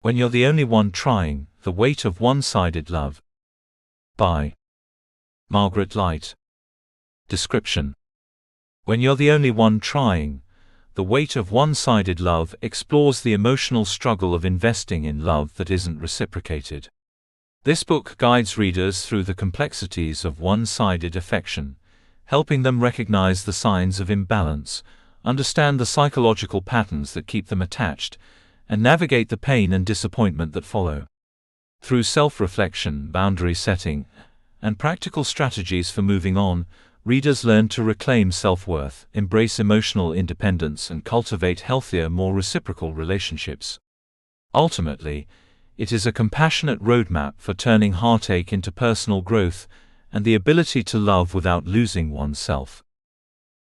When You're the Only One Trying, The Weight of One-Sided Love. By Margaret Light. Description: When You're the Only One Trying, The Weight of One-Sided Love explores the emotional struggle of investing in love that isn't reciprocated. This book guides readers through the complexities of one-sided affection, helping them recognize the signs of imbalance, understand the psychological patterns that keep them attached, and navigate the pain and disappointment that follow. Through self-reflection, boundary setting, and practical strategies for moving on, readers learn to reclaim self-worth, embrace emotional independence, and cultivate healthier, more reciprocal relationships. Ultimately, it is a compassionate roadmap for turning heartache into personal growth and the ability to love without losing oneself.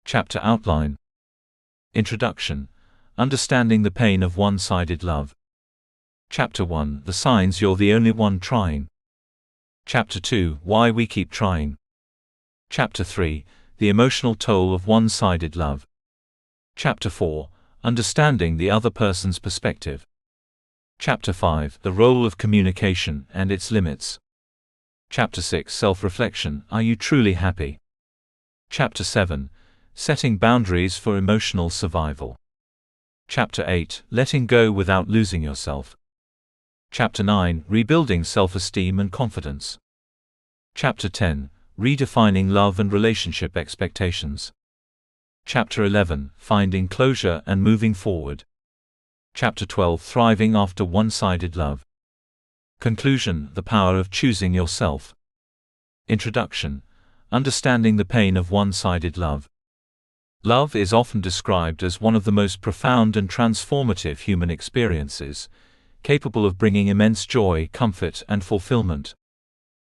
Chapter Outline. Introduction: Understanding the Pain of One-Sided Love. Chapter 1: The Signs You're the Only One Trying. Chapter 2: Why We Keep Trying. Chapter 3: The Emotional Toll of One-Sided Love. Chapter 4: Understanding the Other Person's Perspective. Chapter 5: The Role of Communication and Its Limits. Chapter 6: Self-Reflection, Are You Truly Happy? Chapter 7: Setting Boundaries for Emotional Survival. Chapter 8: Letting Go Without Losing Yourself. Chapter 9: Rebuilding Self-Esteem and Confidence. Chapter 10: Redefining Love and Relationship Expectations. Chapter 11: Finding Closure and Moving Forward. Chapter 12: Thriving After One-Sided Love. Conclusion: The Power of Choosing Yourself. Introduction: Understanding the Pain of One-Sided Love. Love is often described as one of the most profound and transformative human experiences, capable of bringing immense joy, comfort, and fulfillment.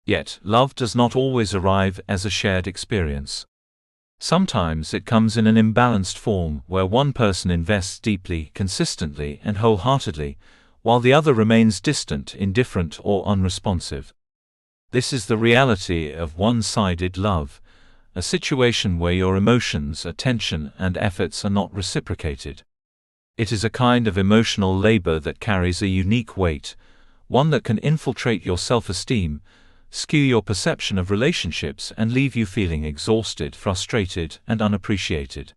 Yet, love does not always arrive as a shared experience. Sometimes it comes in an imbalanced form, where one person invests deeply, consistently, and wholeheartedly, while the other remains distant, indifferent, or unresponsive. This is the reality of one-sided love, a situation where your emotions, attention, and efforts are not reciprocated. It is a kind of emotional labor that carries a unique weight, one that can infiltrate your self-esteem, skew your perception of relationships, and leave you feeling exhausted, frustrated, and unappreciated.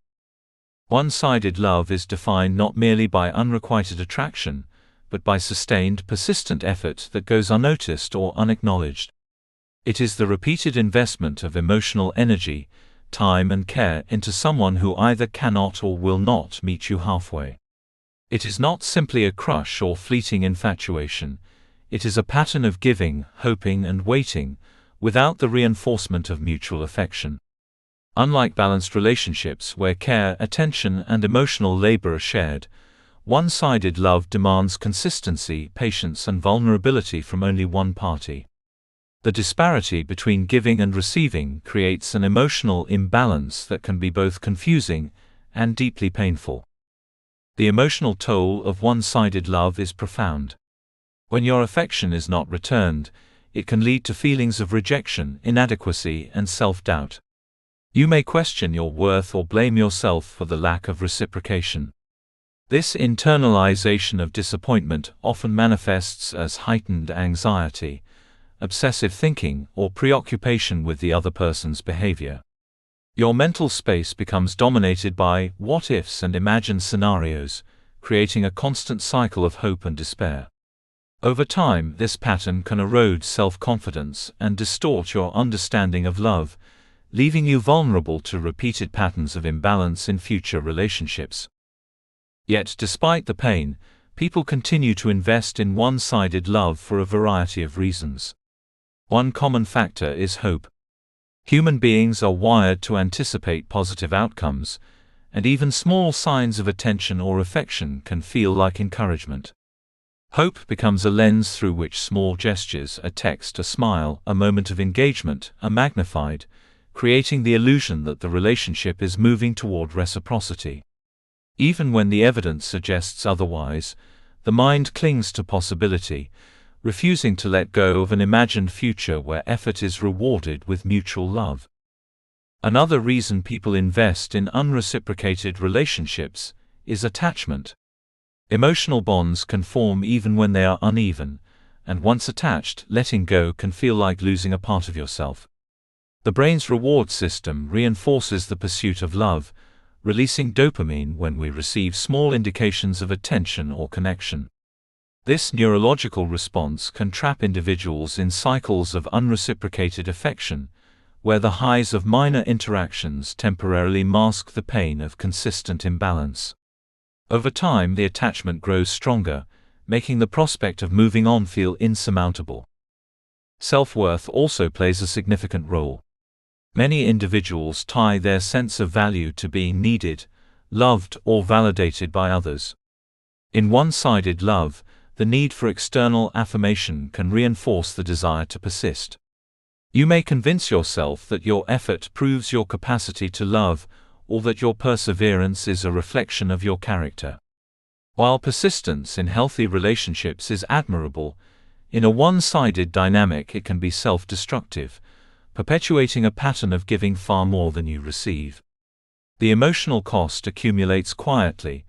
One-sided love is defined not merely by unrequited attraction, but by sustained, persistent effort that goes unnoticed or unacknowledged. It is the repeated investment of emotional energy, time, and care into someone who either cannot or will not meet you halfway. It is not simply a crush or fleeting infatuation. It is a pattern of giving, hoping, and waiting, without the reinforcement of mutual affection. Unlike balanced relationships where care, attention, and emotional labor are shared, one-sided love demands consistency, patience, and vulnerability from only one party. The disparity between giving and receiving creates an emotional imbalance that can be both confusing and deeply painful. The emotional toll of one-sided love is profound. When your affection is not returned, it can lead to feelings of rejection, inadequacy, and self-doubt. You may question your worth or blame yourself for the lack of reciprocation. This internalization of disappointment often manifests as heightened anxiety, obsessive thinking, or preoccupation with the other person's behavior. Your mental space becomes dominated by what-ifs and imagined scenarios, creating a constant cycle of hope and despair. Over time, this pattern can erode self-confidence and distort your understanding of love, leaving you vulnerable to repeated patterns of imbalance in future relationships. Yet, despite the pain, people continue to invest in one-sided love for a variety of reasons. One common factor is hope. Human beings are wired to anticipate positive outcomes, and even small signs of attention or affection can feel like encouragement. Hope becomes a lens through which small gestures, a text, a smile, a moment of engagement, are magnified, creating the illusion that the relationship is moving toward reciprocity. Even when the evidence suggests otherwise, the mind clings to possibility, refusing to let go of an imagined future where effort is rewarded with mutual love. Another reason people invest in unreciprocated relationships is attachment. Emotional bonds can form even when they are uneven, and once attached, letting go can feel like losing a part of yourself. The brain's reward system reinforces the pursuit of love, releasing dopamine when we receive small indications of attention or connection. This neurological response can trap individuals in cycles of unreciprocated affection, where the highs of minor interactions temporarily mask the pain of consistent imbalance. Over time, the attachment grows stronger, making the prospect of moving on feel insurmountable. Self-worth also plays a significant role. Many individuals tie their sense of value to being needed, loved, or validated by others. In one-sided love, the need for external affirmation can reinforce the desire to persist. You may convince yourself that your effort proves your capacity to love, or that your perseverance is a reflection of your character. While persistence in healthy relationships is admirable, in a one-sided dynamic it can be self-destructive, perpetuating a pattern of giving far more than you receive. The emotional cost accumulates quietly,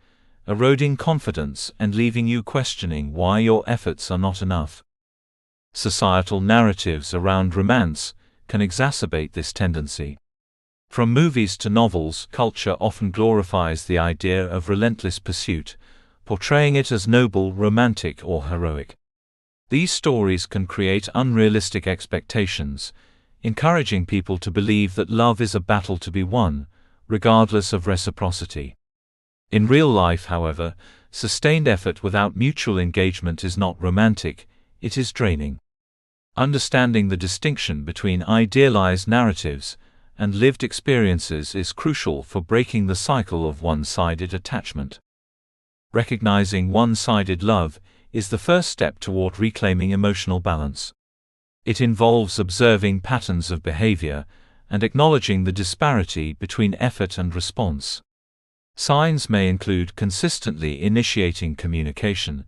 eroding confidence and leaving you questioning why your efforts are not enough. Societal narratives around romance can exacerbate this tendency. From movies to novels, culture often glorifies the idea of relentless pursuit, portraying it as noble, romantic, or heroic. These stories can create unrealistic expectations, encouraging people to believe that love is a battle to be won, regardless of reciprocity. In real life, however, sustained effort without mutual engagement is not romantic, it is draining. Understanding the distinction between idealized narratives and lived experiences is crucial for breaking the cycle of one-sided attachment. Recognizing one-sided love is the first step toward reclaiming emotional balance. It involves observing patterns of behavior and acknowledging the disparity between effort and response. Signs may include consistently initiating communication,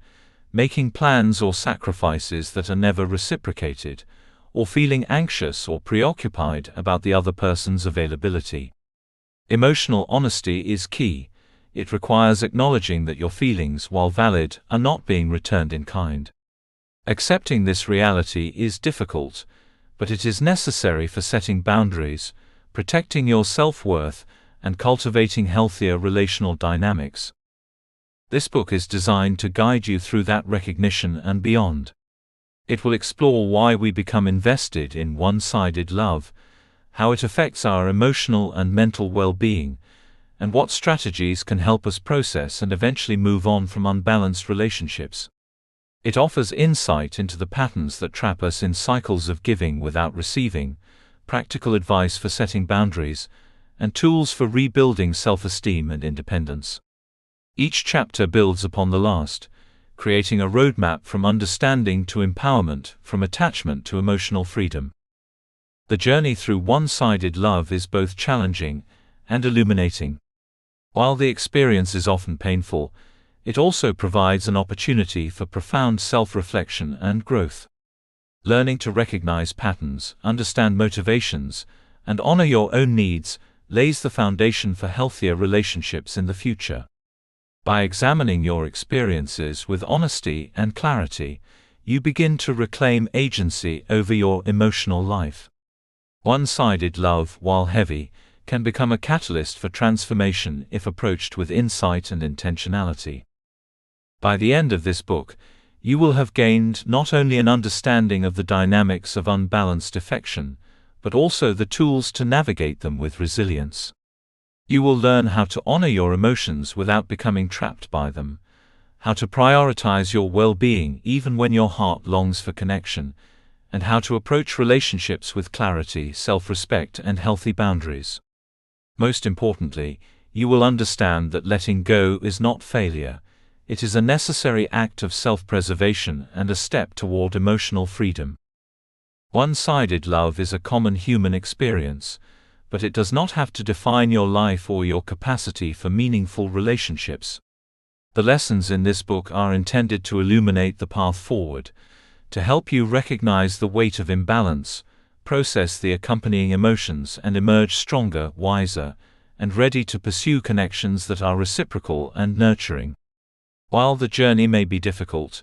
making plans or sacrifices that are never reciprocated, or feeling anxious or preoccupied about the other person's availability. Emotional honesty is key. It requires acknowledging that your feelings, while valid, are not being returned in kind. Accepting this reality is difficult, but it is necessary for setting boundaries, protecting your self-worth, and cultivating healthier relational dynamics. This book is designed to guide you through that recognition and beyond. It will explore why we become invested in one-sided love, how it affects our emotional and mental well-being, and what strategies can help us process and eventually move on from unbalanced relationships. It offers insight into the patterns that trap us in cycles of giving without receiving, practical advice for setting boundaries, and tools for rebuilding self-esteem and independence. Each chapter builds upon the last, creating a roadmap from understanding to empowerment, from attachment to emotional freedom. The journey through one-sided love is both challenging and illuminating. While the experience is often painful, it also provides an opportunity for profound self-reflection and growth. Learning to recognize patterns, understand motivations, and honor your own needs lays the foundation for healthier relationships in the future. By examining your experiences with honesty and clarity, you begin to reclaim agency over your emotional life. One-sided love, while heavy, can become a catalyst for transformation if approached with insight and intentionality. By the end of this book, you will have gained not only an understanding of the dynamics of unbalanced affection, but also the tools to navigate them with resilience. You will learn how to honor your emotions without becoming trapped by them, how to prioritize your well-being even when your heart longs for connection, and how to approach relationships with clarity, self-respect, and healthy boundaries. Most importantly, you will understand that letting go is not failure. It is a necessary act of self-preservation and a step toward emotional freedom. One-sided love is a common human experience, but it does not have to define your life or your capacity for meaningful relationships. The lessons in this book are intended to illuminate the path forward, to help you recognize the weight of imbalance, process the accompanying emotions, and emerge stronger, wiser, and ready to pursue connections that are reciprocal and nurturing. While the journey may be difficult,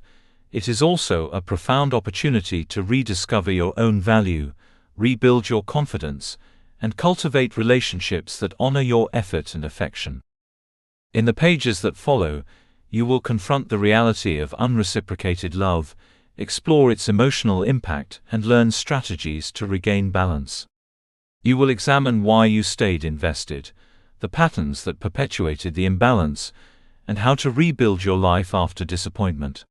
it is also a profound opportunity to rediscover your own value, rebuild your confidence, and cultivate relationships that honor your effort and affection. In the pages that follow, you will confront the reality of unreciprocated love, explore its emotional impact, and learn strategies to regain balance. You will examine why you stayed invested, the patterns that perpetuated the imbalance, and how to rebuild your life after disappointment.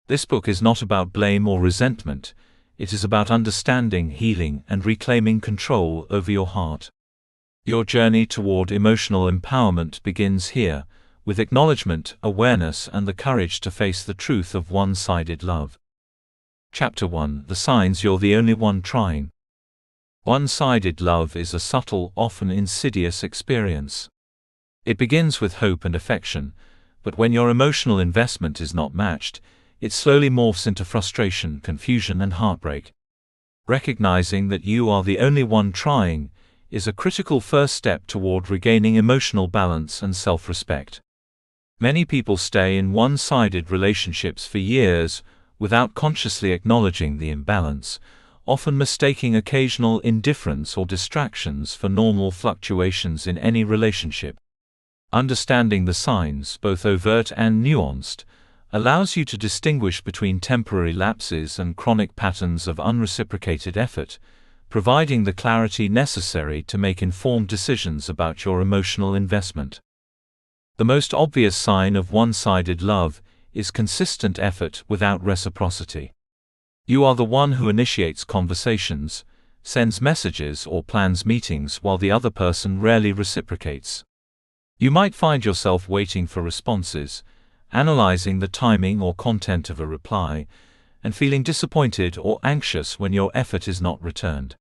This book is not about blame or resentment. It is about understanding, healing, and reclaiming control over your heart. Your journey toward emotional empowerment begins here, with acknowledgement, awareness, and the courage to face the truth of one-sided love. Chapter 1: The Signs You're the Only One Trying. One-sided love is a subtle, often insidious experience. It begins with hope and affection, but when your emotional investment is not matched, it slowly morphs into frustration, confusion, and heartbreak. Recognizing that you are the only one trying is a critical first step toward regaining emotional balance and self-respect. Many people stay in one-sided relationships for years without consciously acknowledging the imbalance, often mistaking occasional indifference or distractions for normal fluctuations in any relationship. Understanding the signs, both overt and nuanced, allows you to distinguish between temporary lapses and chronic patterns of unreciprocated effort, providing the clarity necessary to make informed decisions about your emotional investment. The most obvious sign of one-sided love is consistent effort without reciprocity. You are the one who initiates conversations, sends messages, or plans meetings while the other person rarely reciprocates. You might find yourself waiting for responses, analyzing the timing or content of a reply, and feeling disappointed or anxious when your effort is not returned.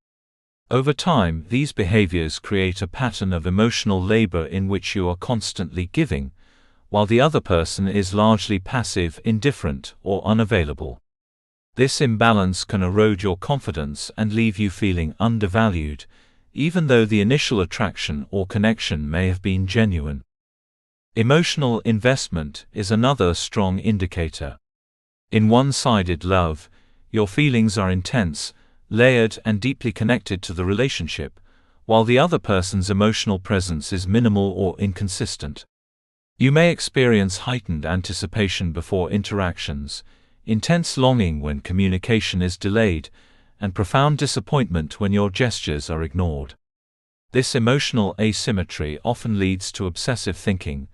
Over time, these behaviors create a pattern of emotional labor in which you are constantly giving, while the other person is largely passive, indifferent, or unavailable. This imbalance can erode your confidence and leave you feeling undervalued, even though the initial attraction or connection may have been genuine. Emotional investment is another strong indicator. In one-sided love, your feelings are intense, layered, and deeply connected to the relationship, while the other person's emotional presence is minimal or inconsistent. You may experience heightened anticipation before interactions, intense longing when communication is delayed, and profound disappointment when your gestures are ignored. This emotional asymmetry often leads to obsessive thinking,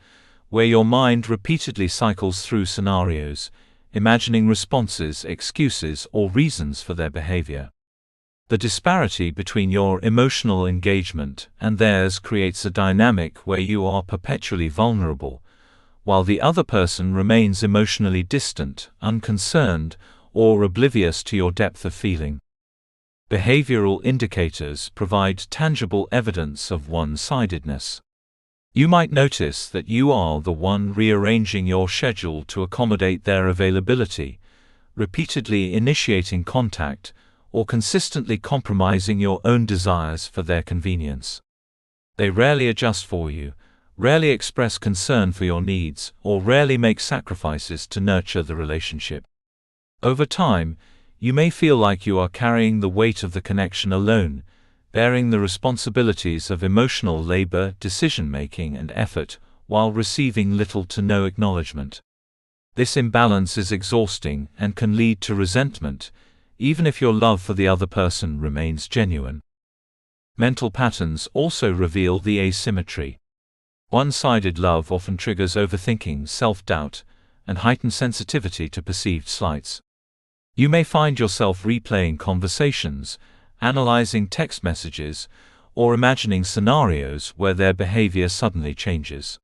where your mind repeatedly cycles through scenarios, imagining responses, excuses, or reasons for their behavior. The disparity between your emotional engagement and theirs creates a dynamic where you are perpetually vulnerable, while the other person remains emotionally distant, unconcerned, or oblivious to your depth of feeling. Behavioral indicators provide tangible evidence of one-sidedness. You might notice that you are the one rearranging your schedule to accommodate their availability, repeatedly initiating contact, or consistently compromising your own desires for their convenience. They rarely adjust for you, rarely express concern for your needs, or rarely make sacrifices to nurture the relationship. Over time, you may feel like you are carrying the weight of the connection alone, bearing the responsibilities of emotional labor, decision-making, and effort, while receiving little to no acknowledgement. This imbalance is exhausting and can lead to resentment, even if your love for the other person remains genuine. Mental patterns also reveal the asymmetry. One-sided love often triggers overthinking, self-doubt, and heightened sensitivity to perceived slights. You may find yourself replaying conversations, analyzing text messages, or imagining scenarios where their behavior suddenly changes.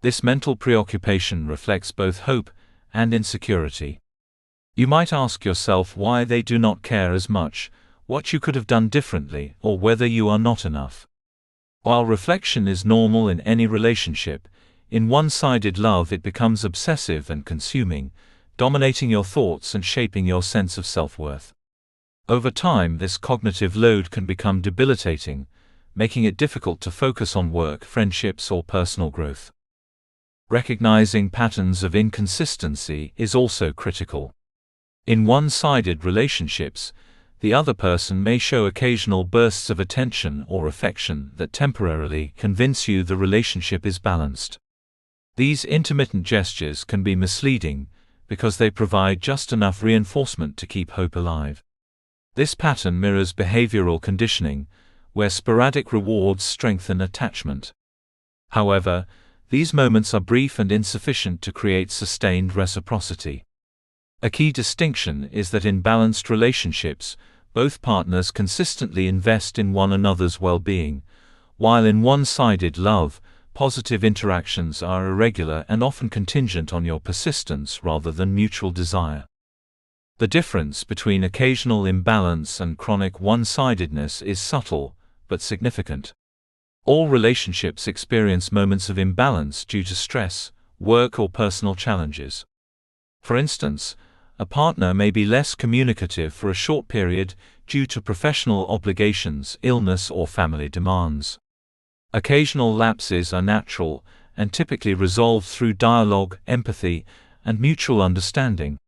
This mental preoccupation reflects both hope and insecurity. You might ask yourself why they do not care as much, what you could have done differently, or whether you are not enough. While reflection is normal in any relationship, in one-sided love it becomes obsessive and consuming, dominating your thoughts and shaping your sense of self-worth. Over time, this cognitive load can become debilitating, making it difficult to focus on work, friendships, or personal growth. Recognizing patterns of inconsistency is also critical. In one-sided relationships, the other person may show occasional bursts of attention or affection that temporarily convince you the relationship is balanced. These intermittent gestures can be misleading because they provide just enough reinforcement to keep hope alive. This pattern mirrors behavioral conditioning, where sporadic rewards strengthen attachment. However, these moments are brief and insufficient to create sustained reciprocity. A key distinction is that in balanced relationships, both partners consistently invest in one another's well-being, while in one-sided love, positive interactions are irregular and often contingent on your persistence rather than mutual desire. The difference between occasional imbalance and chronic one-sidedness is subtle, but significant. All relationships experience moments of imbalance due to stress, work, or personal challenges. For instance, a partner may be less communicative for a short period due to professional obligations, illness, or family demands. Occasional lapses are natural and typically resolved through dialogue, empathy, and mutual understanding.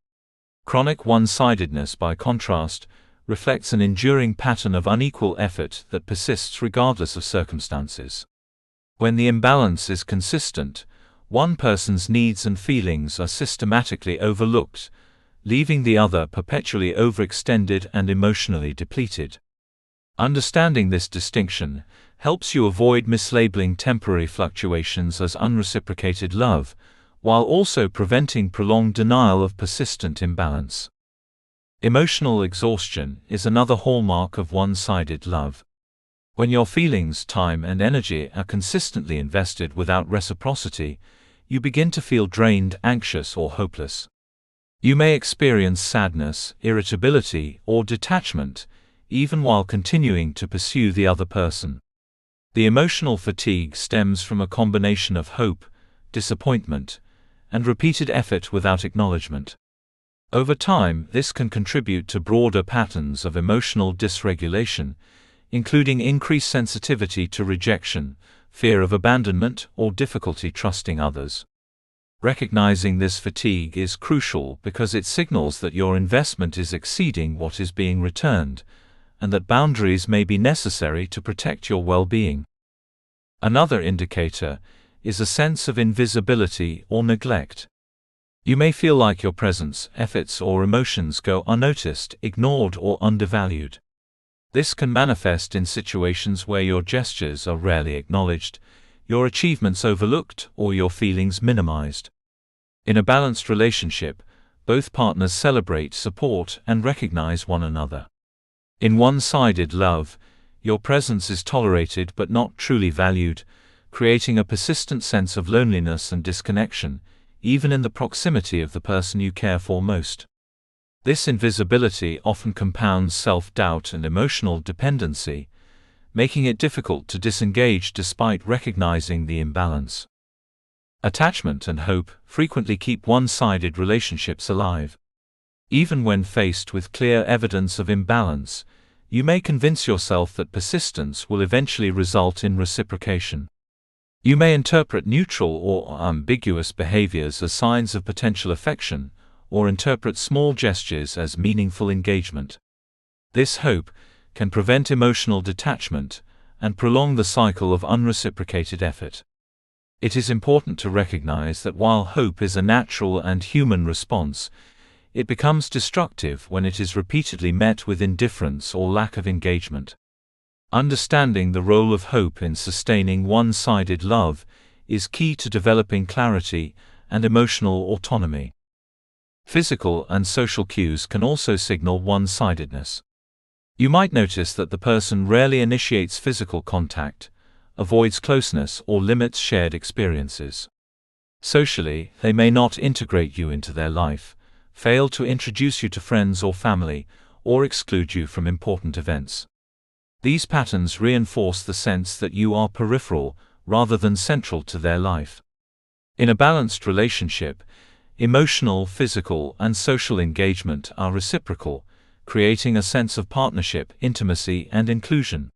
Chronic one-sidedness, by contrast, reflects an enduring pattern of unequal effort that persists regardless of circumstances. When the imbalance is consistent, one person's needs and feelings are systematically overlooked, leaving the other perpetually overextended and emotionally depleted. Understanding this distinction helps you avoid mislabeling temporary fluctuations as unreciprocated love, while also preventing prolonged denial of persistent imbalance. Emotional exhaustion is another hallmark of one-sided love. When your feelings, time, and energy are consistently invested without reciprocity, you begin to feel drained, anxious, or hopeless. You may experience sadness, irritability, or detachment, even while continuing to pursue the other person. The emotional fatigue stems from a combination of hope, disappointment, and repeated effort without acknowledgement. Over time, this can contribute to broader patterns of emotional dysregulation, including increased sensitivity to rejection, fear of abandonment, or difficulty trusting others. Recognizing this fatigue is crucial because it signals that your investment is exceeding what is being returned, and that boundaries may be necessary to protect your well-being. Another indicator is a sense of invisibility or neglect. You may feel like your presence, efforts, or emotions go unnoticed, ignored, or undervalued. This can manifest in situations where your gestures are rarely acknowledged, your achievements overlooked, or your feelings minimized. In a balanced relationship, both partners celebrate, support, and recognize one another. In one-sided love, your presence is tolerated but not truly valued, creating a persistent sense of loneliness and disconnection, even in the proximity of the person you care for most. This invisibility often compounds self-doubt and emotional dependency, making it difficult to disengage despite recognizing the imbalance. Attachment and hope frequently keep one-sided relationships alive. Even when faced with clear evidence of imbalance, you may convince yourself that persistence will eventually result in reciprocation. You may interpret neutral or ambiguous behaviors as signs of potential affection, or interpret small gestures as meaningful engagement. This hope can prevent emotional detachment and prolong the cycle of unreciprocated effort. It is important to recognize that while hope is a natural and human response, it becomes destructive when it is repeatedly met with indifference or lack of engagement. Understanding the role of hope in sustaining one-sided love is key to developing clarity and emotional autonomy. Physical and social cues can also signal one-sidedness. You might notice that the person rarely initiates physical contact, avoids closeness, or limits shared experiences. Socially, they may not integrate you into their life, fail to introduce you to friends or family, or exclude you from important events. These patterns reinforce the sense that you are peripheral rather than central to their life. In a balanced relationship, emotional, physical, and social engagement are reciprocal, creating a sense of partnership, intimacy, and inclusion.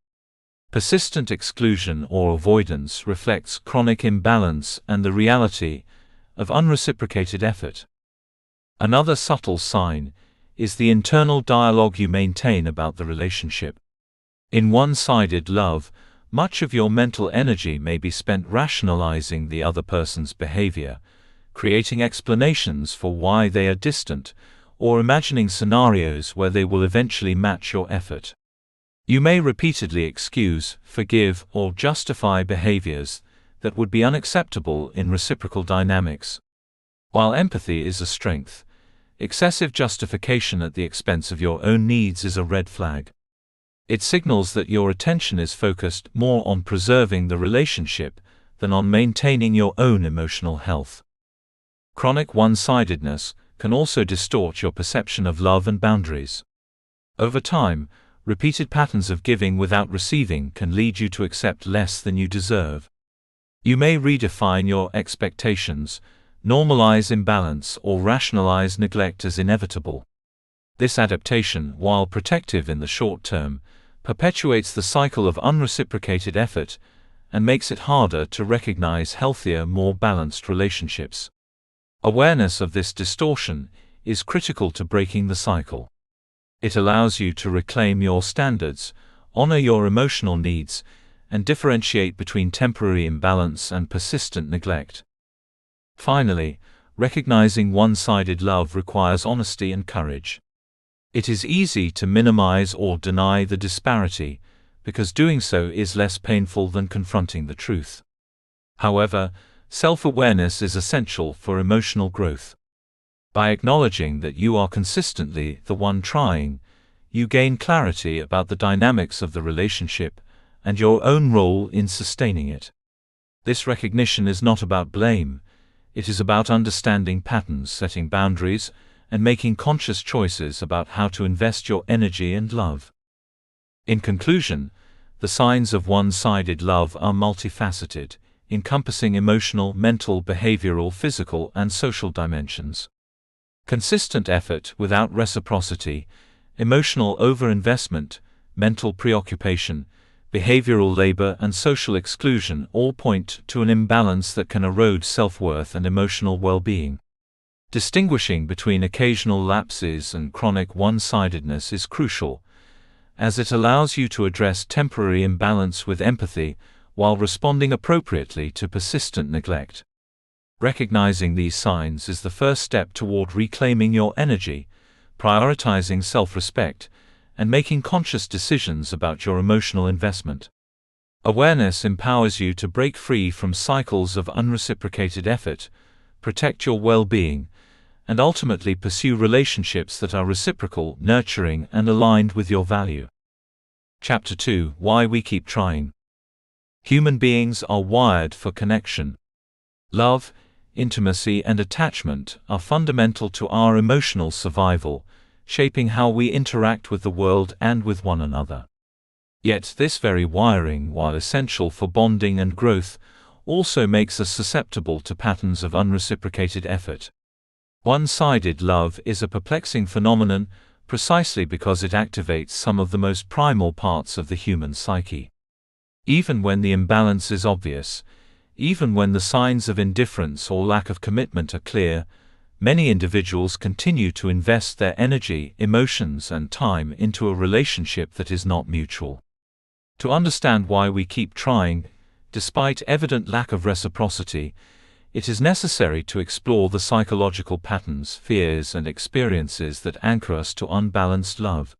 Persistent exclusion or avoidance reflects chronic imbalance and the reality of unreciprocated effort. Another subtle sign is the internal dialogue you maintain about the relationship. In one-sided love, much of your mental energy may be spent rationalizing the other person's behavior, creating explanations for why they are distant, or imagining scenarios where they will eventually match your effort. You may repeatedly excuse, forgive, or justify behaviors that would be unacceptable in reciprocal dynamics. While empathy is a strength, excessive justification at the expense of your own needs is a red flag. It signals that your attention is focused more on preserving the relationship than on maintaining your own emotional health. Chronic one-sidedness can also distort your perception of love and boundaries. Over time, repeated patterns of giving without receiving can lead you to accept less than you deserve. You may redefine your expectations, normalize imbalance, or rationalize neglect as inevitable. This adaptation, while protective in the short term, perpetuates the cycle of unreciprocated effort and makes it harder to recognize healthier, more balanced relationships. Awareness of this distortion is critical to breaking the cycle. It allows you to reclaim your standards, honor your emotional needs, and differentiate between temporary imbalance and persistent neglect. Finally, recognizing one-sided love requires honesty and courage. It is easy to minimize or deny the disparity, because doing so is less painful than confronting the truth. However, self-awareness is essential for emotional growth. By acknowledging that you are consistently the one trying, you gain clarity about the dynamics of the relationship and your own role in sustaining it. This recognition is not about blame. It is about understanding patterns, setting boundaries, and making conscious choices about how to invest your energy and love. In conclusion, the signs of one-sided love are multifaceted, encompassing emotional, mental, behavioral, physical, and social dimensions. Consistent effort without reciprocity, emotional overinvestment, mental preoccupation, behavioral labor, and social exclusion all point to an imbalance that can erode self-worth and emotional well-being. Distinguishing between occasional lapses and chronic one-sidedness is crucial, as it allows you to address temporary imbalance with empathy while responding appropriately to persistent neglect. Recognizing these signs is the first step toward reclaiming your energy, prioritizing self-respect, and making conscious decisions about your emotional investment. Awareness empowers you to break free from cycles of unreciprocated effort, protect your well-being, and ultimately pursue relationships that are reciprocal, nurturing, and aligned with your value. Chapter 2: Why We Keep Trying. Human beings are wired for connection. Love, intimacy, and attachment are fundamental to our emotional survival, shaping how we interact with the world and with one another. Yet this very wiring, while essential for bonding and growth, also makes us susceptible to patterns of unreciprocated effort. One-sided love is a perplexing phenomenon precisely because it activates some of the most primal parts of the human psyche. Even when the imbalance is obvious, even when the signs of indifference or lack of commitment are clear, many individuals continue to invest their energy, emotions, and time into a relationship that is not mutual. To understand why we keep trying, despite evident lack of reciprocity, it is necessary to explore the psychological patterns, fears, and experiences that anchor us to unbalanced love.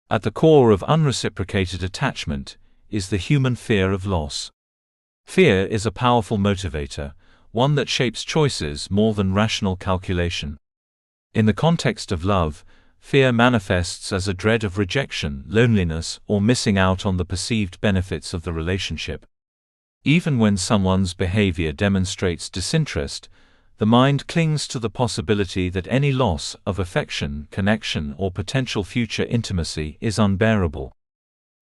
At the core of unreciprocated attachment is the human fear of loss. Fear is a powerful motivator, one that shapes choices more than rational calculation. In the context of love, fear manifests as a dread of rejection, loneliness, or missing out on the perceived benefits of the relationship. Even when someone's behavior demonstrates disinterest, the mind clings to the possibility that any loss of affection, connection, or potential future intimacy is unbearable.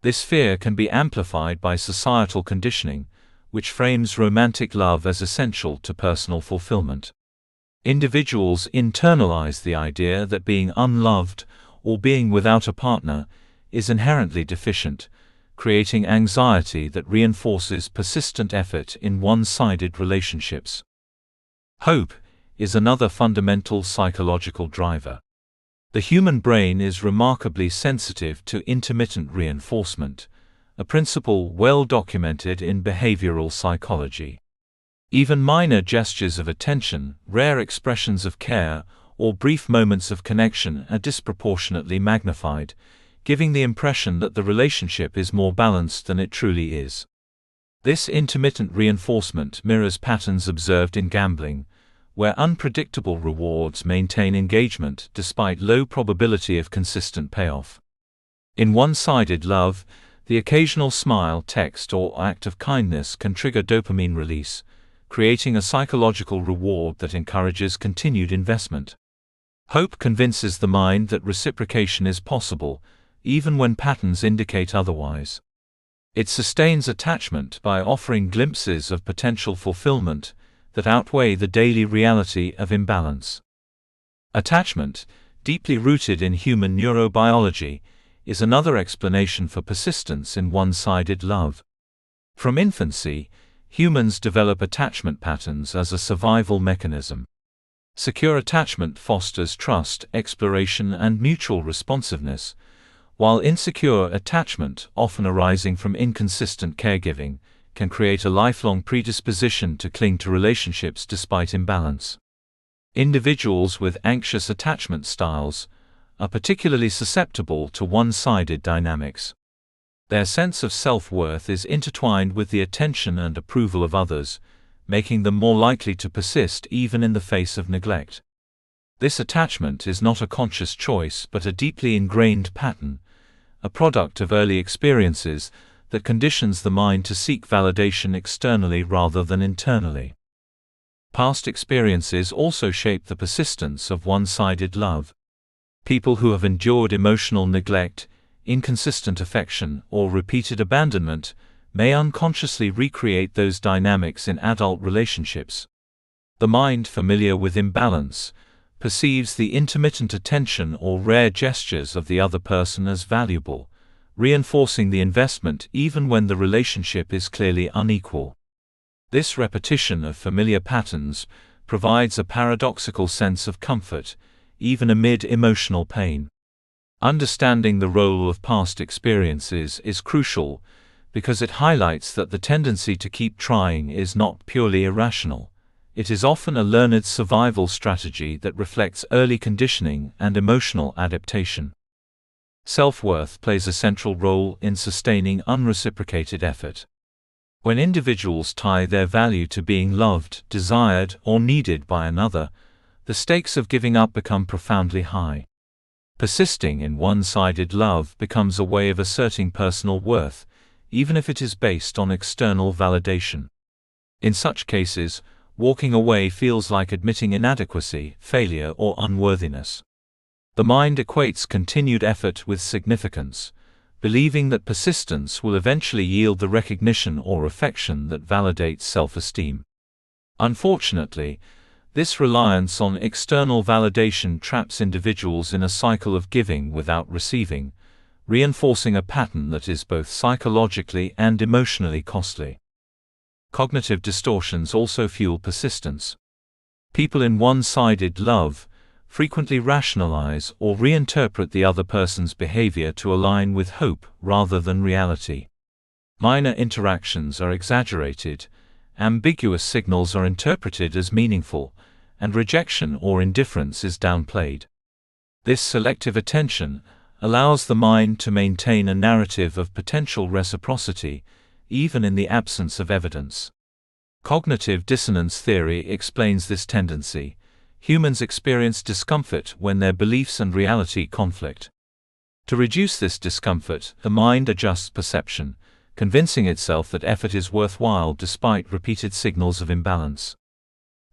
This fear can be amplified by societal conditioning, which frames romantic love as essential to personal fulfillment. Individuals internalize the idea that being unloved, or being without a partner, is inherently deficient, creating anxiety that reinforces persistent effort in one-sided relationships. Hope is another fundamental psychological driver. The human brain is remarkably sensitive to intermittent reinforcement, a principle well documented in behavioral psychology. Even minor gestures of attention, rare expressions of care, or brief moments of connection are disproportionately magnified, giving the impression that the relationship is more balanced than it truly is. This intermittent reinforcement mirrors patterns observed in gambling, where unpredictable rewards maintain engagement despite low probability of consistent payoff. In one-sided love, the occasional smile, text, or act of kindness can trigger dopamine release, creating a psychological reward that encourages continued investment. Hope convinces the mind that reciprocation is possible, even when patterns indicate otherwise. It sustains attachment by offering glimpses of potential fulfillment that outweigh the daily reality of imbalance. Attachment, deeply rooted in human neurobiology, is another explanation for persistence in one-sided love. From infancy, humans develop attachment patterns as a survival mechanism. Secure attachment fosters trust, exploration, and mutual responsiveness, while insecure attachment, often arising from inconsistent caregiving, can create a lifelong predisposition to cling to relationships despite imbalance. Individuals with anxious attachment styles are particularly susceptible to one-sided dynamics. Their sense of self-worth is intertwined with the attention and approval of others, making them more likely to persist even in the face of neglect. This attachment is not a conscious choice but a deeply ingrained pattern, a product of early experiences that conditions the mind to seek validation externally rather than internally. Past experiences also shape the persistence of one-sided love. People who have endured emotional neglect, inconsistent affection, or repeated abandonment may unconsciously recreate those dynamics in adult relationships. The mind, familiar with imbalance, perceives the intermittent attention or rare gestures of the other person as valuable, reinforcing the investment even when the relationship is clearly unequal. This repetition of familiar patterns provides a paradoxical sense of comfort, even amid emotional pain. Understanding the role of past experiences is crucial because it highlights that the tendency to keep trying is not purely irrational. It is often a learned survival strategy that reflects early conditioning and emotional adaptation. Self-worth plays a central role in sustaining unreciprocated effort. When individuals tie their value to being loved, desired, or needed by another, the stakes of giving up become profoundly high. Persisting in one-sided love becomes a way of asserting personal worth, even if it is based on external validation. In such cases, walking away feels like admitting inadequacy, failure, or unworthiness. The mind equates continued effort with significance, believing that persistence will eventually yield the recognition or affection that validates self-esteem. Unfortunately, this reliance on external validation traps individuals in a cycle of giving without receiving, reinforcing a pattern that is both psychologically and emotionally costly. Cognitive distortions also fuel persistence. People in one-sided love frequently rationalize or reinterpret the other person's behavior to align with hope rather than reality. Minor interactions are exaggerated, ambiguous signals are interpreted as meaningful, and rejection or indifference is downplayed. This selective attention allows the mind to maintain a narrative of potential reciprocity, even in the absence of evidence. Cognitive dissonance theory explains this tendency. Humans experience discomfort when their beliefs and reality conflict. To reduce this discomfort, the mind adjusts perception, convincing itself that effort is worthwhile despite repeated signals of imbalance.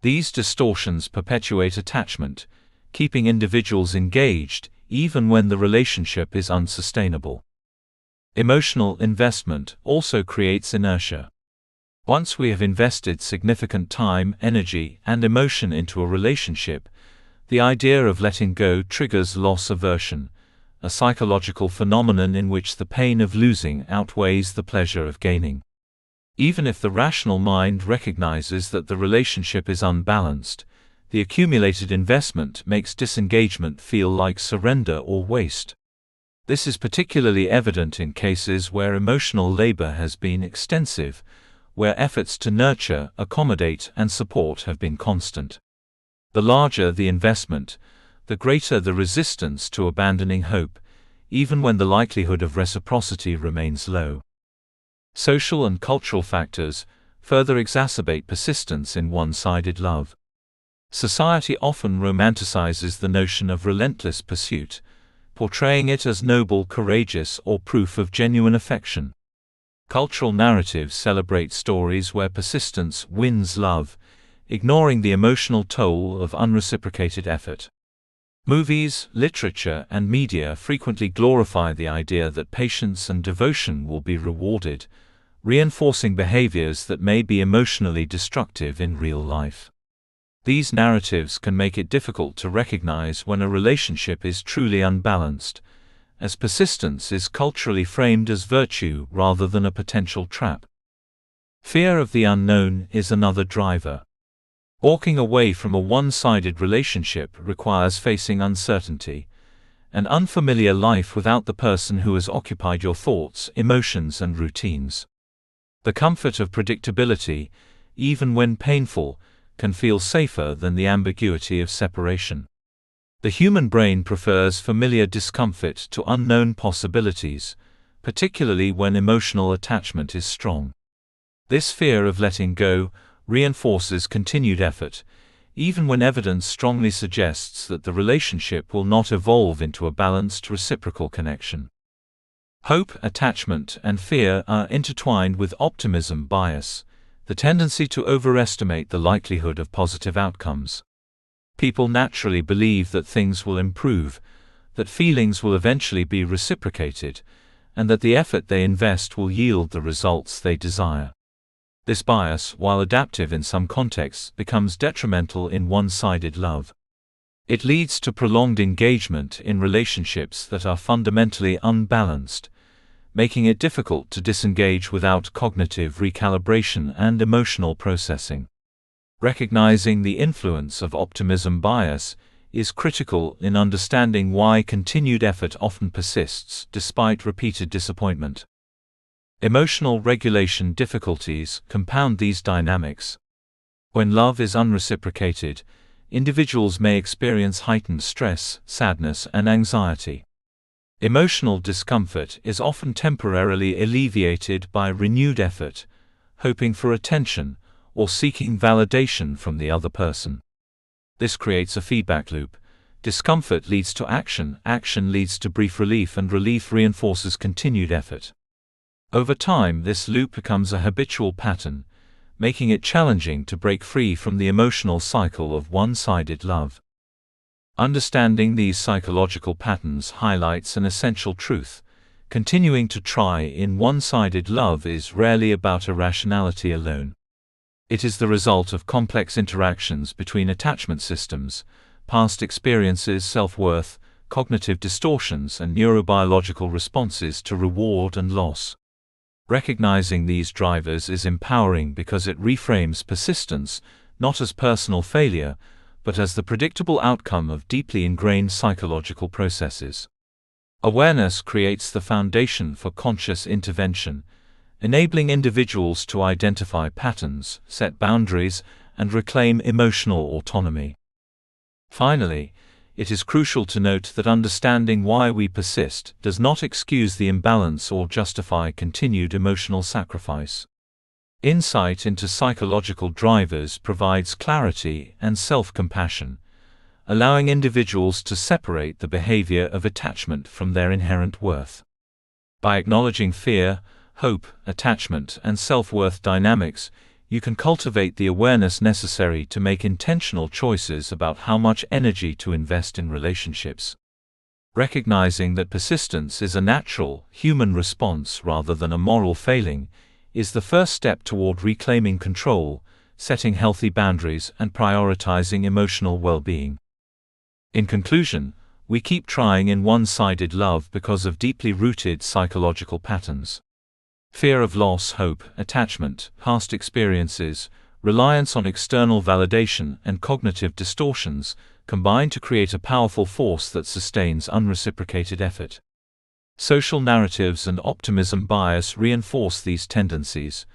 These distortions perpetuate attachment, keeping individuals engaged even when the relationship is unsustainable. Emotional investment also creates inertia. Once we have invested significant time, energy, and emotion into a relationship, the idea of letting go triggers loss aversion, a psychological phenomenon in which the pain of losing outweighs the pleasure of gaining. Even if the rational mind recognizes that the relationship is unbalanced, the accumulated investment makes disengagement feel like surrender or waste. This is particularly evident in cases where emotional labor has been extensive, where efforts to nurture, accommodate, and support have been constant. The larger the investment, the greater the resistance to abandoning hope, even when the likelihood of reciprocity remains low. Social and cultural factors further exacerbate persistence in one-sided love. Society often romanticizes the notion of relentless pursuit, portraying it as noble, courageous, or proof of genuine affection. Cultural narratives celebrate stories where persistence wins love, ignoring the emotional toll of unreciprocated effort. Movies, literature, and media frequently glorify the idea that patience and devotion will be rewarded, reinforcing behaviors that may be emotionally destructive in real life. These narratives can make it difficult to recognize when a relationship is truly unbalanced, as persistence is culturally framed as virtue rather than a potential trap. Fear of the unknown is another driver. Walking away from a one-sided relationship requires facing uncertainty, an unfamiliar life without the person who has occupied your thoughts, emotions, and routines. The comfort of predictability, even when painful, can feel safer than the ambiguity of separation. The human brain prefers familiar discomfort to unknown possibilities, particularly when emotional attachment is strong. This fear of letting go reinforces continued effort, even when evidence strongly suggests that the relationship will not evolve into a balanced reciprocal connection. Hope, attachment, and fear are intertwined with optimism bias, the tendency to overestimate the likelihood of positive outcomes. People naturally believe that things will improve, that feelings will eventually be reciprocated, and that the effort they invest will yield the results they desire. This bias, while adaptive in some contexts, becomes detrimental in one-sided love. It leads to prolonged engagement in relationships that are fundamentally unbalanced, making it difficult to disengage without cognitive recalibration and emotional processing. Recognizing the influence of optimism bias is critical in understanding why continued effort often persists despite repeated disappointment. Emotional regulation difficulties compound these dynamics. When love is unreciprocated, individuals may experience heightened stress, sadness, and anxiety. Emotional discomfort is often temporarily alleviated by renewed effort, hoping for attention, or seeking validation from the other person. This creates a feedback loop. Discomfort leads to action, action leads to brief relief, and relief reinforces continued effort. Over time, this loop becomes a habitual pattern, making it challenging to break free from the emotional cycle of one-sided love. Understanding these psychological patterns highlights an essential truth. Continuing to try in one-sided love is rarely about irrationality alone. It is the result of complex interactions between attachment systems, past experiences, self-worth, cognitive distortions, and neurobiological responses to reward and loss. Recognizing these drivers is empowering because it reframes persistence not as personal failure, but as the predictable outcome of deeply ingrained psychological processes. Awareness creates the foundation for conscious intervention, enabling individuals to identify patterns, set boundaries, and reclaim emotional autonomy. Finally, it is crucial to note that understanding why we persist does not excuse the imbalance or justify continued emotional sacrifice. Insight into psychological drivers provides clarity and self-compassion, allowing individuals to separate the behavior of attachment from their inherent worth. By acknowledging fear, hope, attachment, and self-worth dynamics, you can cultivate the awareness necessary to make intentional choices about how much energy to invest in relationships. Recognizing that persistence is a natural, human response rather than a moral failing is the first step toward reclaiming control, setting healthy boundaries, and prioritizing emotional well-being. In conclusion, we keep trying in one-sided love because of deeply rooted psychological patterns. Fear of loss, hope, attachment, past experiences, reliance on external validation, and cognitive distortions combine to create a powerful force that sustains unreciprocated effort. Social narratives and optimism bias reinforce these tendencies,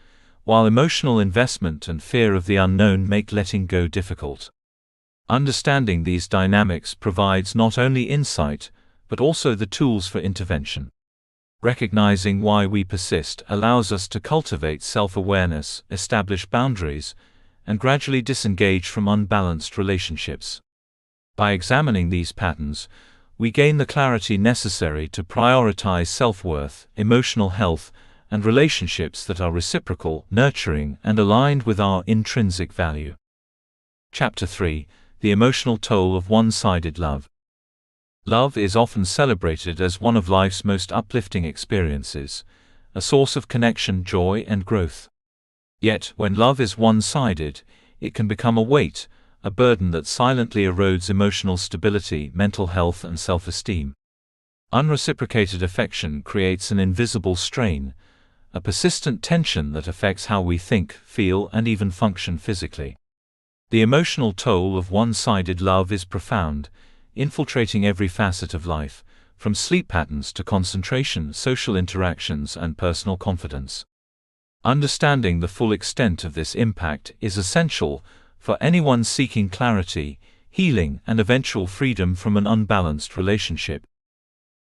while emotional investment and fear of the unknown make letting go difficult. Understanding these dynamics provides not only insight, but also the tools for intervention. Recognizing why we persist allows us to cultivate self-awareness, establish boundaries, and gradually disengage from unbalanced relationships. By examining these patterns, we gain the clarity necessary to prioritize self-worth, emotional health, and relationships that are reciprocal, nurturing, and aligned with our intrinsic value. Chapter 3: The Emotional Toll of One-Sided Love. Love is often celebrated as one of life's most uplifting experiences, a source of connection, joy, and growth. Yet, when love is one-sided, it can become a weight, a burden that silently erodes emotional stability, mental health, and self-esteem. Unreciprocated affection creates an invisible strain, a persistent tension that affects how we think, feel, and even function physically. The emotional toll of one-sided love is profound, infiltrating every facet of life, from sleep patterns to concentration, social interactions, and personal confidence. Understanding the full extent of this impact is essential for anyone seeking clarity, healing, and eventual freedom from an unbalanced relationship.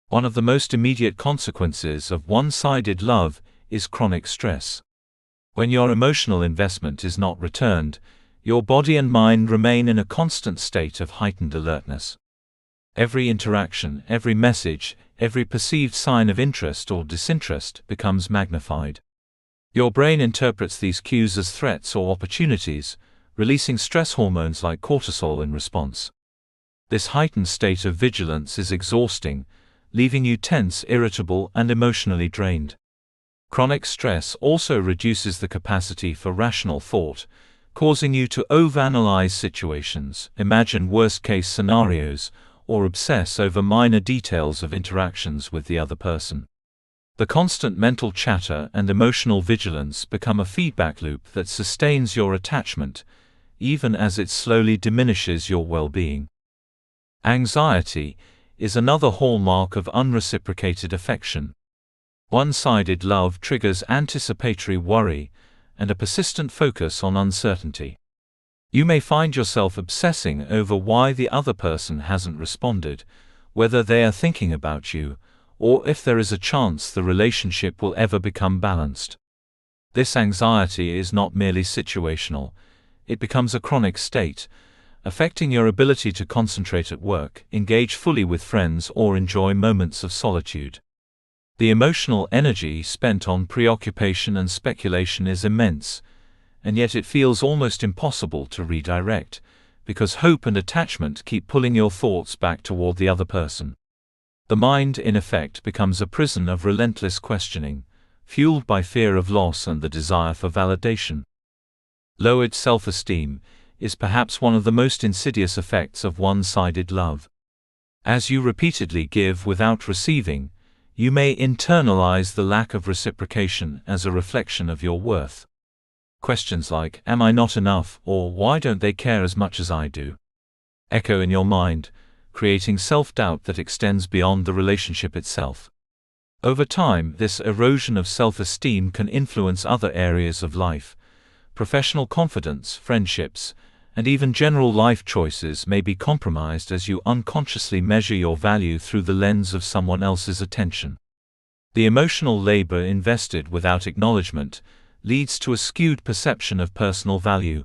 One of the most immediate consequences of one-sided love is chronic stress. When your emotional investment is not returned, your body and mind remain in a constant state of heightened alertness. Every interaction, every message, every perceived sign of interest or disinterest becomes magnified. Your brain interprets these cues as threats or opportunities, releasing stress hormones like cortisol in response. This heightened state of vigilance is exhausting, leaving you tense, irritable, and emotionally drained. Chronic stress also reduces the capacity for rational thought, causing you to overanalyze situations, imagine worst-case scenarios, or obsess over minor details of interactions with the other person. The constant mental chatter and emotional vigilance become a feedback loop that sustains your attachment, even as it slowly diminishes your well-being. Anxiety is another hallmark of unreciprocated affection. One-sided love triggers anticipatory worry and a persistent focus on uncertainty. You may find yourself obsessing over why the other person hasn't responded, whether they are thinking about you, or if there is a chance the relationship will ever become balanced. This anxiety is not merely situational. It becomes a chronic state, affecting your ability to concentrate at work, engage fully with friends, or enjoy moments of solitude. The emotional energy spent on preoccupation and speculation is immense, and yet it feels almost impossible to redirect, because hope and attachment keep pulling your thoughts back toward the other person. The mind, in effect, becomes a prison of relentless questioning, fueled by fear of loss and the desire for validation. Lowered self-esteem is perhaps one of the most insidious effects of one-sided love. As you repeatedly give without receiving, you may internalize the lack of reciprocation as a reflection of your worth. Questions like, "Am I not enough?" or "Why don't they care as much as I do?" echo in your mind, creating self-doubt that extends beyond the relationship itself. Over time, this erosion of self-esteem can influence other areas of life. Professional confidence, friendships, and even general life choices may be compromised as you unconsciously measure your value through the lens of someone else's attention. The emotional labor invested without acknowledgement leads to a skewed perception of personal value,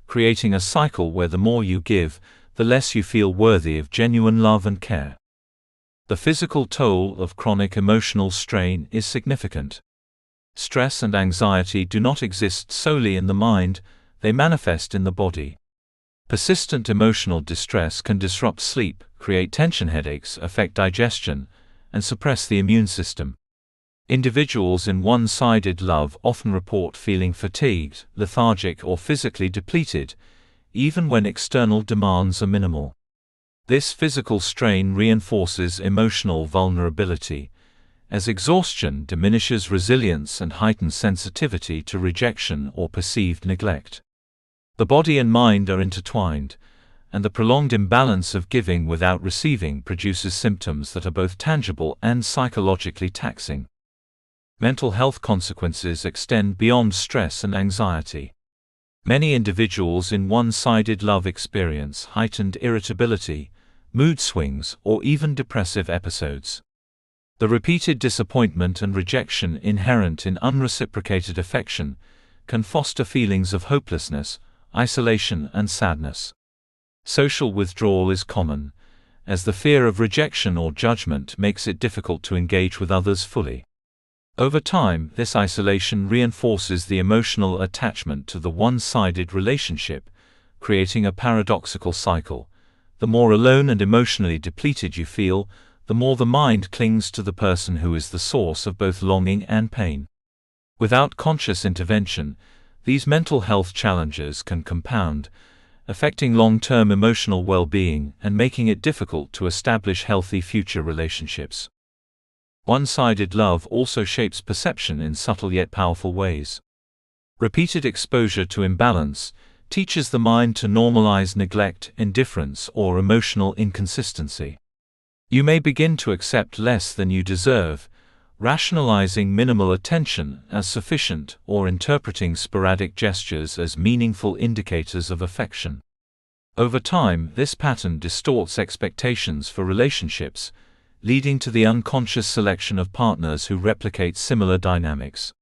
creating a cycle where the more you give, the less you feel worthy of genuine love and care. The physical toll of chronic emotional strain is significant. Stress and anxiety do not exist solely in the mind, they manifest in the body. Persistent emotional distress can disrupt sleep, create tension headaches, affect digestion, and suppress the immune system. Individuals in one-sided love often report feeling fatigued, lethargic, or physically depleted, even when external demands are minimal. This physical strain reinforces emotional vulnerability, as exhaustion diminishes resilience and heightens sensitivity to rejection or perceived neglect. The body and mind are intertwined, and the prolonged imbalance of giving without receiving produces symptoms that are both tangible and psychologically taxing. Mental health consequences extend beyond stress and anxiety. Many individuals in one-sided love experience heightened irritability, mood swings, or even depressive episodes. The repeated disappointment and rejection inherent in unreciprocated affection can foster feelings of hopelessness, isolation, and sadness. Social withdrawal is common, as the fear of rejection or judgment makes it difficult to engage with others fully. Over time, this isolation reinforces the emotional attachment to the one-sided relationship, creating a paradoxical cycle. The more alone and emotionally depleted you feel, the more the mind clings to the person who is the source of both longing and pain. Without conscious intervention, these mental health challenges can compound, affecting long-term emotional well-being and making it difficult to establish healthy future relationships. One-sided love also shapes perception in subtle yet powerful ways. Repeated exposure to imbalance teaches the mind to normalize neglect, indifference, or emotional inconsistency. You may begin to accept less than you deserve, rationalizing minimal attention as sufficient or interpreting sporadic gestures as meaningful indicators of affection. Over time, this pattern distorts expectations for relationships, leading to the unconscious selection of partners who replicate similar dynamics.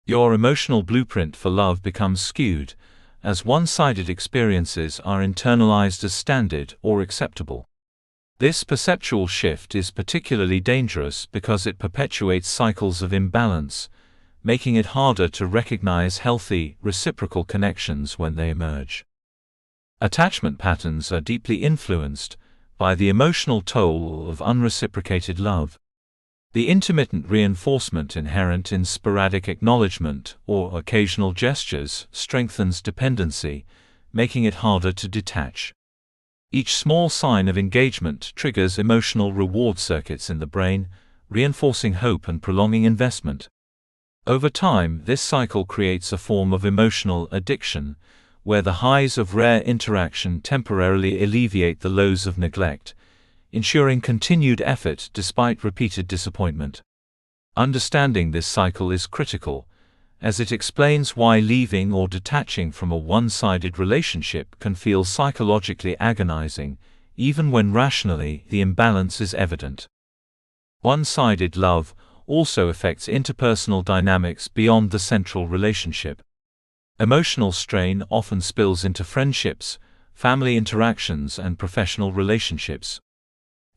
Your emotional blueprint for love becomes skewed, as one-sided experiences are internalized as standard or acceptable. This perceptual shift is particularly dangerous because it perpetuates cycles of imbalance, making it harder to recognize healthy, reciprocal connections when they emerge. Attachment patterns are deeply influenced by the emotional toll of unreciprocated love. The intermittent reinforcement inherent in sporadic acknowledgement or occasional gestures strengthens dependency, making it harder to detach. Each small sign of engagement triggers emotional reward circuits in the brain, reinforcing hope and prolonging investment. Over time, this cycle creates a form of emotional addiction, where the highs of rare interaction temporarily alleviate the lows of neglect, ensuring continued effort despite repeated disappointment. Understanding this cycle is critical, as it explains why leaving or detaching from a one-sided relationship can feel psychologically agonizing, even when rationally the imbalance is evident. One-sided love also affects interpersonal dynamics beyond the central relationship. Emotional strain often spills into friendships, family interactions, and professional relationships.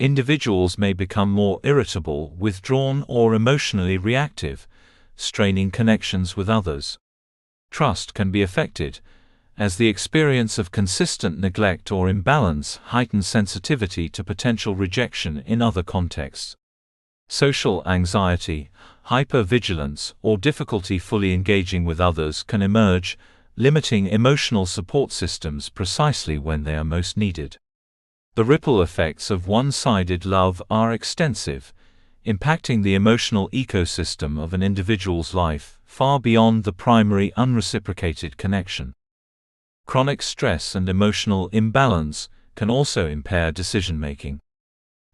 Individuals may become more irritable, withdrawn, or emotionally reactive, straining connections with others. Trust can be affected, as the experience of consistent neglect or imbalance heightens sensitivity to potential rejection in other contexts. Social anxiety, hypervigilance, or difficulty fully engaging with others can emerge, limiting emotional support systems precisely when they are most needed. The ripple effects of one-sided love are extensive, impacting the emotional ecosystem of an individual's life far beyond the primary unreciprocated connection. Chronic stress and emotional imbalance can also impair decision-making.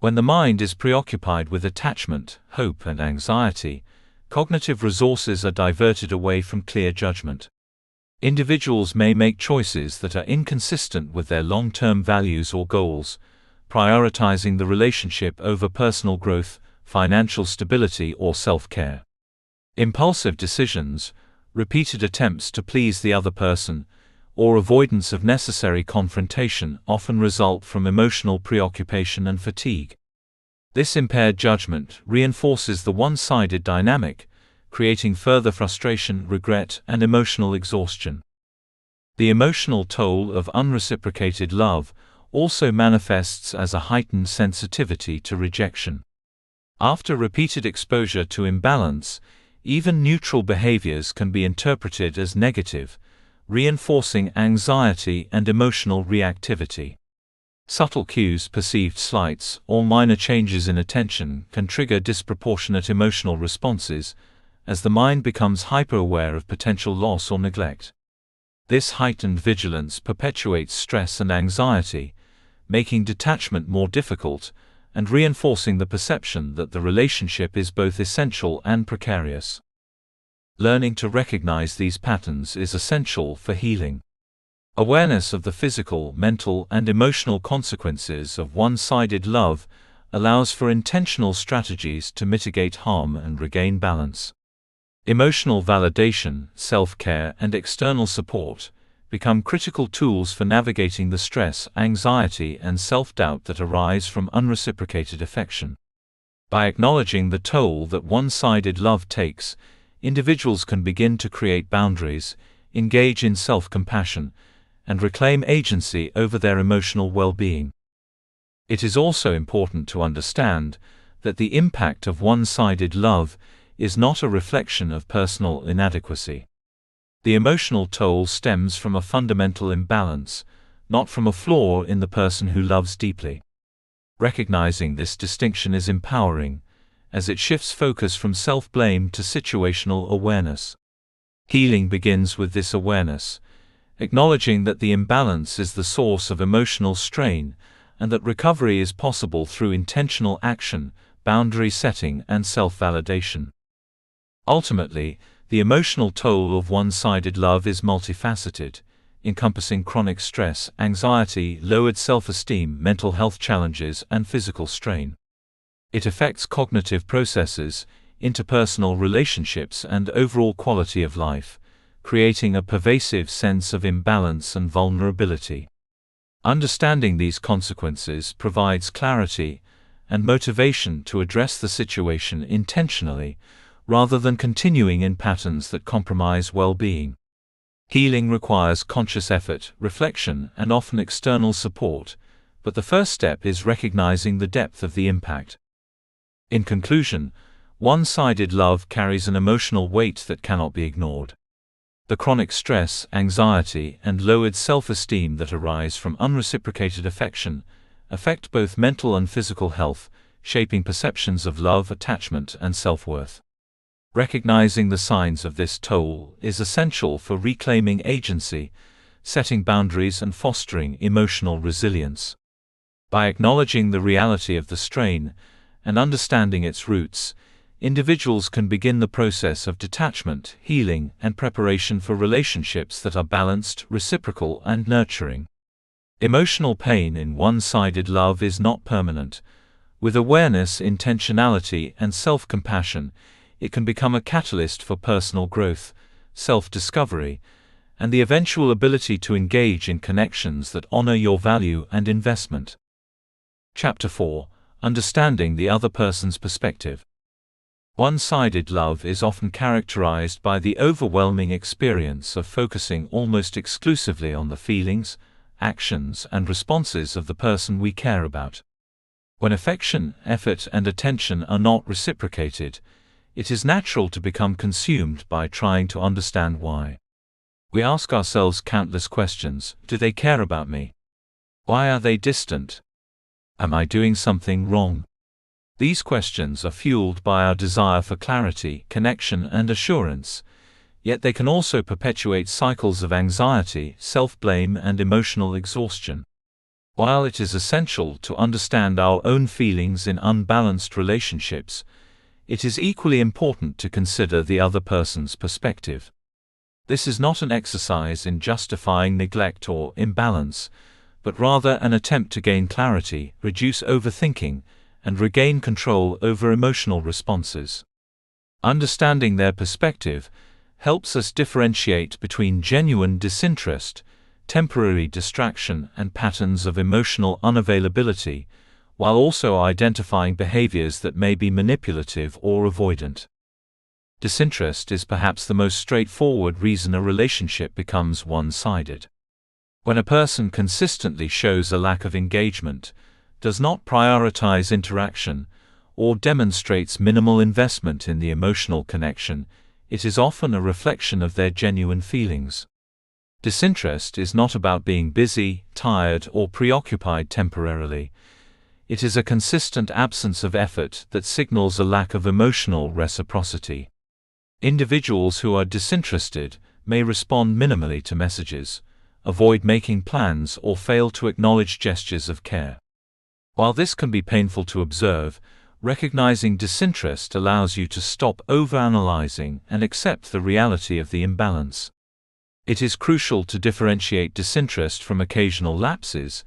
When the mind is preoccupied with attachment, hope, and anxiety, cognitive resources are diverted away from clear judgment. Individuals may make choices that are inconsistent with their long-term values or goals, prioritizing the relationship over personal growth, financial stability, or self-care. Impulsive decisions, repeated attempts to please the other person, or avoidance of necessary confrontation often result from emotional preoccupation and fatigue. This impaired judgment reinforces the one-sided dynamic, creating further frustration, regret, and emotional exhaustion. The emotional toll of unreciprocated love also manifests as a heightened sensitivity to rejection. After repeated exposure to imbalance, even neutral behaviors can be interpreted as negative, reinforcing anxiety and emotional reactivity. Subtle cues, perceived slights, or minor changes in attention can trigger disproportionate emotional responses as the mind becomes hyper-aware of potential loss or neglect. This heightened vigilance perpetuates stress and anxiety, making detachment more difficult and reinforcing the perception that the relationship is both essential and precarious. Learning to recognize these patterns is essential for healing. Awareness of the physical, mental, and emotional consequences of one-sided love allows for intentional strategies to mitigate harm and regain balance. Emotional validation, self-care, and external support become critical tools for navigating the stress, anxiety, and self-doubt that arise from unreciprocated affection. By acknowledging the toll that one-sided love takes, individuals can begin to create boundaries, engage in self-compassion, and reclaim agency over their emotional well-being. It is also important to understand that the impact of one-sided love is not a reflection of personal inadequacy. The emotional toll stems from a fundamental imbalance, not from a flaw in the person who loves deeply. Recognizing this distinction is empowering, as it shifts focus from self-blame to situational awareness. Healing begins with this awareness, acknowledging that the imbalance is the source of emotional strain, and that recovery is possible through intentional action, boundary setting, and self-validation. Ultimately, the emotional toll of one-sided love is multifaceted, encompassing chronic stress, anxiety, lowered self-esteem, mental health challenges, and physical strain. It affects cognitive processes, interpersonal relationships, and overall quality of life, creating a pervasive sense of imbalance and vulnerability. Understanding these consequences provides clarity and motivation to address the situation intentionally, rather than continuing in patterns that compromise well-being. Healing requires conscious effort, reflection, and often external support, but the first step is recognizing the depth of the impact. In conclusion, one-sided love carries an emotional weight that cannot be ignored. The chronic stress, anxiety, and lowered self-esteem that arise from unreciprocated affection affect both mental and physical health, shaping perceptions of love, attachment, and self-worth. Recognizing the signs of this toll is essential for reclaiming agency, setting boundaries, and fostering emotional resilience. By acknowledging the reality of the strain and understanding its roots, individuals can begin the process of detachment, healing, and preparation for relationships that are balanced, reciprocal, and nurturing. Emotional pain in one-sided love is not permanent. With awareness, intentionality, and self-compassion, it can become a catalyst for personal growth, self-discovery, and the eventual ability to engage in connections that honor your value and investment. Chapter 4: Understanding the other person's perspective. One-sided love is often characterized by the overwhelming experience of focusing almost exclusively on the feelings, actions, and responses of the person we care about. When affection, effort, and attention are not reciprocated, it is natural to become consumed by trying to understand why. We ask ourselves countless questions. Do they care about me? Why are they distant? Am I doing something wrong? These questions are fueled by our desire for clarity, connection, and assurance, yet they can also perpetuate cycles of anxiety, self-blame, and emotional exhaustion. While it is essential to understand our own feelings in unbalanced relationships, it is equally important to consider the other person's perspective. This is not an exercise in justifying neglect or imbalance, but rather an attempt to gain clarity, reduce overthinking, and regain control over emotional responses. Understanding their perspective helps us differentiate between genuine disinterest, temporary distraction, and patterns of emotional unavailability, while also identifying behaviors that may be manipulative or avoidant. Disinterest is perhaps the most straightforward reason a relationship becomes one-sided. When a person consistently shows a lack of engagement, does not prioritize interaction, or demonstrates minimal investment in the emotional connection, it is often a reflection of their genuine feelings. Disinterest is not about being busy, tired, or preoccupied temporarily. It is a consistent absence of effort that signals a lack of emotional reciprocity. Individuals who are disinterested may respond minimally to messages, avoid making plans, or fail to acknowledge gestures of care. While this can be painful to observe, recognizing disinterest allows you to stop overanalyzing and accept the reality of the imbalance. It is crucial to differentiate disinterest from occasional lapses,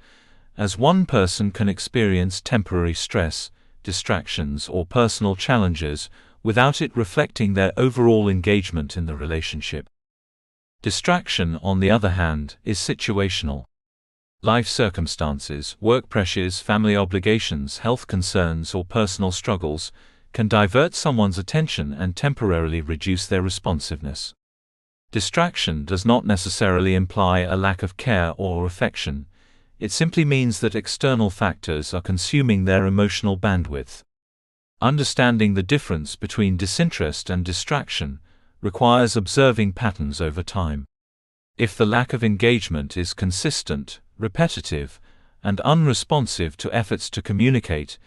as one person can experience temporary stress, distractions, or personal challenges without it reflecting their overall engagement in the relationship. Distraction, on the other hand, is situational. Life circumstances, work pressures, family obligations, health concerns, or personal struggles can divert someone's attention and temporarily reduce their responsiveness. Distraction does not necessarily imply a lack of care or affection. It simply means that external factors are consuming their emotional bandwidth. Understanding the difference between disinterest and distraction requires observing patterns over time. If the lack of engagement is consistent, repetitive, and unresponsive to efforts to communicate,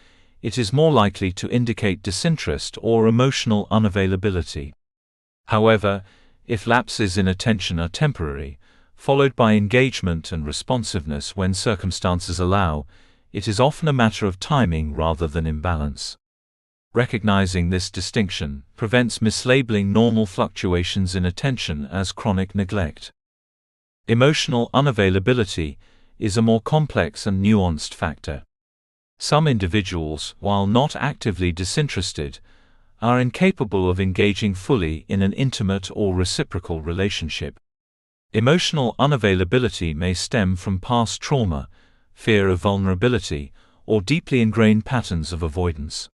it is more likely to indicate disinterest or emotional unavailability. However, if lapses in attention are temporary, followed by engagement and responsiveness when circumstances allow, it is often a matter of timing rather than imbalance. Recognizing this distinction prevents mislabeling normal fluctuations in attention as chronic neglect. Emotional unavailability is a more complex and nuanced factor. Some individuals, while not actively disinterested, are incapable of engaging fully in an intimate or reciprocal relationship. Emotional unavailability may stem from past trauma, fear of vulnerability, or deeply ingrained patterns of avoidance.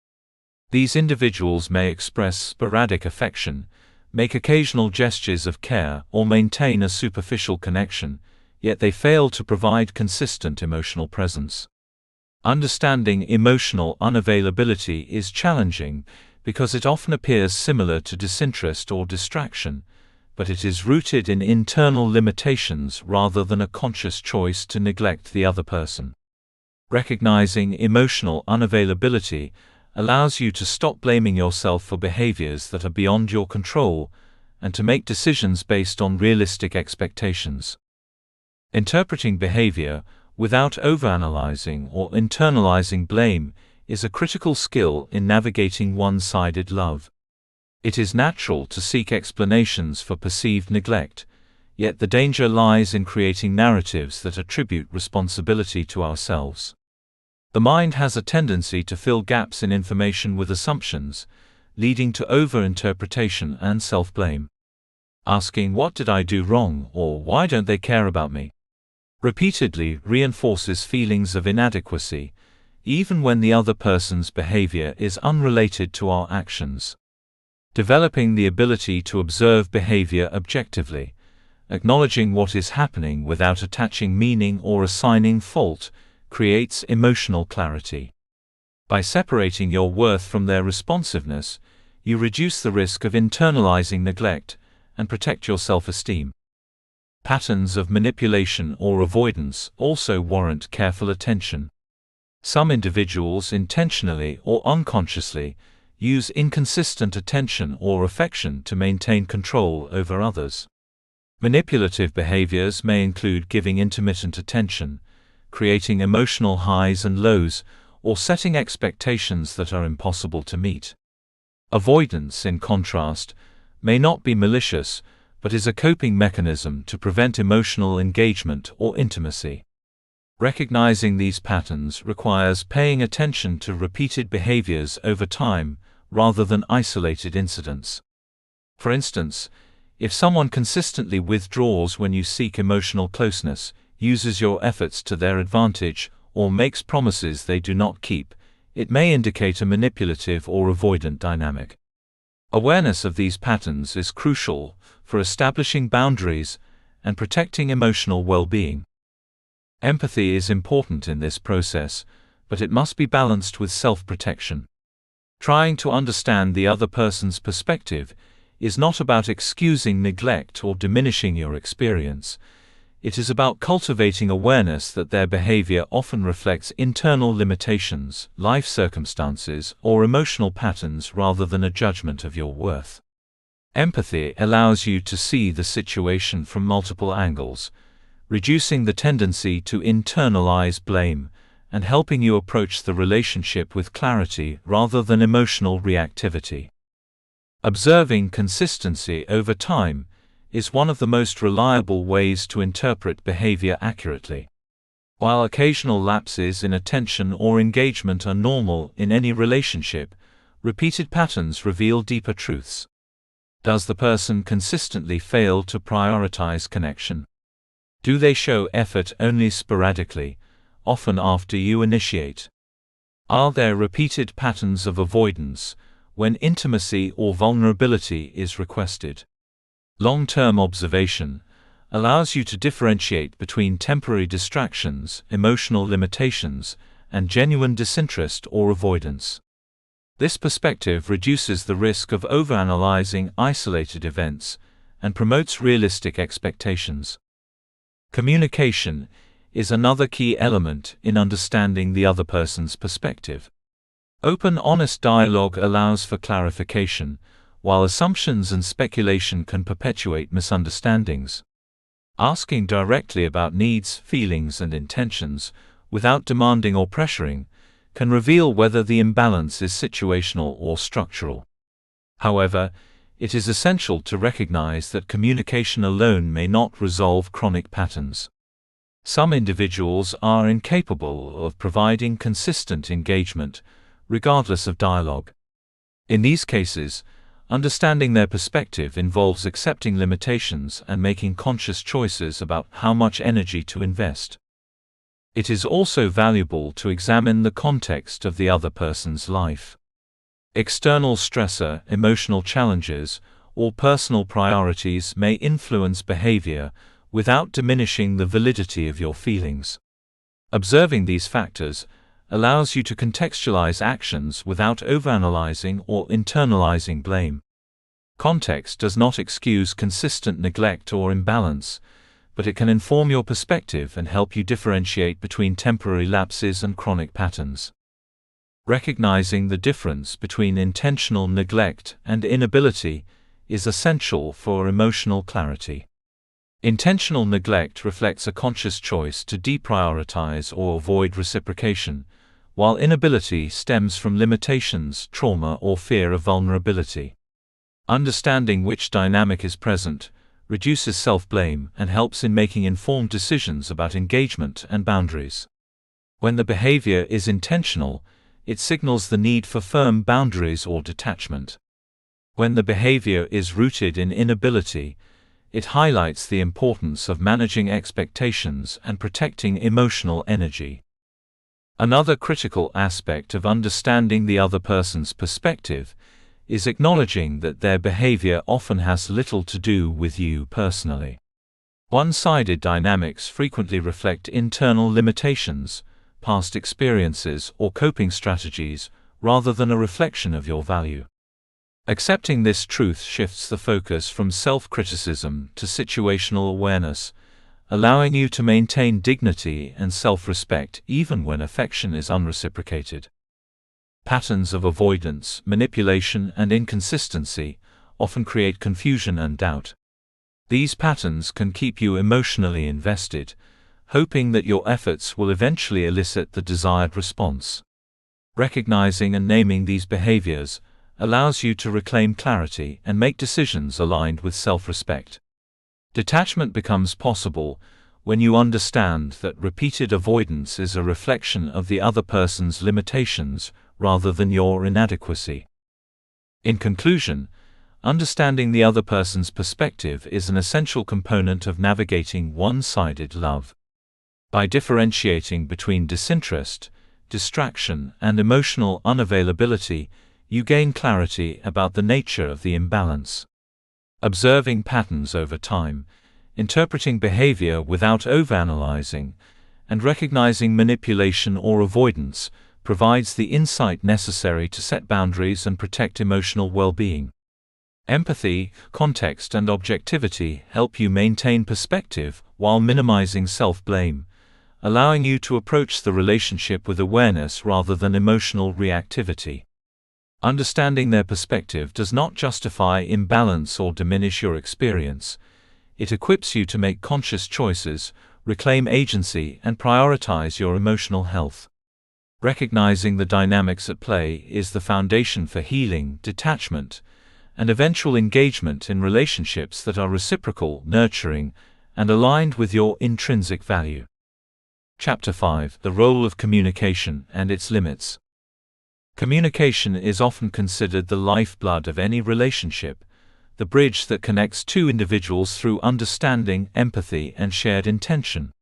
These individuals may express sporadic affection, make occasional gestures of care, or maintain a superficial connection, yet they fail to provide consistent emotional presence. Understanding emotional unavailability is challenging because it often appears similar to disinterest or distraction, but it is rooted in internal limitations rather than a conscious choice to neglect the other person. Recognizing emotional unavailability allows you to stop blaming yourself for behaviors that are beyond your control and to make decisions based on realistic expectations. Interpreting behavior without overanalyzing or internalizing blame is a critical skill in navigating one-sided love. It is natural to seek explanations for perceived neglect, yet the danger lies in creating narratives that attribute responsibility to ourselves. The mind has a tendency to fill gaps in information with assumptions, leading to over-interpretation and self-blame. Asking "What did I do wrong?" or "Why don't they care about me?" repeatedly reinforces feelings of inadequacy, even when the other person's behavior is unrelated to our actions. Developing the ability to observe behavior objectively, acknowledging what is happening without attaching meaning or assigning fault, creates emotional clarity. By separating your worth from their responsiveness, you reduce the risk of internalizing neglect and protect your self-esteem. Patterns of manipulation or avoidance also warrant careful attention. Some individuals intentionally or unconsciously use inconsistent attention or affection to maintain control over others. Manipulative behaviors may include giving intermittent attention, creating emotional highs and lows, or setting expectations that are impossible to meet. Avoidance, in contrast, may not be malicious, but is a coping mechanism to prevent emotional engagement or intimacy. Recognizing these patterns requires paying attention to repeated behaviors over time, rather than isolated incidents. For instance, if someone consistently withdraws when you seek emotional closeness, uses your efforts to their advantage, or makes promises they do not keep, it may indicate a manipulative or avoidant dynamic. Awareness of these patterns is crucial for establishing boundaries and protecting emotional well-being. Empathy is important in this process, but it must be balanced with self-protection. Trying to understand the other person's perspective is not about excusing neglect or diminishing your experience. It is about cultivating awareness that their behavior often reflects internal limitations, life circumstances, or emotional patterns rather than a judgment of your worth. Empathy allows you to see the situation from multiple angles, reducing the tendency to internalize blame and helping you approach the relationship with clarity rather than emotional reactivity. Observing consistency over time is one of the most reliable ways to interpret behavior accurately. While occasional lapses in attention or engagement are normal in any relationship, repeated patterns reveal deeper truths. Does the person consistently fail to prioritize connection? Do they show effort only sporadically, often after you initiate? Are there repeated patterns of avoidance when intimacy or vulnerability is requested? Long-term observation allows you to differentiate between temporary distractions, emotional limitations, and genuine disinterest or avoidance. This perspective reduces the risk of overanalyzing isolated events and promotes realistic expectations. Communication is another key element in understanding the other person's perspective. Open, honest dialogue allows for clarification, while assumptions and speculation can perpetuate misunderstandings. Asking directly about needs, feelings, and intentions, without demanding or pressuring, can reveal whether the imbalance is situational or structural. However, it is essential to recognize that communication alone may not resolve chronic patterns. Some individuals are incapable of providing consistent engagement, regardless of dialogue. In these cases, understanding their perspective involves accepting limitations and making conscious choices about how much energy to invest. It is also valuable to examine the context of the other person's life. External stressor, emotional challenges, or personal priorities may influence behavior without diminishing the validity of your feelings. Observing these factors allows you to contextualize actions without overanalyzing or internalizing blame. Context does not excuse consistent neglect or imbalance, but it can inform your perspective and help you differentiate between temporary lapses and chronic patterns. Recognizing the difference between intentional neglect and inability is essential for emotional clarity. Intentional neglect reflects a conscious choice to deprioritize or avoid reciprocation, while inability stems from limitations, trauma, or fear of vulnerability. Understanding which dynamic is present reduces self-blame and helps in making informed decisions about engagement and boundaries. When the behavior is intentional, it signals the need for firm boundaries or detachment. When the behavior is rooted in inability, it highlights the importance of managing expectations and protecting emotional energy. Another critical aspect of understanding the other person's perspective is acknowledging that their behavior often has little to do with you personally. One-sided dynamics frequently reflect internal limitations, past experiences, or coping strategies, rather than a reflection of your value. Accepting this truth shifts the focus from self-criticism to situational awareness, allowing you to maintain dignity and self-respect even when affection is unreciprocated. Patterns of avoidance, manipulation, and inconsistency often create confusion and doubt. These patterns can keep you emotionally invested, hoping that your efforts will eventually elicit the desired response. Recognizing and naming these behaviors allows you to reclaim clarity and make decisions aligned with self-respect. Detachment becomes possible when you understand that repeated avoidance is a reflection of the other person's limitations rather than your inadequacy. In conclusion, understanding the other person's perspective is an essential component of navigating one-sided love. By differentiating between disinterest, distraction, and emotional unavailability, you gain clarity about the nature of the imbalance. Observing patterns over time, interpreting behavior without overanalyzing, and recognizing manipulation or avoidance provides the insight necessary to set boundaries and protect emotional well-being. Empathy, context, and objectivity help you maintain perspective while minimizing self-blame, allowing you to approach the relationship with awareness rather than emotional reactivity. Understanding their perspective does not justify imbalance or diminish your experience. It equips you to make conscious choices, reclaim agency, and prioritize your emotional health. Recognizing the dynamics at play is the foundation for healing, detachment, and eventual engagement in relationships that are reciprocal, nurturing, and aligned with your intrinsic value. Chapter 5: The Role of Communication and Its Limits. Communication is often considered the lifeblood of any relationship, the bridge that connects two individuals through understanding, empathy, and shared intention.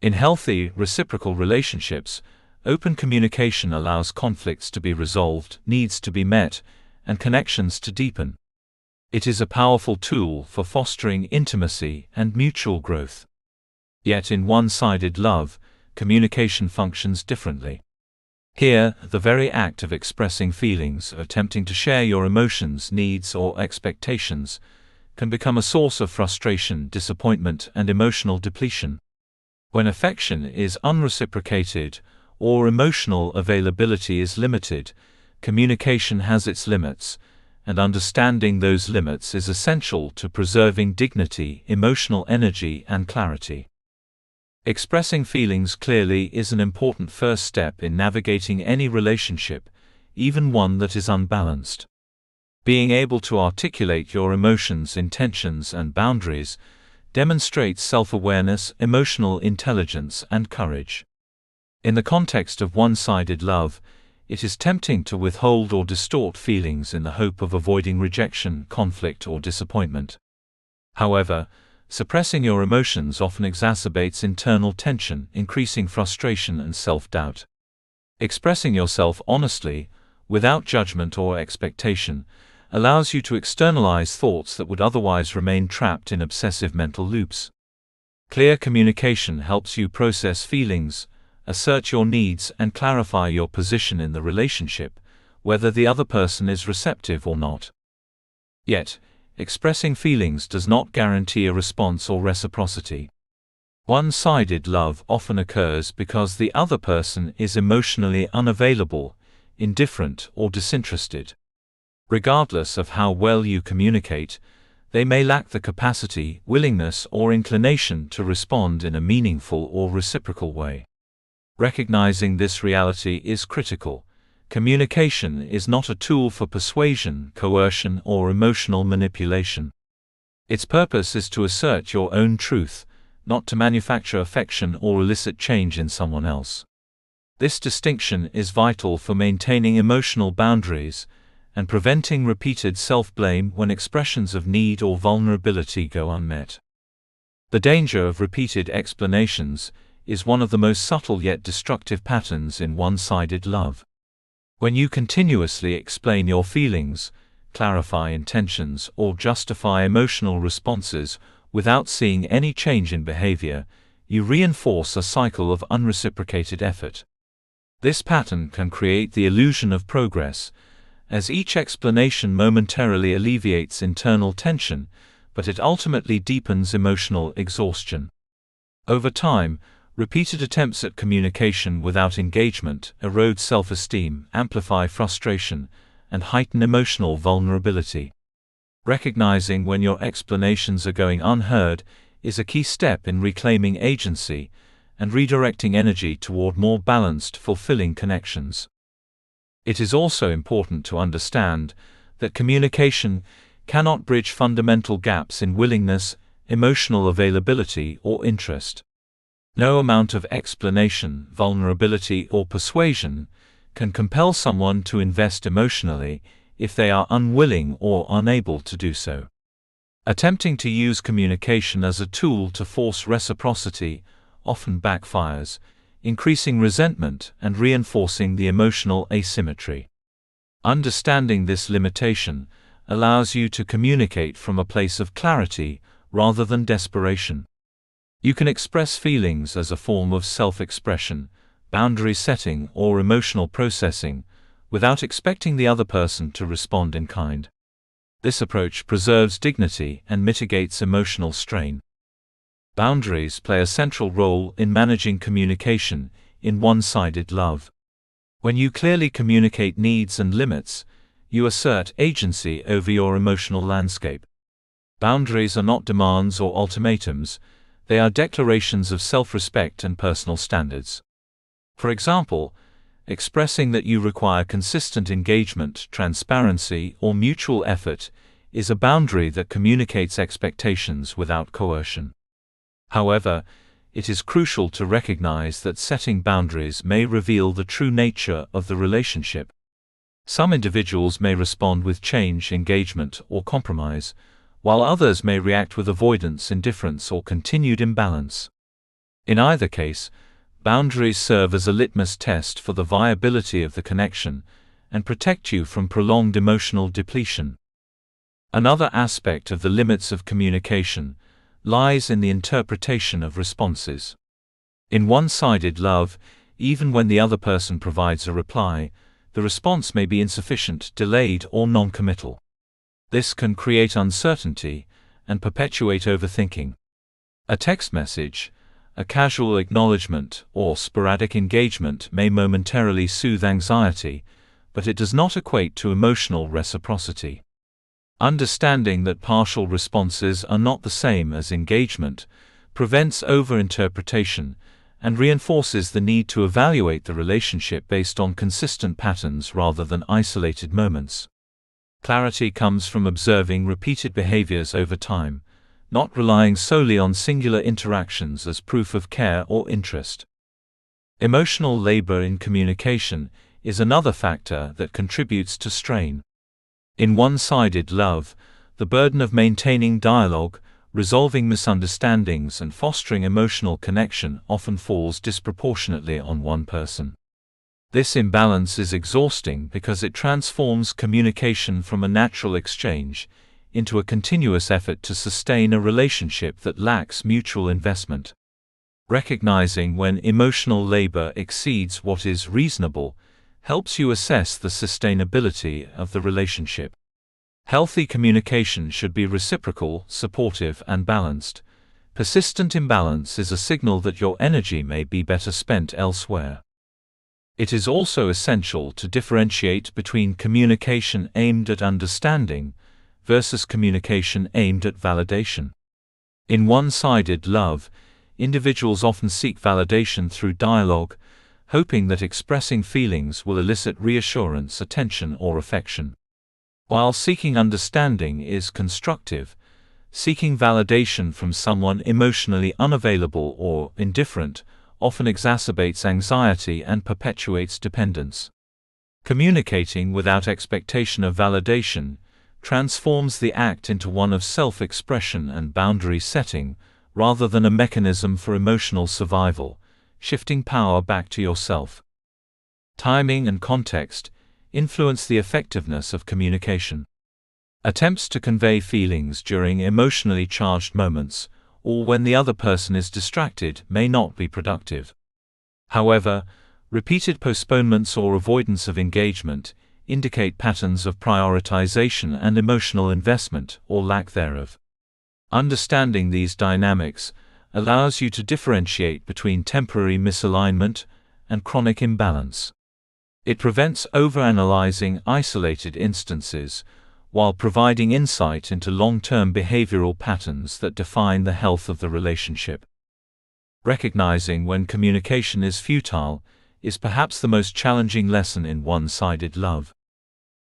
In healthy, reciprocal relationships, open communication allows conflicts to be resolved, needs to be met, and connections to deepen. It is a powerful tool for fostering intimacy and mutual growth. Yet in one-sided love, communication functions differently. Here, the very act of expressing feelings, attempting to share your emotions, needs, or expectations, can become a source of frustration, disappointment, and emotional depletion. When affection is unreciprocated, or emotional availability is limited, communication has its limits, and understanding those limits is essential to preserving dignity, emotional energy, and clarity. Expressing feelings clearly is an important first step in navigating any relationship, even one that is unbalanced. Being able to articulate your emotions, intentions, and boundaries demonstrates self-awareness, emotional intelligence, and courage. In the context of one-sided love, it is tempting to withhold or distort feelings in the hope of avoiding rejection, conflict, or disappointment. However, suppressing your emotions often exacerbates internal tension, increasing frustration and self-doubt. Expressing yourself honestly, without judgment or expectation, allows you to externalize thoughts that would otherwise remain trapped in obsessive mental loops. Clear communication helps you process feelings, assert your needs, and clarify your position in the relationship, whether the other person is receptive or not. Yet, expressing feelings does not guarantee a response or reciprocity. One-sided love often occurs because the other person is emotionally unavailable, indifferent, or disinterested. Regardless of how well you communicate, they may lack the capacity, willingness, or inclination to respond in a meaningful or reciprocal way. Recognizing this reality is critical. Communication is not a tool for persuasion, coercion, or emotional manipulation. Its purpose is to assert your own truth, not to manufacture affection or elicit change in someone else. This distinction is vital for maintaining emotional boundaries and preventing repeated self-blame when expressions of need or vulnerability go unmet. The danger of repeated explanations is one of the most subtle yet destructive patterns in one-sided love. When you continuously explain your feelings, clarify intentions, or justify emotional responses without seeing any change in behavior, you reinforce a cycle of unreciprocated effort. This pattern can create the illusion of progress, as each explanation momentarily alleviates internal tension, but it ultimately deepens emotional exhaustion. Over time, repeated attempts at communication without engagement erode self-esteem, amplify frustration, and heighten emotional vulnerability. Recognizing when your explanations are going unheard is a key step in reclaiming agency and redirecting energy toward more balanced, fulfilling connections. It is also important to understand that communication cannot bridge fundamental gaps in willingness, emotional availability, or interest. No amount of explanation, vulnerability, or persuasion can compel someone to invest emotionally if they are unwilling or unable to do so. Attempting to use communication as a tool to force reciprocity often backfires, increasing resentment and reinforcing the emotional asymmetry. Understanding this limitation allows you to communicate from a place of clarity rather than desperation. You can express feelings as a form of self-expression, boundary setting, or emotional processing, without expecting the other person to respond in kind. This approach preserves dignity and mitigates emotional strain. Boundaries play a central role in managing communication in one-sided love. When you clearly communicate needs and limits, you assert agency over your emotional landscape. Boundaries are not demands or ultimatums, they are declarations of self-respect and personal standards. For example, expressing that you require consistent engagement, transparency, or mutual effort is a boundary that communicates expectations without coercion. However, it is crucial to recognize that setting boundaries may reveal the true nature of the relationship. Some individuals may respond with change, engagement, or compromise, while others may react with avoidance, indifference, or continued imbalance. In either case, boundaries serve as a litmus test for the viability of the connection and protect you from prolonged emotional depletion. Another aspect of the limits of communication lies in the interpretation of responses. In one-sided love, even when the other person provides a reply, the response may be insufficient, delayed, or non-committal. This can create uncertainty and perpetuate overthinking. A text message, a casual acknowledgement, or sporadic engagement may momentarily soothe anxiety, but it does not equate to emotional reciprocity. Understanding that partial responses are not the same as engagement prevents over-interpretation and reinforces the need to evaluate the relationship based on consistent patterns rather than isolated moments. Clarity comes from observing repeated behaviors over time, not relying solely on singular interactions as proof of care or interest. Emotional labor in communication is another factor that contributes to strain. In one-sided love, the burden of maintaining dialogue, resolving misunderstandings, and fostering emotional connection often falls disproportionately on one person. This imbalance is exhausting because it transforms communication from a natural exchange into a continuous effort to sustain a relationship that lacks mutual investment. Recognizing when emotional labor exceeds what is reasonable helps you assess the sustainability of the relationship. Healthy communication should be reciprocal, supportive, and balanced. Persistent imbalance is a signal that your energy may be better spent elsewhere. It is also essential to differentiate between communication aimed at understanding versus communication aimed at validation. In one-sided love, individuals often seek validation through dialogue, hoping that expressing feelings will elicit reassurance, attention, or affection. While seeking understanding is constructive, seeking validation from someone emotionally unavailable or indifferent often exacerbates anxiety and perpetuates dependence. Communicating without expectation of validation transforms the act into one of self-expression and boundary setting, rather than a mechanism for emotional survival, shifting power back to yourself. Timing and context influence the effectiveness of communication. Attempts to convey feelings during emotionally charged moments, or when the other person is distracted, may not be productive. However, repeated postponements or avoidance of engagement indicate patterns of prioritization and emotional investment, or lack thereof. Understanding these dynamics allows you to differentiate between temporary misalignment and chronic imbalance. It prevents overanalyzing isolated instances, while providing insight into long-term behavioral patterns that define the health of the relationship. Recognizing when communication is futile is perhaps the most challenging lesson in one-sided love.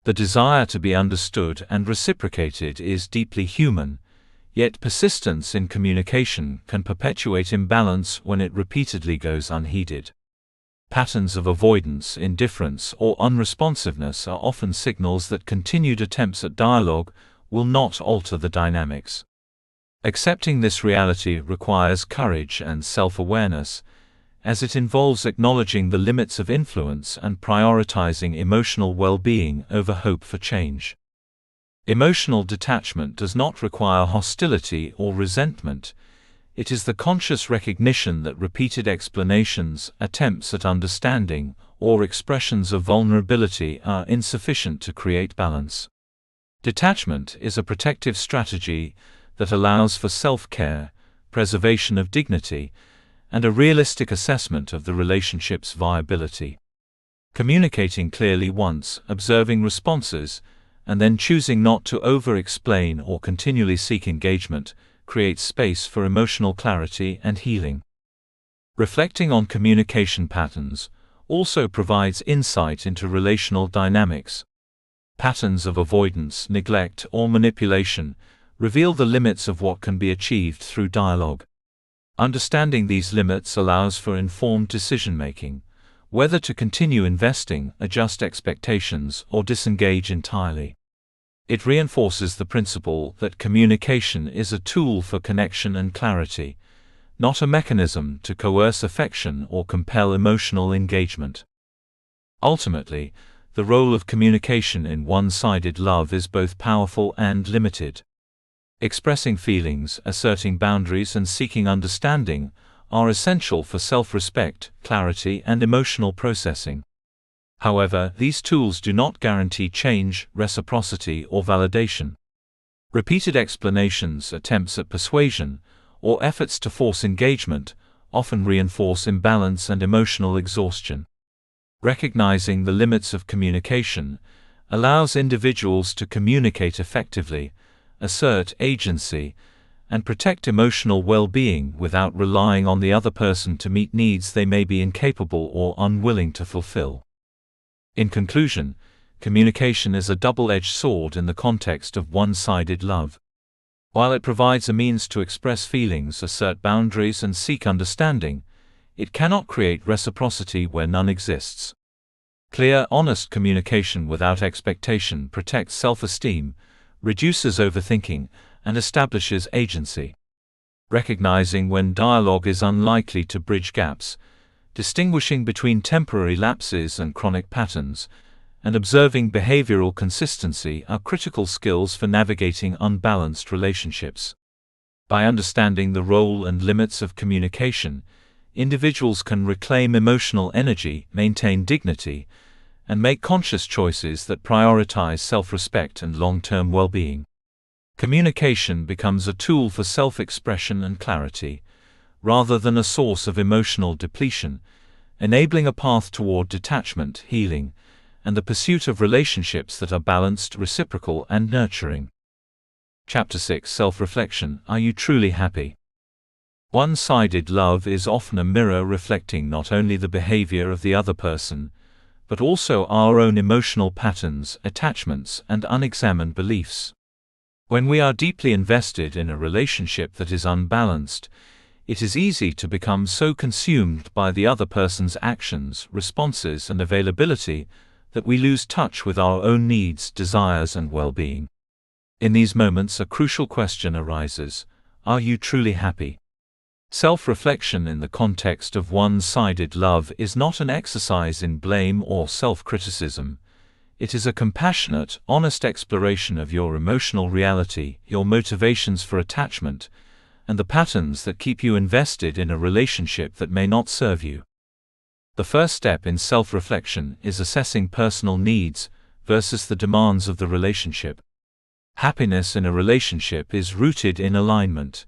The desire to be understood and reciprocated is deeply human, yet persistence in communication can perpetuate imbalance when it repeatedly goes unheeded. Patterns of avoidance, indifference, or unresponsiveness are often signals that continued attempts at dialogue will not alter the dynamics. Accepting this reality requires courage and self-awareness, as it involves acknowledging the limits of influence and prioritizing emotional well-being over hope for change. Emotional detachment does not require hostility or resentment. It is the conscious recognition that repeated explanations, attempts at understanding, or expressions of vulnerability are insufficient to create balance. Detachment is a protective strategy that allows for self-care, preservation of dignity, and a realistic assessment of the relationship's viability. Communicating clearly once, observing responses, and then choosing not to over-explain or continually seek engagement creates space for emotional clarity and healing. Reflecting on communication patterns also provides insight into relational dynamics. Patterns of avoidance, neglect, or manipulation reveal the limits of what can be achieved through dialogue. Understanding these limits allows for informed decision-making, whether to continue investing, adjust expectations, or disengage entirely. It reinforces the principle that communication is a tool for connection and clarity, not a mechanism to coerce affection or compel emotional engagement. Ultimately, the role of communication in one-sided love is both powerful and limited. Expressing feelings, asserting boundaries, and seeking understanding are essential for self-respect, clarity, and emotional processing. However, these tools do not guarantee change, reciprocity, or validation. Repeated explanations, attempts at persuasion, or efforts to force engagement often reinforce imbalance and emotional exhaustion. Recognizing the limits of communication allows individuals to communicate effectively, assert agency, and protect emotional well-being without relying on the other person to meet needs they may be incapable or unwilling to fulfill. In conclusion, communication is a double-edged sword in the context of one-sided love. While it provides a means to express feelings, assert boundaries, and seek understanding, it cannot create reciprocity where none exists. Clear, honest communication without expectation protects self-esteem, reduces overthinking, and establishes agency. Recognizing when dialogue is unlikely to bridge gaps, distinguishing between temporary lapses and chronic patterns, and observing behavioral consistency are critical skills for navigating unbalanced relationships. By understanding the role and limits of communication, individuals can reclaim emotional energy, maintain dignity, and make conscious choices that prioritize self-respect and long-term well-being. Communication becomes a tool for self-expression and clarity, rather than a source of emotional depletion, enabling a path toward detachment, healing, and the pursuit of relationships that are balanced, reciprocal, and nurturing. Chapter 6: Self-Reflection. Are you truly happy? One-sided love is often a mirror reflecting not only the behavior of the other person, but also our own emotional patterns, attachments, and unexamined beliefs. When we are deeply invested in a relationship that is unbalanced, it is easy to become so consumed by the other person's actions, responses, and availability that we lose touch with our own needs, desires, and well-being. In these moments, a crucial question arises: are you truly happy? Self-reflection in the context of one-sided love is not an exercise in blame or self-criticism. It is a compassionate, honest exploration of your emotional reality, your motivations for attachment, and the patterns that keep you invested in a relationship that may not serve you. The first step in self-reflection is assessing personal needs versus the demands of the relationship. Happiness in a relationship is rooted in alignment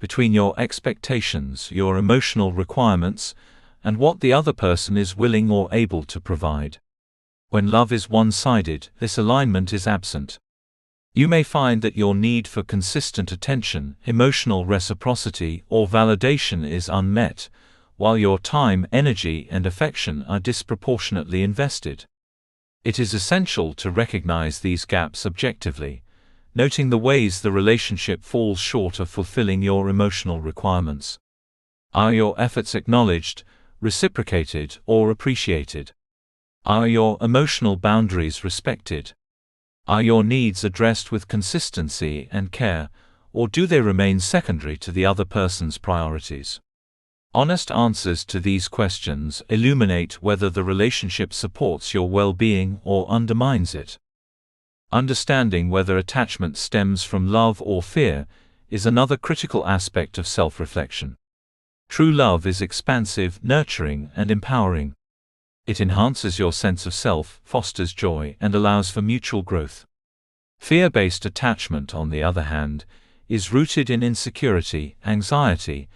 between your expectations, your emotional requirements, and what the other person is willing or able to provide. When love is one-sided, this alignment is absent. You may find that your need for consistent attention, emotional reciprocity, or validation is unmet, while your time, energy, and affection are disproportionately invested. It is essential to recognize these gaps objectively, noting the ways the relationship falls short of fulfilling your emotional requirements. Are your efforts acknowledged, reciprocated, or appreciated? Are your emotional boundaries respected? Are your needs addressed with consistency and care, or do they remain secondary to the other person's priorities? Honest answers to these questions illuminate whether the relationship supports your well-being or undermines it. Understanding whether attachment stems from love or fear is another critical aspect of self-reflection. True love is expansive, nurturing, and empowering. It enhances your sense of self, fosters joy, and allows for mutual growth. Fear-based attachment, on the other hand, is rooted in insecurity, anxiety,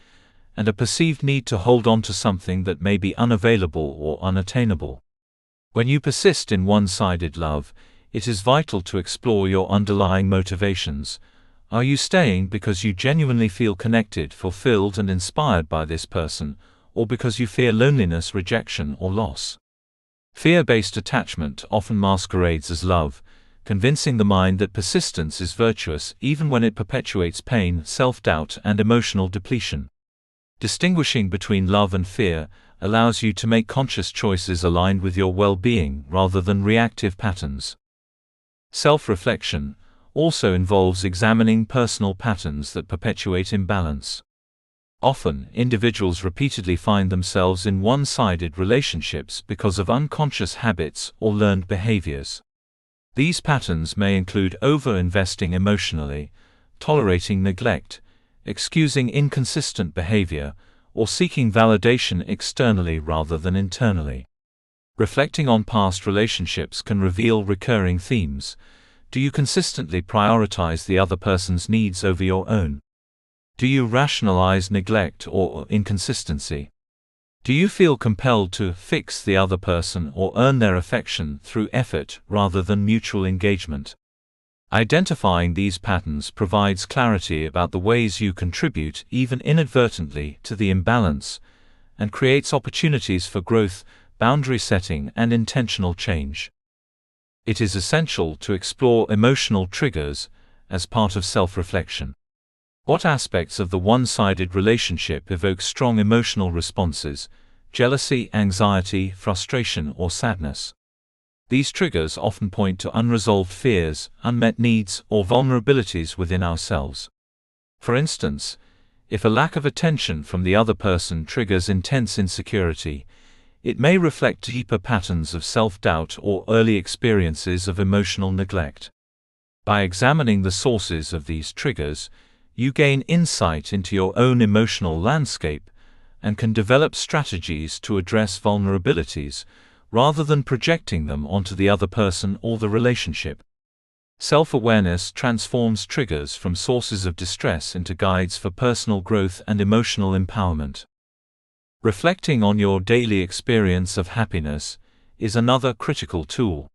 and a perceived need to hold on to something that may be unavailable or unattainable. When you persist in one-sided love, it is vital to explore your underlying motivations. Are you staying because you genuinely feel connected, fulfilled, and inspired by this person, or because you fear loneliness, rejection, or loss? Fear-based attachment often masquerades as love, convincing the mind that persistence is virtuous even when it perpetuates pain, self-doubt, and emotional depletion. Distinguishing between love and fear allows you to make conscious choices aligned with your well-being rather than reactive patterns. Self-reflection also involves examining personal patterns that perpetuate imbalance. Often, individuals repeatedly find themselves in one-sided relationships because of unconscious habits or learned behaviors. These patterns may include over-investing emotionally, tolerating neglect, excusing inconsistent behavior, or seeking validation externally rather than internally. Reflecting on past relationships can reveal recurring themes. Do you consistently prioritize the other person's needs over your own? Do you rationalize neglect or inconsistency? Do you feel compelled to fix the other person or earn their affection through effort rather than mutual engagement? Identifying these patterns provides clarity about the ways you contribute, even inadvertently, to the imbalance, and creates opportunities for growth, boundary setting, and intentional change. It is essential to explore emotional triggers as part of self-reflection. What aspects of the one-sided relationship evoke strong emotional responses: jealousy, anxiety, frustration, or sadness? These triggers often point to unresolved fears, unmet needs, or vulnerabilities within ourselves. For instance, if a lack of attention from the other person triggers intense insecurity, it may reflect deeper patterns of self-doubt or early experiences of emotional neglect. By examining the sources of these triggers, you gain insight into your own emotional landscape and can develop strategies to address vulnerabilities, rather than projecting them onto the other person or the relationship. Self-awareness transforms triggers from sources of distress into guides for personal growth and emotional empowerment. Reflecting on your daily experience of happiness is another critical tool.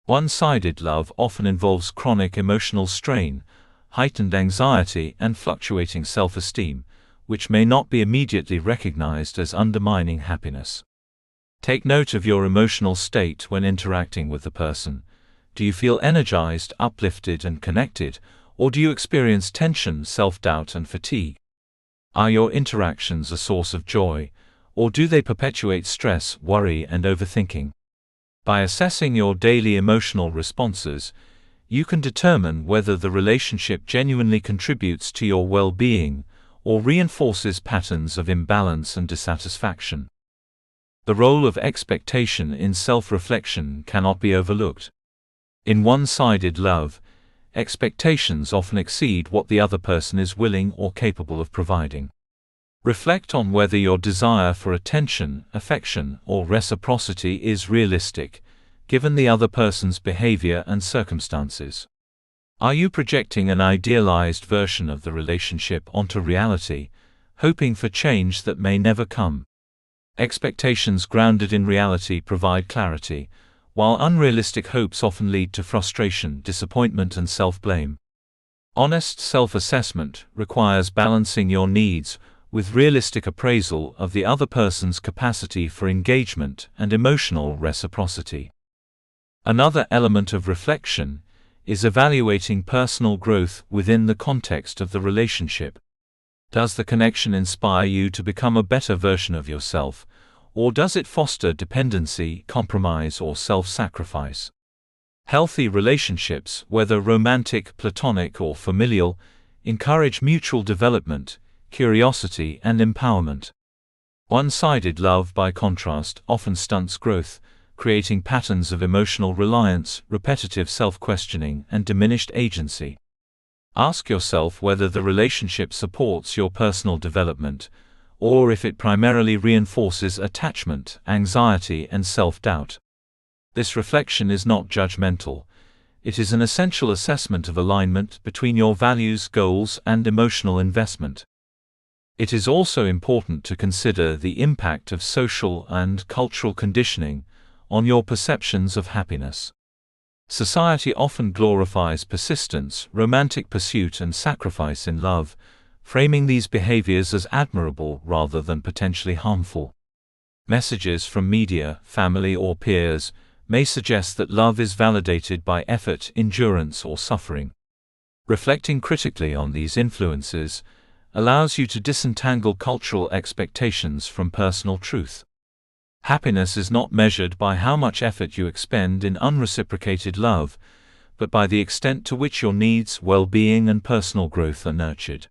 One-sided love often involves chronic emotional strain, heightened anxiety, and fluctuating self-esteem, which may not be immediately recognized as undermining happiness. Take note of your emotional state when interacting with the person. Do you feel energized, uplifted, and connected, or do you experience tension, self-doubt, and fatigue? Are your interactions a source of joy, or do they perpetuate stress, worry, and overthinking? By assessing your daily emotional responses, you can determine whether the relationship genuinely contributes to your well-being or reinforces patterns of imbalance and dissatisfaction. The role of expectation in self-reflection cannot be overlooked. In one-sided love, expectations often exceed what the other person is willing or capable of providing. Reflect on whether your desire for attention, affection, or reciprocity is realistic, given the other person's behavior and circumstances. Are you projecting an idealized version of the relationship onto reality, hoping for change that may never come? Expectations grounded in reality provide clarity, while unrealistic hopes often lead to frustration, disappointment, and self-blame. Honest self-assessment requires balancing your needs with realistic appraisal of the other person's capacity for engagement and emotional reciprocity. Another element of reflection is evaluating personal growth within the context of the relationship. Does the connection inspire you to become a better version of yourself, or does it foster dependency, compromise, or self-sacrifice? Healthy relationships, whether romantic, platonic, or familial, encourage mutual development, curiosity, and empowerment. One-sided love, by contrast, often stunts growth, creating patterns of emotional reliance, repetitive self-questioning, and diminished agency. Ask yourself whether the relationship supports your personal development, or if it primarily reinforces attachment, anxiety, and self-doubt. This reflection is not judgmental. It is an essential assessment of alignment between your values, goals, and emotional investment. It is also important to consider the impact of social and cultural conditioning on your perceptions of happiness. Society often glorifies persistence, romantic pursuit, and sacrifice in love, framing these behaviors as admirable rather than potentially harmful. Messages from media, family, or peers may suggest that love is validated by effort, endurance, or suffering. Reflecting critically on these influences allows you to disentangle cultural expectations from personal truth. Happiness is not measured by how much effort you expend in unreciprocated love, but by the extent to which your needs, well-being, and personal growth are nurtured.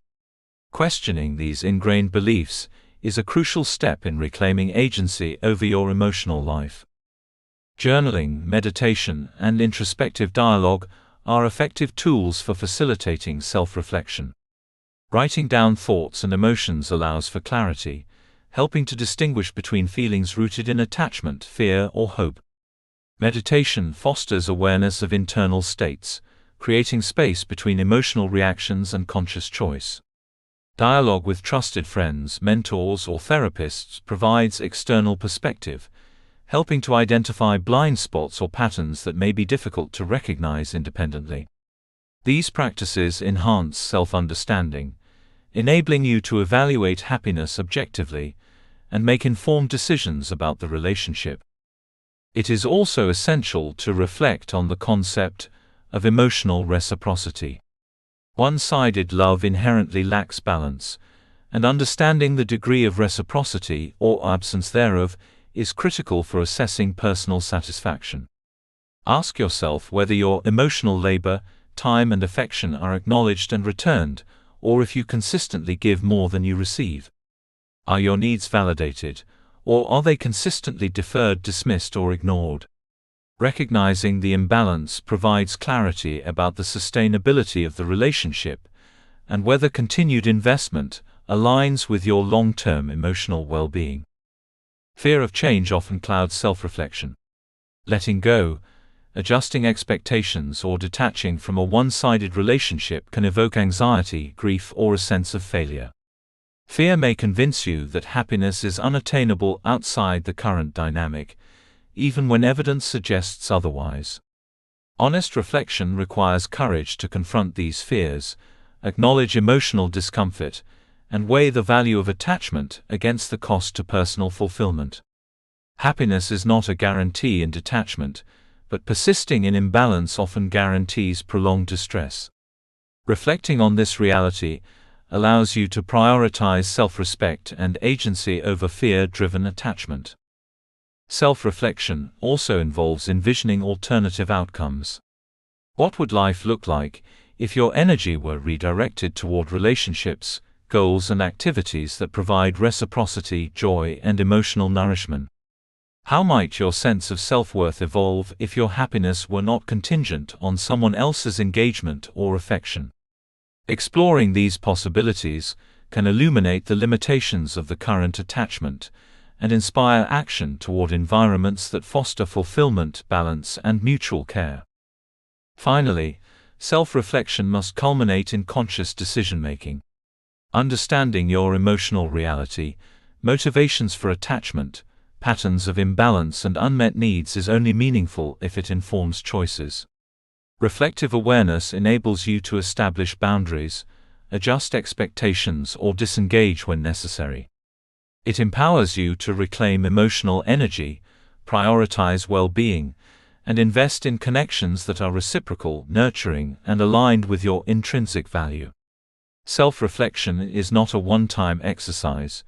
Questioning these ingrained beliefs is a crucial step in reclaiming agency over your emotional life. Journaling, meditation, and introspective dialogue are effective tools for facilitating self-reflection. Writing down thoughts and emotions allows for clarity, helping to distinguish between feelings rooted in attachment, fear, or hope. Meditation fosters awareness of internal states, creating space between emotional reactions and conscious choice. Dialogue with trusted friends, mentors, or therapists provides external perspective, helping to identify blind spots or patterns that may be difficult to recognize independently. These practices enhance self-understanding, enabling you to evaluate happiness objectively and make informed decisions about the relationship. It is also essential to reflect on the concept of emotional reciprocity. One-sided love inherently lacks balance, and understanding the degree of reciprocity, or absence thereof, is critical for assessing personal satisfaction. Ask yourself whether your emotional labor, time, and affection are acknowledged and returned, or if you consistently give more than you receive. Are your needs validated, or are they consistently deferred, dismissed, or ignored? Recognizing the imbalance provides clarity about the sustainability of the relationship and whether continued investment aligns with your long-term emotional well-being. Fear of change often clouds self-reflection. Letting go, adjusting expectations, or detaching from a one-sided relationship can evoke anxiety, grief, or a sense of failure. Fear may convince you that happiness is unattainable outside the current dynamic, even when evidence suggests otherwise. Honest reflection requires courage to confront these fears, acknowledge emotional discomfort, and weigh the value of attachment against the cost to personal fulfillment. Happiness is not a guarantee in detachment, but persisting in imbalance often guarantees prolonged distress. Reflecting on this reality allows you to prioritize self-respect and agency over fear-driven attachment. Self-reflection also involves envisioning alternative outcomes. What would life look like if your energy were redirected toward relationships, goals, and activities that provide reciprocity, joy, and emotional nourishment? How might your sense of self-worth evolve if your happiness were not contingent on someone else's engagement or affection? Exploring these possibilities can illuminate the limitations of the current attachment and inspire action toward environments that foster fulfillment, balance, and mutual care. Finally, self-reflection must culminate in conscious decision-making. Understanding your emotional reality, motivations for attachment, patterns of imbalance, and unmet needs is only meaningful if it informs choices. Reflective awareness enables you to establish boundaries, adjust expectations, or disengage when necessary. It empowers you to reclaim emotional energy, prioritize well-being, and invest in connections that are reciprocal, nurturing, and aligned with your intrinsic value. Self-reflection is not a one-time exercise.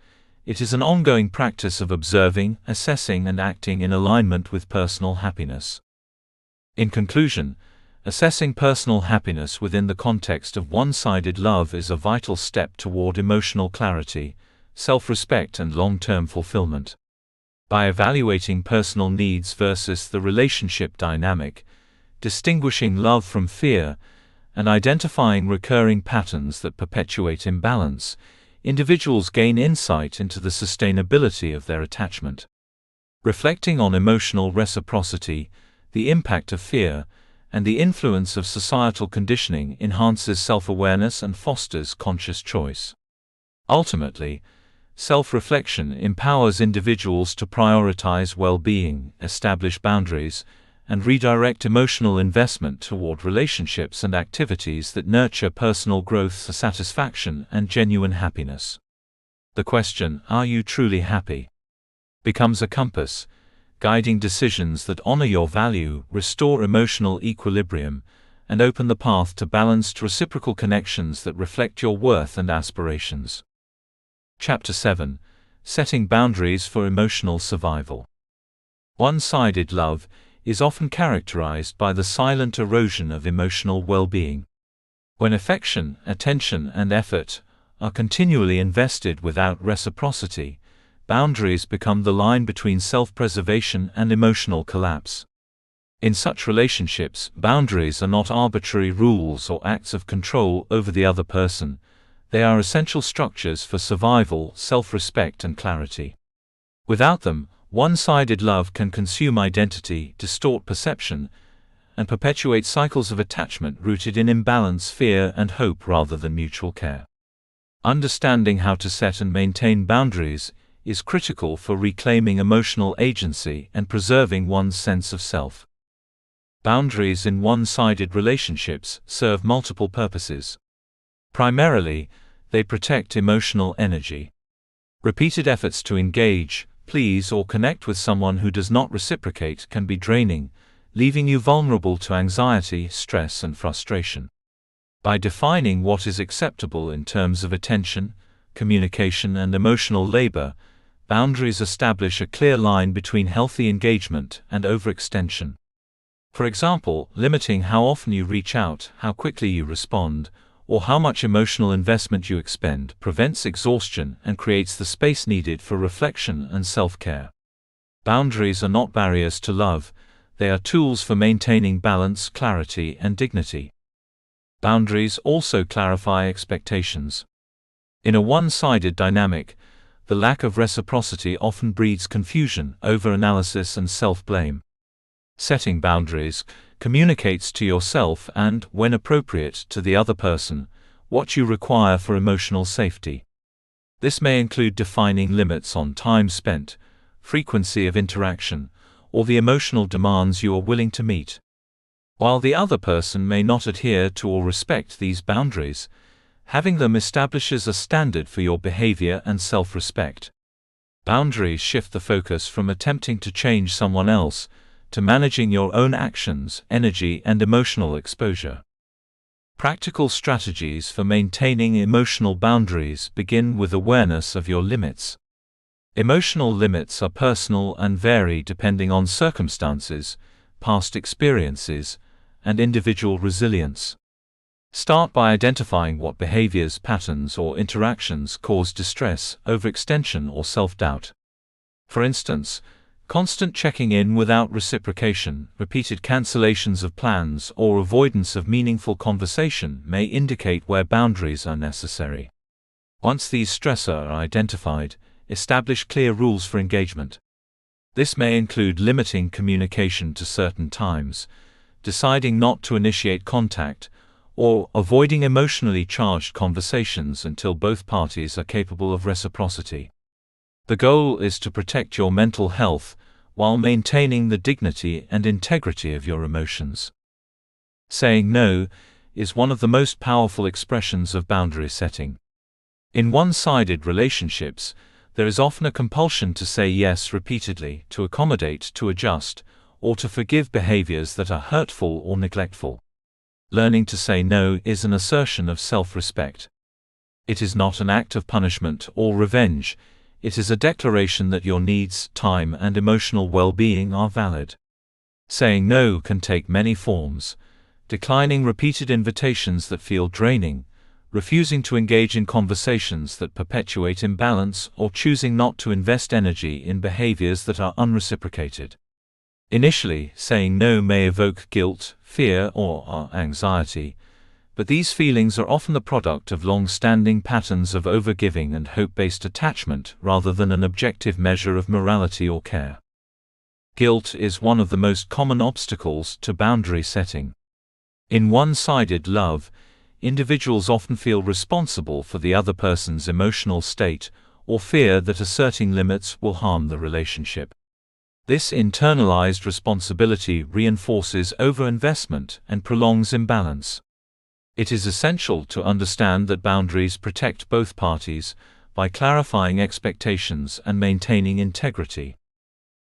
It is an ongoing practice of observing, assessing, and acting in alignment with personal happiness. In conclusion, assessing personal happiness within the context of one-sided love is a vital step toward emotional clarity, self-respect, and long-term fulfillment. By evaluating personal needs versus the relationship dynamic, distinguishing love from fear, and identifying recurring patterns that perpetuate imbalance, individuals gain insight into the sustainability of their attachment. Reflecting on emotional reciprocity, the impact of fear, and the influence of societal conditioning enhances self-awareness and fosters conscious choice. Ultimately, self-reflection empowers individuals to prioritize well-being, establish boundaries, and redirect emotional investment toward relationships and activities that nurture personal growth, satisfaction, and genuine happiness. The question, "Are you truly happy?" becomes a compass, guiding decisions that honor your value, restore emotional equilibrium, and open the path to balanced reciprocal connections that reflect your worth and aspirations. Chapter 7: Setting Boundaries for Emotional Survival. One-sided love is often characterized by the silent erosion of emotional well-being. When affection, attention, and effort are continually invested without reciprocity, boundaries become the line between self-preservation and emotional collapse. In such relationships, boundaries are not arbitrary rules or acts of control over the other person. They are essential structures for survival, self-respect, and clarity. Without them, one-sided love can consume identity, distort perception, and perpetuate cycles of attachment rooted in imbalance, fear, and hope rather than mutual care. Understanding how to set and maintain boundaries is critical for reclaiming emotional agency and preserving one's sense of self. Boundaries in one-sided relationships serve multiple purposes. Primarily, they protect emotional energy. Repeated efforts to engage, please, or connect with someone who does not reciprocate can be draining, leaving you vulnerable to anxiety, stress, and frustration. By defining what is acceptable in terms of attention, communication, and emotional labor, boundaries establish a clear line between healthy engagement and overextension. For example, limiting how often you reach out, how quickly you respond, or how much emotional investment you expend prevents exhaustion and creates the space needed for reflection and self-care. Boundaries are not barriers to love, they are tools for maintaining balance, clarity, and dignity. Boundaries also clarify expectations. In a one-sided dynamic, the lack of reciprocity often breeds confusion, overanalysis, and self-blame. Setting boundaries communicates to yourself and, when appropriate, to the other person, what you require for emotional safety. This may include defining limits on time spent, frequency of interaction, or the emotional demands you are willing to meet. While the other person may not adhere to or respect these boundaries, having them establishes a standard for your behavior and self-respect. Boundaries shift the focus from attempting to change someone else to managing your own actions, energy, and emotional exposure. Practical strategies for maintaining emotional boundaries begin with awareness of your limits. Emotional limits are personal and vary depending on circumstances, past experiences, and individual resilience. Start by identifying what behaviors, patterns, or interactions cause distress, overextension, or self-doubt. For instance, constant checking in without reciprocation, repeated cancellations of plans, or avoidance of meaningful conversation may indicate where boundaries are necessary. Once these stressors are identified, establish clear rules for engagement. This may include limiting communication to certain times, deciding not to initiate contact, or avoiding emotionally charged conversations until both parties are capable of reciprocity. The goal is to protect your mental health while maintaining the dignity and integrity of your emotions. Saying no is one of the most powerful expressions of boundary setting. In one-sided relationships, there is often a compulsion to say yes repeatedly, to accommodate, to adjust, or to forgive behaviors that are hurtful or neglectful. Learning to say no is an assertion of self-respect. It is not an act of punishment or revenge. It is a declaration that your needs, time, and emotional well-being are valid. Saying no can take many forms: declining repeated invitations that feel draining, refusing to engage in conversations that perpetuate imbalance, or choosing not to invest energy in behaviors that are unreciprocated. Initially, saying no may evoke guilt, fear, or anxiety, but these feelings are often the product of long-standing patterns of overgiving and hope-based attachment rather than an objective measure of morality or care. Guilt is one of the most common obstacles to boundary setting. In one-sided love, individuals often feel responsible for the other person's emotional state or fear that asserting limits will harm the relationship. This internalized responsibility reinforces overinvestment and prolongs imbalance. It is essential to understand that boundaries protect both parties by clarifying expectations and maintaining integrity.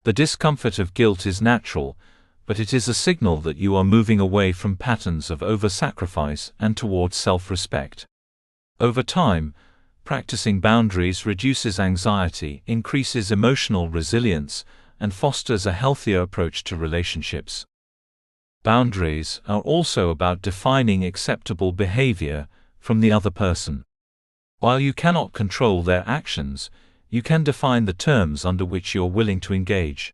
The discomfort of guilt is natural, but it is a signal that you are moving away from patterns of over-sacrifice and towards self-respect. Over time, practicing boundaries reduces anxiety, increases emotional resilience, and fosters a healthier approach to relationships. Boundaries are also about defining acceptable behavior from the other person. While you cannot control their actions, you can define the terms under which you are willing to engage.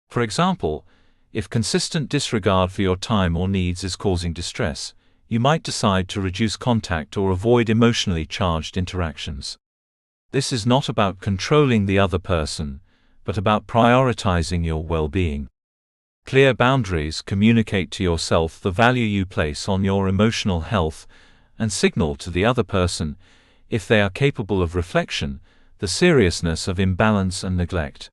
For example, if consistent disregard for your time or needs is causing distress, you might decide to reduce contact or avoid emotionally charged interactions. This is not about controlling the other person, but about prioritizing your well-being. Clear boundaries communicate to yourself the value you place on your emotional health and signal to the other person, if they are capable of reflection, the seriousness of imbalance and neglect.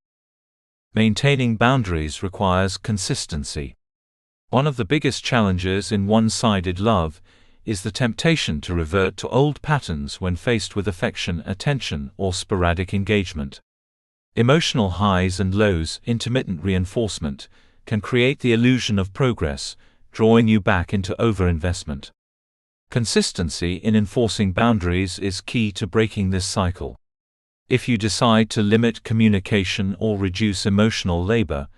Maintaining boundaries requires consistency. One of the biggest challenges in one-sided love is the temptation to revert to old patterns when faced with affection, attention, or sporadic engagement. Emotional highs and lows, intermittent reinforcement, can create the illusion of progress, drawing you back into overinvestment. Consistency in enforcing boundaries is key to breaking this cycle. If you decide to limit communication or reduce emotional labor,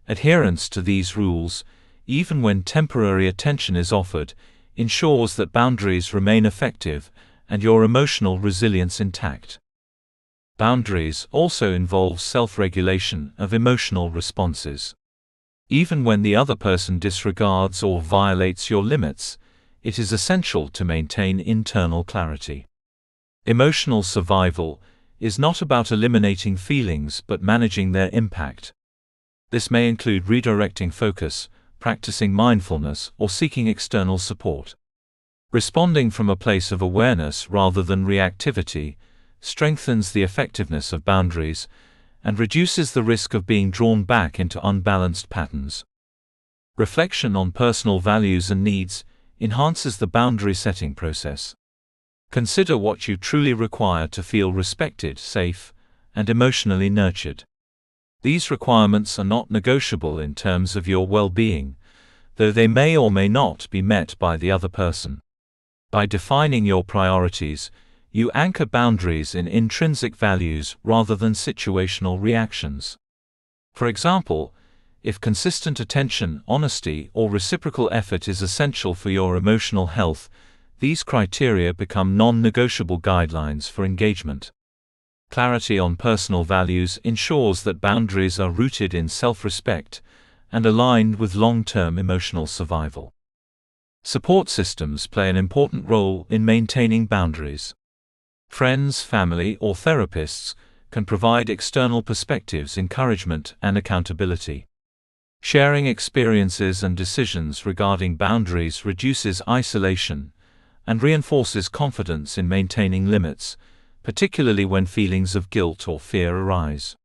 adherence to these rules, even when temporary attention is offered, ensures that boundaries remain effective and your emotional resilience intact. Boundaries also involve self-regulation of emotional responses. Even when the other person disregards or violates your limits, it is essential to maintain internal clarity. Emotional survival is not about eliminating feelings but managing their impact. This may include redirecting focus, practicing mindfulness, or seeking external support. Responding from a place of awareness rather than reactivity strengthens the effectiveness of boundaries and reduces the risk of being drawn back into unbalanced patterns. Reflection on personal values and needs enhances the boundary setting process. Consider what you truly require to feel respected, safe, and emotionally nurtured. These requirements are not negotiable in terms of your well-being, though they may or may not be met by the other person. By defining your priorities, you anchor boundaries in intrinsic values rather than situational reactions. For example, if consistent attention, honesty, or reciprocal effort is essential for your emotional health, these criteria become non-negotiable guidelines for engagement. Clarity on personal values ensures that boundaries are rooted in self-respect and aligned with long-term emotional survival. Support systems play an important role in maintaining boundaries. Friends, family, or therapists can provide external perspectives, encouragement, and accountability. Sharing experiences and decisions regarding boundaries reduces isolation and reinforces confidence in maintaining limits, particularly when feelings of guilt or fear arise.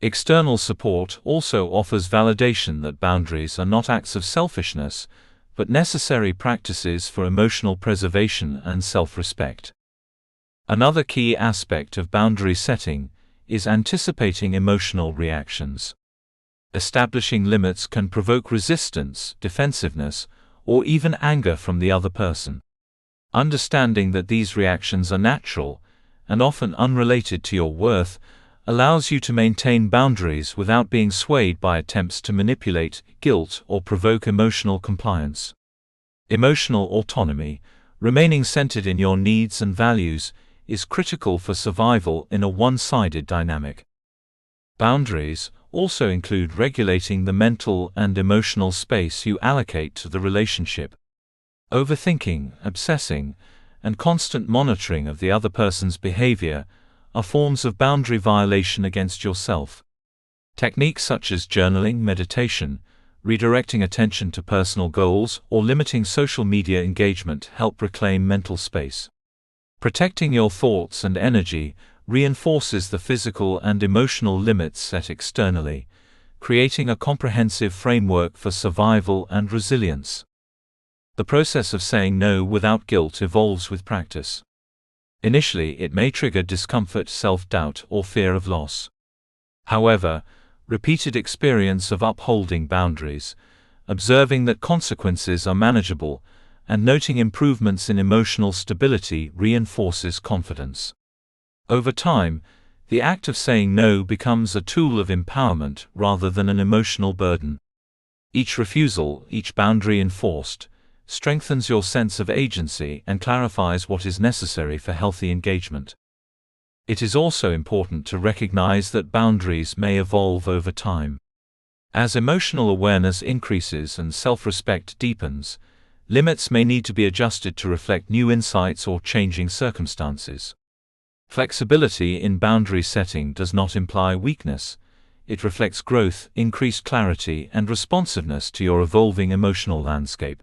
External support also offers validation that boundaries are not acts of selfishness, but necessary practices for emotional preservation and self-respect. Another key aspect of boundary setting is anticipating emotional reactions. Establishing limits can provoke resistance, defensiveness, or even anger from the other person. Understanding that these reactions are natural and often unrelated to your worth allows you to maintain boundaries without being swayed by attempts to manipulate, guilt, or provoke emotional compliance. Emotional autonomy, remaining centered in your needs and values, is critical for survival in a one-sided dynamic. Boundaries also include regulating the mental and emotional space you allocate to the relationship. Overthinking, obsessing, and constant monitoring of the other person's behavior are forms of boundary violation against yourself. Techniques such as journaling, meditation, redirecting attention to personal goals, or limiting social media engagement help reclaim mental space. Protecting your thoughts and energy reinforces the physical and emotional limits set externally, creating a comprehensive framework for survival and resilience. The process of saying no without guilt evolves with practice. Initially, it may trigger discomfort, self-doubt, or fear of loss. However, repeated experience of upholding boundaries, observing that consequences are manageable, and noting improvements in emotional stability reinforces confidence. Over time, the act of saying no becomes a tool of empowerment rather than an emotional burden. Each refusal, each boundary enforced, strengthens your sense of agency and clarifies what is necessary for healthy engagement. It is also important to recognize that boundaries may evolve over time. As emotional awareness increases and self-respect deepens, limits may need to be adjusted to reflect new insights or changing circumstances. Flexibility in boundary setting does not imply weakness. It reflects growth, increased clarity, and responsiveness to your evolving emotional landscape.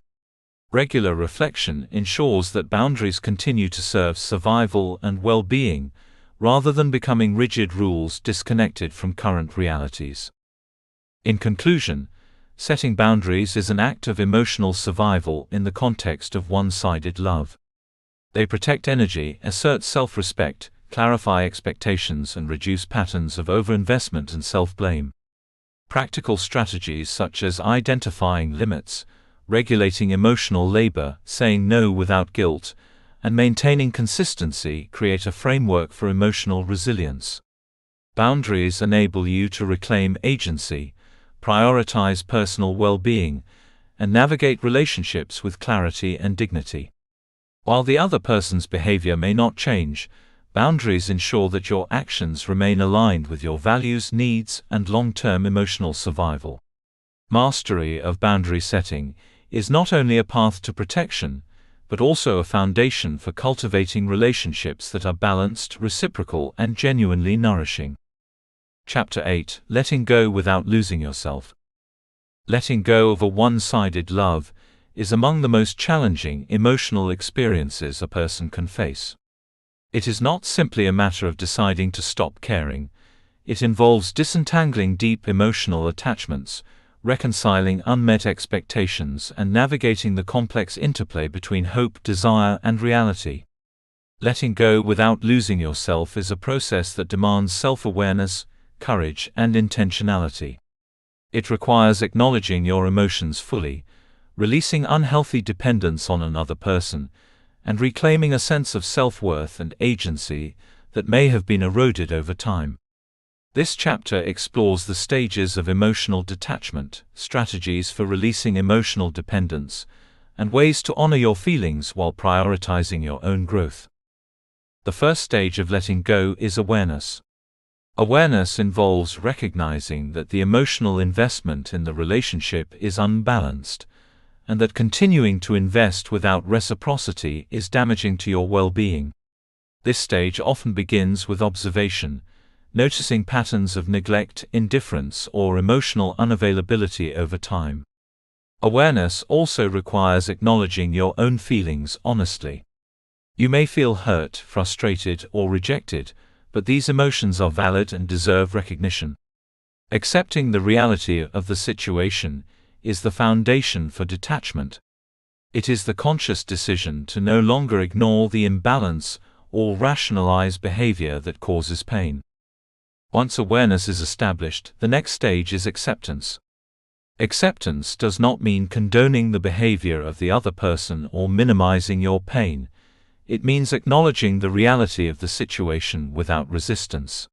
Regular reflection ensures that boundaries continue to serve survival and well-being, rather than becoming rigid rules disconnected from current realities. In conclusion, setting boundaries is an act of emotional survival in the context of one-sided love. They protect energy, assert self-respect, clarify expectations, and reduce patterns of overinvestment and self-blame. Practical strategies such as identifying limits, regulating emotional labor, saying no without guilt, and maintaining consistency create a framework for emotional resilience. Boundaries enable you to reclaim agency, prioritize personal well-being, and navigate relationships with clarity and dignity. While the other person's behavior may not change, boundaries ensure that your actions remain aligned with your values, needs, and long-term emotional survival. Mastery of boundary setting is not only a path to protection, but also a foundation for cultivating relationships that are balanced, reciprocal, and genuinely nourishing. Chapter 8: Letting Go Without Losing Yourself. Letting go of a one-sided love is among the most challenging emotional experiences a person can face. It is not simply a matter of deciding to stop caring. It involves disentangling deep emotional attachments, reconciling unmet expectations, and navigating the complex interplay between hope, desire, and reality. Letting go without losing yourself is a process that demands self-awareness, courage, and intentionality. It requires acknowledging your emotions fully, releasing unhealthy dependence on another person, and reclaiming a sense of self-worth and agency that may have been eroded over time. This chapter explores the stages of emotional detachment, strategies for releasing emotional dependence, and ways to honor your feelings while prioritizing your own growth. The first stage of letting go is awareness. Awareness involves recognizing that the emotional investment in the relationship is unbalanced, and that continuing to invest without reciprocity is damaging to your well-being. This stage often begins with observation, noticing patterns of neglect, indifference, or emotional unavailability over time. Awareness also requires acknowledging your own feelings honestly. You may feel hurt, frustrated, or rejected, but these emotions are valid and deserve recognition. Accepting the reality of the situation is the foundation for detachment. It is the conscious decision to no longer ignore the imbalance or rationalize behavior that causes pain. Once awareness is established, the next stage is acceptance. Acceptance does not mean condoning the behavior of the other person or minimizing your pain. It means acknowledging the reality of the situation without resistance.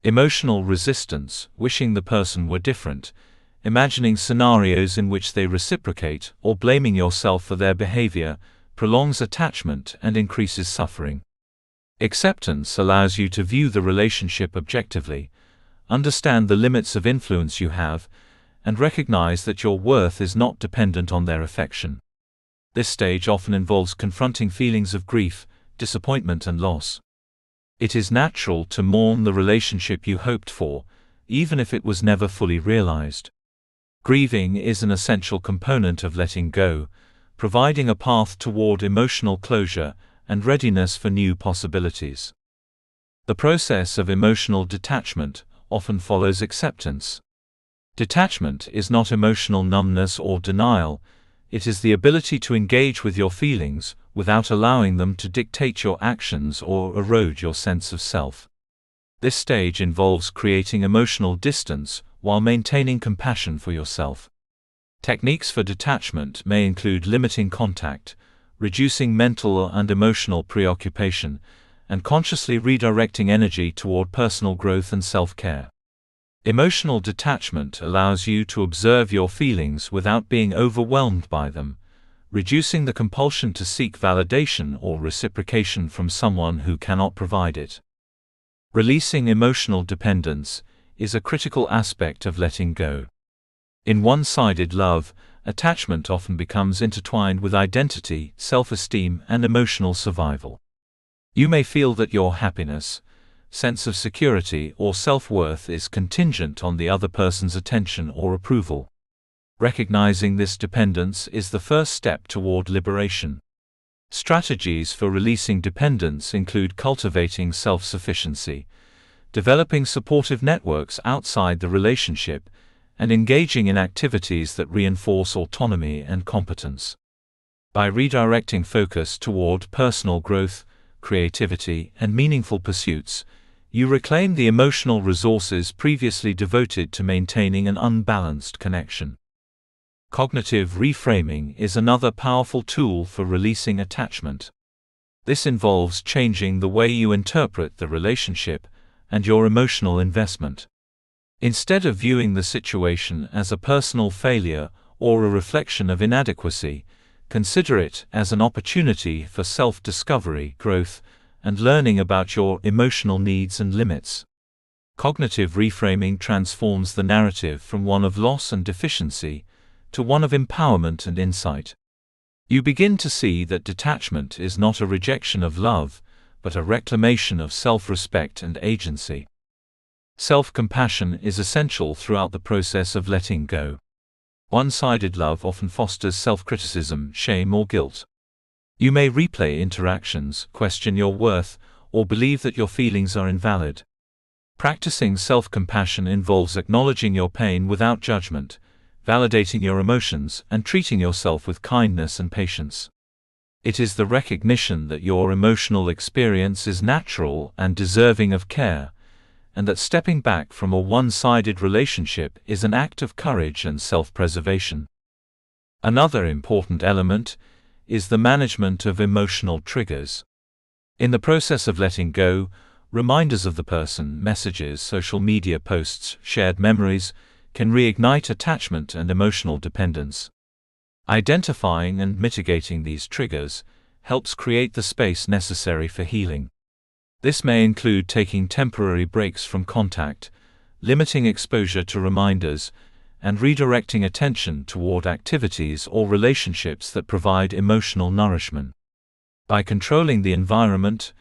Emotional resistance, wishing the person were different, imagining scenarios in which they reciprocate, or blaming yourself for their behavior, prolongs attachment and increases suffering. Acceptance allows you to view the relationship objectively, understand the limits of influence you have, and recognize that your worth is not dependent on their affection. This stage often involves confronting feelings of grief, disappointment, and loss. It is natural to mourn the relationship you hoped for, even if it was never fully realized. Grieving is an essential component of letting go, providing a path toward emotional closure and readiness for new possibilities. The process of emotional detachment often follows acceptance. Detachment is not emotional numbness or denial, it is the ability to engage with your feelings without allowing them to dictate your actions or erode your sense of self. This stage involves creating emotional distance while maintaining compassion for yourself. Techniques for detachment may include limiting contact, reducing mental and emotional preoccupation, and consciously redirecting energy toward personal growth and self-care. Emotional detachment allows you to observe your feelings without being overwhelmed by them, reducing the compulsion to seek validation or reciprocation from someone who cannot provide it. Releasing emotional dependence is a critical aspect of letting go. In one-sided love, attachment often becomes intertwined with identity, self-esteem, and emotional survival. You may feel that your happiness, sense of security, or self-worth is contingent on the other person's attention or approval. Recognizing this dependence is the first step toward liberation. Strategies for releasing dependence include cultivating self-sufficiency, developing supportive networks outside the relationship, and engaging in activities that reinforce autonomy and competence. By redirecting focus toward personal growth, creativity, and meaningful pursuits, you reclaim the emotional resources previously devoted to maintaining an unbalanced connection. Cognitive reframing is another powerful tool for releasing attachment. This involves changing the way you interpret the relationship and your emotional investment. Instead of viewing the situation as a personal failure or a reflection of inadequacy, consider it as an opportunity for self-discovery, growth, and learning about your emotional needs and limits. Cognitive reframing transforms the narrative from one of loss and deficiency to one of empowerment and insight. You begin to see that detachment is not a rejection of love, but a reclamation of self-respect and agency. Self-compassion is essential throughout the process of letting go. One-sided love often fosters self-criticism, shame, or guilt. You may replay interactions, question your worth, or believe that your feelings are invalid. Practicing self-compassion involves acknowledging your pain without judgment, validating your emotions, and treating yourself with kindness and patience. It is the recognition that your emotional experience is natural and deserving of care, and that stepping back from a one-sided relationship is an act of courage and self-preservation. Another important element is the management of emotional triggers. In the process of letting go, reminders of the person, messages, social media posts, shared memories can reignite attachment and emotional dependence. Identifying and mitigating these triggers helps create the space necessary for healing. This may include taking temporary breaks from contact, limiting exposure to reminders, and redirecting attention toward activities or relationships that provide emotional nourishment. By controlling the environment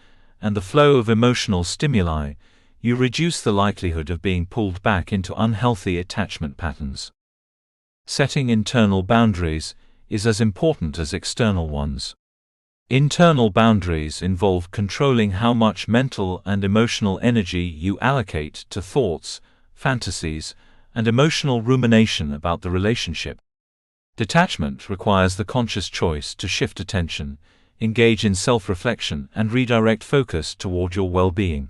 and the flow of emotional stimuli, you reduce the likelihood of being pulled back into unhealthy attachment patterns. Setting internal boundaries is as important as external ones. Internal boundaries involve controlling how much mental and emotional energy you allocate to thoughts, fantasies, and emotional rumination about the relationship. Detachment requires the conscious choice to shift attention, engage in self-reflection, and redirect focus toward your well-being.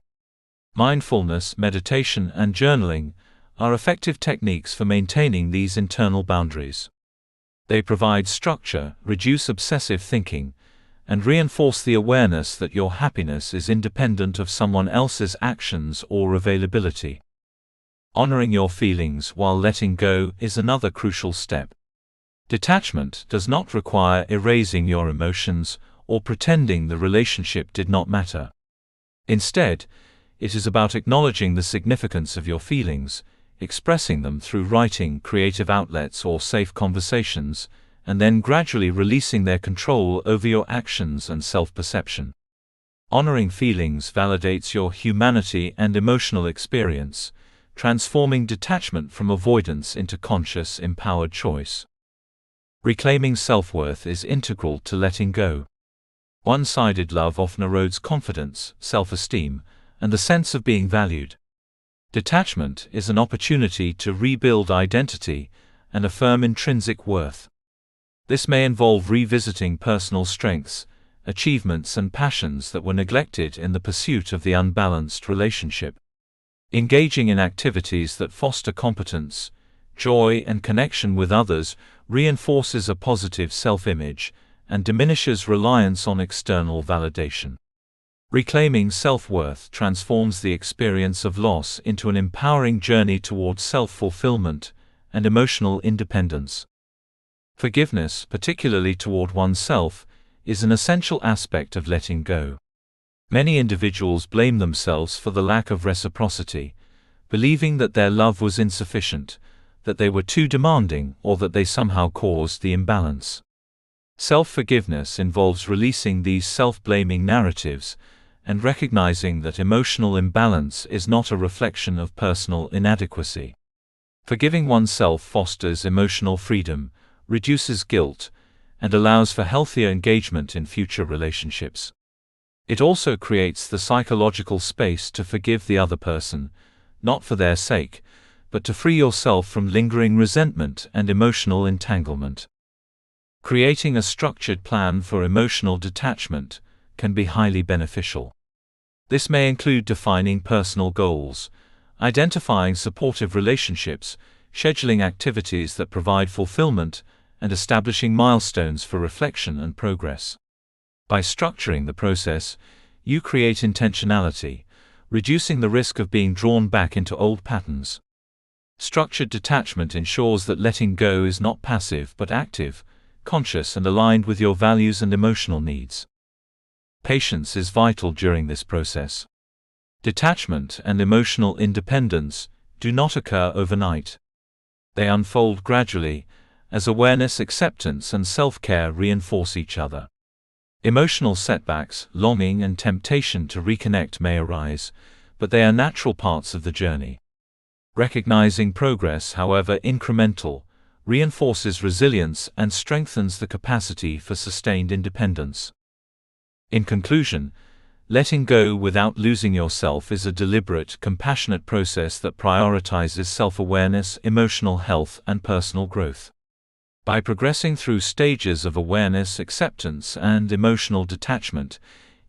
Mindfulness, meditation, and journaling are effective techniques for maintaining these internal boundaries. They provide structure, reduce obsessive thinking, and reinforce the awareness that your happiness is independent of someone else's actions or availability. Honoring your feelings while letting go is another crucial step. Detachment does not require erasing your emotions or pretending the relationship did not matter. Instead, it is about acknowledging the significance of your feelings, expressing them through writing, creative outlets, or safe conversations, and then gradually releasing their control over your actions and self-perception. Honoring feelings validates your humanity and emotional experience, transforming detachment from avoidance into conscious, empowered choice. Reclaiming self-worth is integral to letting go. One-sided love often erodes confidence, self-esteem, and the sense of being valued. Detachment is an opportunity to rebuild identity and affirm intrinsic worth. This may involve revisiting personal strengths, achievements, and passions that were neglected in the pursuit of the unbalanced relationship. Engaging in activities that foster competence, joy, and connection with others reinforces a positive self-image and diminishes reliance on external validation. Reclaiming self-worth transforms the experience of loss into an empowering journey towards self-fulfillment and emotional independence. Forgiveness, particularly toward oneself, is an essential aspect of letting go. Many individuals blame themselves for the lack of reciprocity, believing that their love was insufficient, that they were too demanding, or that they somehow caused the imbalance. Self-forgiveness involves releasing these self-blaming narratives and recognizing that emotional imbalance is not a reflection of personal inadequacy. Forgiving oneself fosters emotional freedom, reduces guilt, and allows for healthier engagement in future relationships. It also creates the psychological space to forgive the other person, not for their sake, but to free yourself from lingering resentment and emotional entanglement. Creating a structured plan for emotional detachment can be highly beneficial. This may include defining personal goals, identifying supportive relationships, scheduling activities that provide fulfillment, and establishing milestones for reflection and progress. By structuring the process, you create intentionality, reducing the risk of being drawn back into old patterns. Structured detachment ensures that letting go is not passive but active, conscious, and aligned with your values and emotional needs. Patience is vital during this process. Detachment and emotional independence do not occur overnight. They unfold gradually, as awareness, acceptance, and self-care reinforce each other. Emotional setbacks, longing, and temptation to reconnect may arise, but they are natural parts of the journey. Recognizing progress, however incremental, reinforces resilience and strengthens the capacity for sustained independence. In conclusion, letting go without losing yourself is a deliberate, compassionate process that prioritizes self-awareness, emotional health, and personal growth. By progressing through stages of awareness, acceptance, and emotional detachment,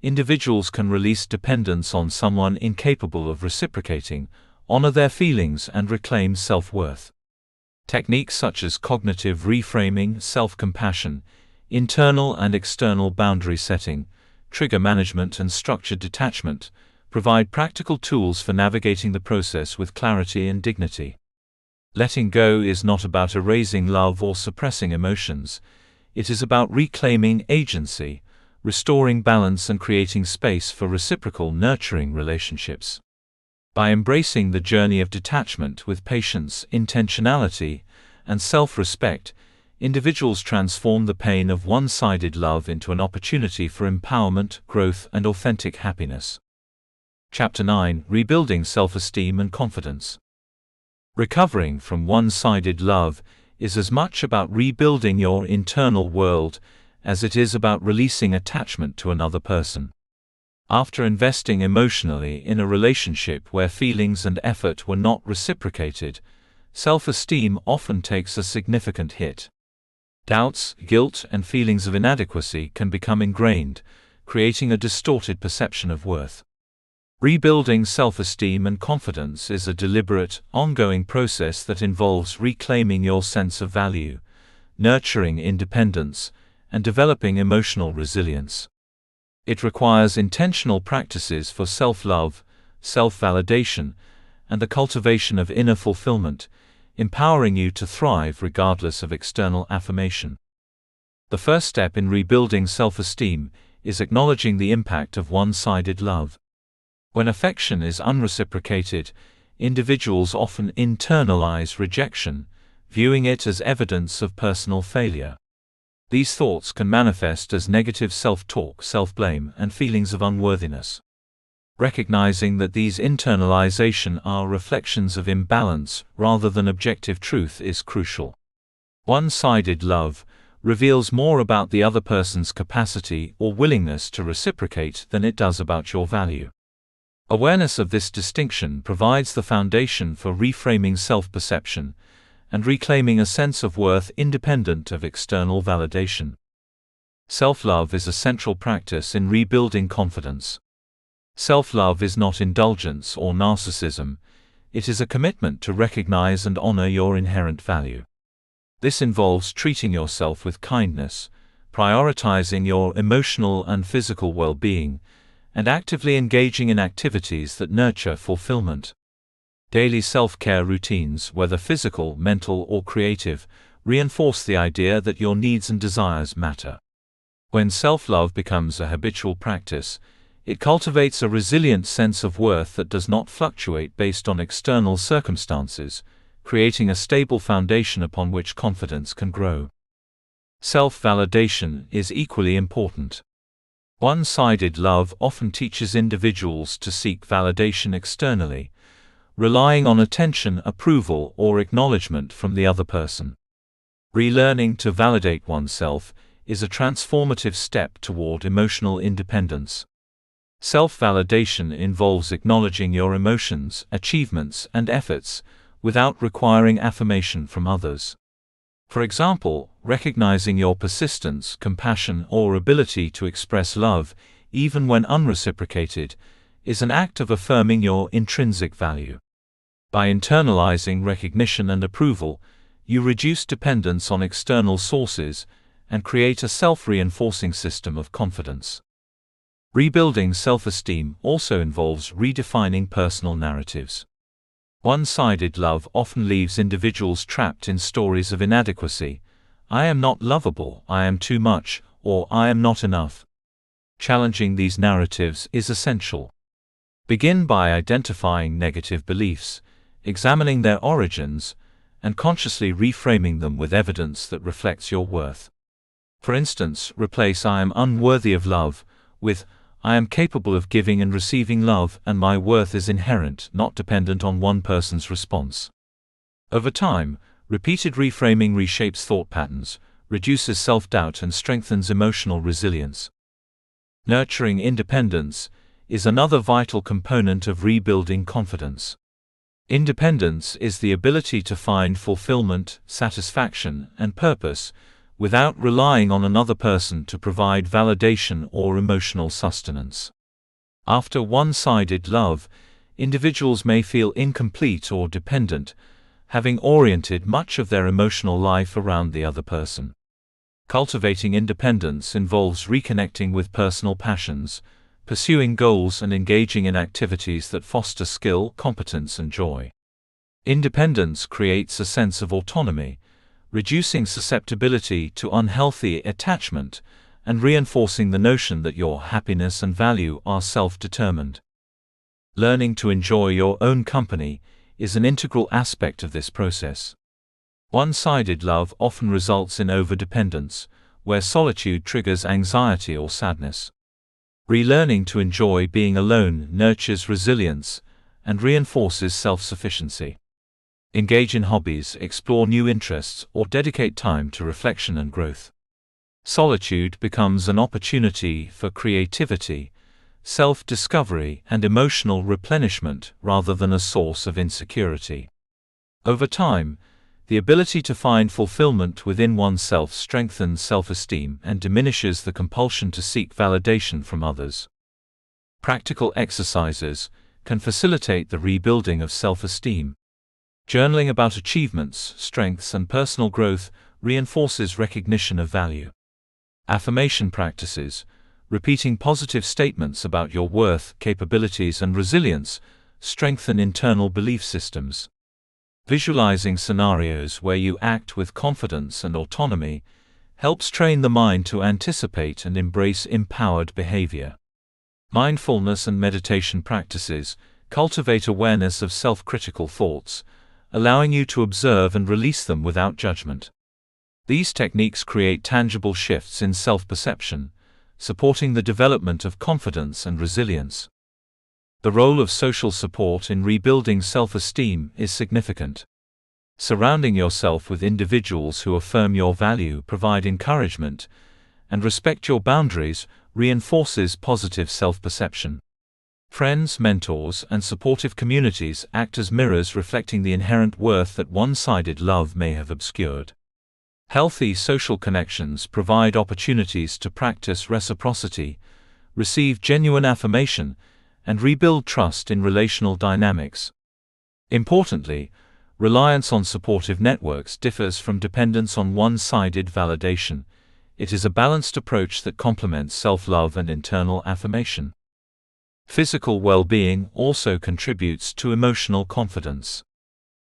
individuals can release dependence on someone incapable of reciprocating, honor their feelings, and reclaim self-worth. Techniques such as cognitive reframing, self-compassion, internal and external boundary setting, trigger management, and structured detachment provide practical tools for navigating the process with clarity and dignity. Letting go is not about erasing love or suppressing emotions. It is about reclaiming agency, restoring balance, and creating space for reciprocal, nurturing relationships. By embracing the journey of detachment with patience, intentionality, and self-respect, individuals transform the pain of one-sided love into an opportunity for empowerment, growth, and authentic happiness. Chapter 9: Rebuilding Self-Esteem and Confidence. Recovering from one-sided love is as much about rebuilding your internal world as it is about releasing attachment to another person. After investing emotionally in a relationship where feelings and effort were not reciprocated, self-esteem often takes a significant hit. Doubts, guilt, and feelings of inadequacy can become ingrained, creating a distorted perception of worth. Rebuilding self-esteem and confidence is a deliberate, ongoing process that involves reclaiming your sense of value, nurturing independence, and developing emotional resilience. It requires intentional practices for self-love, self-validation, and the cultivation of inner fulfillment, empowering you to thrive regardless of external affirmation. The first step in rebuilding self-esteem is acknowledging the impact of one-sided love. When affection is unreciprocated, individuals often internalize rejection, viewing it as evidence of personal failure. These thoughts can manifest as negative self-talk, self-blame, and feelings of unworthiness. Recognizing that these internalizations are reflections of imbalance rather than objective truth is crucial. One-sided love reveals more about the other person's capacity or willingness to reciprocate than it does about your value. Awareness of this distinction provides the foundation for reframing self-perception and reclaiming a sense of worth independent of external validation. Self-love is a central practice in rebuilding confidence. Self-love is not indulgence or narcissism, it is a commitment to recognize and honor your inherent value. This involves treating yourself with kindness, prioritizing your emotional and physical well-being, and actively engaging in activities that nurture fulfillment. Daily self-care routines, whether physical, mental, or creative, reinforce the idea that your needs and desires matter. When self-love becomes a habitual practice, it cultivates a resilient sense of worth that does not fluctuate based on external circumstances, creating a stable foundation upon which confidence can grow. Self-validation is equally important. One-sided love often teaches individuals to seek validation externally, relying on attention, approval, or acknowledgement from the other person. Relearning to validate oneself is a transformative step toward emotional independence. Self-validation involves acknowledging your emotions, achievements, and efforts, without requiring affirmation from others. For example, recognizing your persistence, compassion, or ability to express love, even when unreciprocated, is an act of affirming your intrinsic value. By internalizing recognition and approval, you reduce dependence on external sources and create a self-reinforcing system of confidence. Rebuilding self-esteem also involves redefining personal narratives. One-sided love often leaves individuals trapped in stories of inadequacy. I am not lovable, I am too much, or I am not enough. Challenging these narratives is essential. Begin by identifying negative beliefs, examining their origins, and consciously reframing them with evidence that reflects your worth. For instance, replace I am unworthy of love with I am capable of giving and receiving love, and my worth is inherent, not dependent on one person's response. Over time, repeated reframing reshapes thought patterns, reduces self-doubt, and strengthens emotional resilience. Nurturing independence is another vital component of rebuilding confidence. Independence is the ability to find fulfillment, satisfaction, and purpose without relying on another person to provide validation or emotional sustenance. After one-sided love, individuals may feel incomplete or dependent, having oriented much of their emotional life around the other person. Cultivating independence involves reconnecting with personal passions, pursuing goals, and engaging in activities that foster skill, competence, and joy. Independence creates a sense of autonomy, reducing susceptibility to unhealthy attachment and reinforcing the notion that your happiness and value are self-determined. Learning to enjoy your own company is an integral aspect of this process. One-sided love often results in overdependence, where solitude triggers anxiety or sadness. Relearning to enjoy being alone nurtures resilience and reinforces self-sufficiency. Engage in hobbies, explore new interests, or dedicate time to reflection and growth. Solitude becomes an opportunity for creativity, self-discovery, and emotional replenishment rather than a source of insecurity. Over time, the ability to find fulfillment within oneself strengthens self-esteem and diminishes the compulsion to seek validation from others. Practical exercises can facilitate the rebuilding of self-esteem. Journaling about achievements, strengths, and personal growth reinforces recognition of value. Affirmation practices, repeating positive statements about your worth, capabilities, and resilience, strengthen internal belief systems. Visualizing scenarios where you act with confidence and autonomy helps train the mind to anticipate and embrace empowered behavior. Mindfulness and meditation practices cultivate awareness of self-critical thoughts, allowing you to observe and release them without judgment. These techniques create tangible shifts in self-perception, supporting the development of confidence and resilience. The role of social support in rebuilding self-esteem is significant. Surrounding yourself with individuals who affirm your value, provide encouragement, and respect your boundaries reinforces positive self-perception. Friends, mentors, and supportive communities act as mirrors reflecting the inherent worth that one-sided love may have obscured. Healthy social connections provide opportunities to practice reciprocity, receive genuine affirmation, and rebuild trust in relational dynamics. Importantly, reliance on supportive networks differs from dependence on one-sided validation. It is a balanced approach that complements self-love and internal affirmation. Physical well-being also contributes to emotional confidence.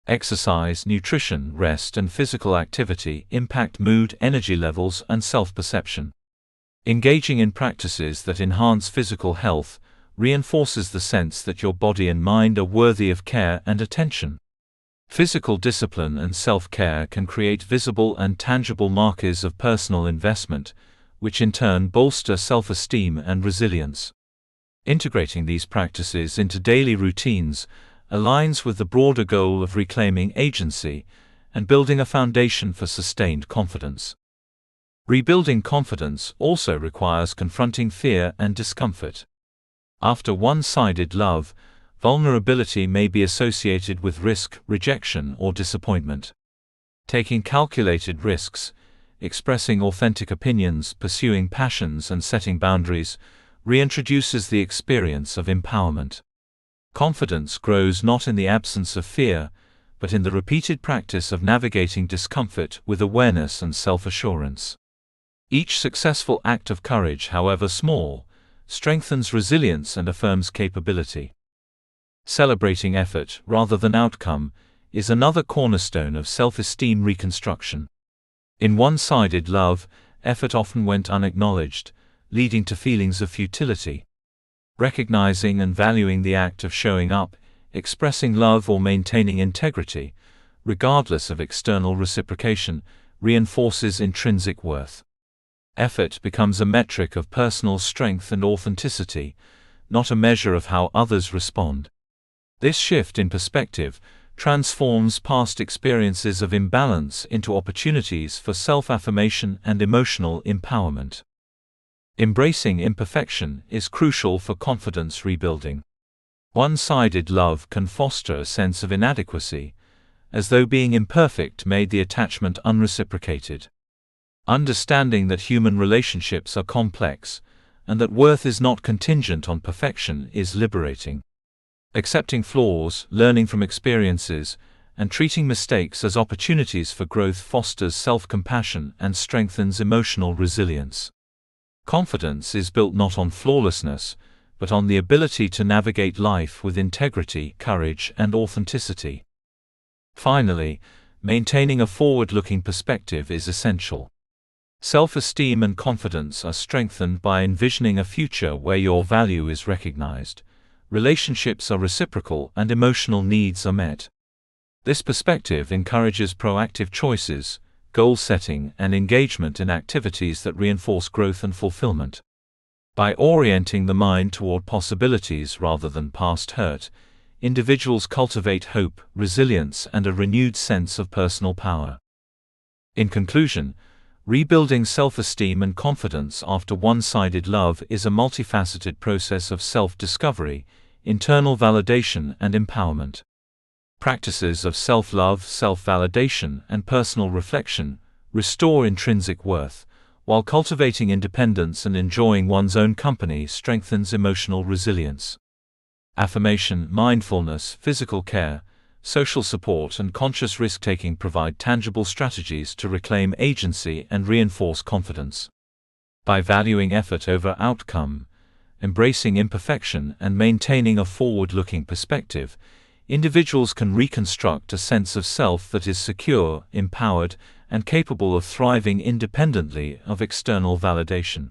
Exercise, nutrition, rest, and physical activity impact mood, energy levels, and self-perception. Engaging in practices that enhance physical health reinforces the sense that your body and mind are worthy of care and attention. Physical discipline and self-care can create visible and tangible markers of personal investment, which in turn bolster self-esteem and resilience. Integrating these practices into daily routines aligns with the broader goal of reclaiming agency and building a foundation for sustained confidence. Rebuilding confidence also requires confronting fear and discomfort. After one-sided love, vulnerability may be associated with risk, rejection, or disappointment. Taking calculated risks, expressing authentic opinions, pursuing passions, and setting boundaries reintroduces the experience of empowerment. Confidence grows not in the absence of fear, but in the repeated practice of navigating discomfort with awareness and self-assurance. Each successful act of courage, however small, strengthens resilience and affirms capability. Celebrating effort rather than outcome is another cornerstone of self-esteem reconstruction. In one-sided love, effort often went unacknowledged, leading to feelings of futility. Recognizing and valuing the act of showing up, expressing love, or maintaining integrity, regardless of external reciprocation, reinforces intrinsic worth. Effort becomes a metric of personal strength and authenticity, not a measure of how others respond. This shift in perspective transforms past experiences of imbalance into opportunities for self-affirmation and emotional empowerment. Embracing imperfection is crucial for confidence rebuilding. One-sided love can foster a sense of inadequacy, as though being imperfect made the attachment unreciprocated. Understanding that human relationships are complex, and that worth is not contingent on perfection, is liberating. Accepting flaws, learning from experiences, and treating mistakes as opportunities for growth fosters self-compassion and strengthens emotional resilience. Confidence is built not on flawlessness, but on the ability to navigate life with integrity, courage, and authenticity. Finally, maintaining a forward-looking perspective is essential. Self-esteem and confidence are strengthened by envisioning a future where your value is recognized, relationships are reciprocal, and emotional needs are met. This perspective encourages proactive choices, goal setting, and engagement in activities that reinforce growth and fulfillment. By orienting the mind toward possibilities rather than past hurt, individuals cultivate hope, resilience, and a renewed sense of personal power. In conclusion, rebuilding self-esteem and confidence after one-sided love is a multifaceted process of self-discovery, internal validation, and empowerment. Practices of self-love, self-validation, and personal reflection restore intrinsic worth, while cultivating independence and enjoying one's own company strengthens emotional resilience. Affirmation, mindfulness, physical care, social support, and conscious risk-taking provide tangible strategies to reclaim agency and reinforce confidence. By valuing effort over outcome, embracing imperfection, and maintaining a forward-looking perspective, individuals can reconstruct a sense of self that is secure, empowered, and capable of thriving independently of external validation.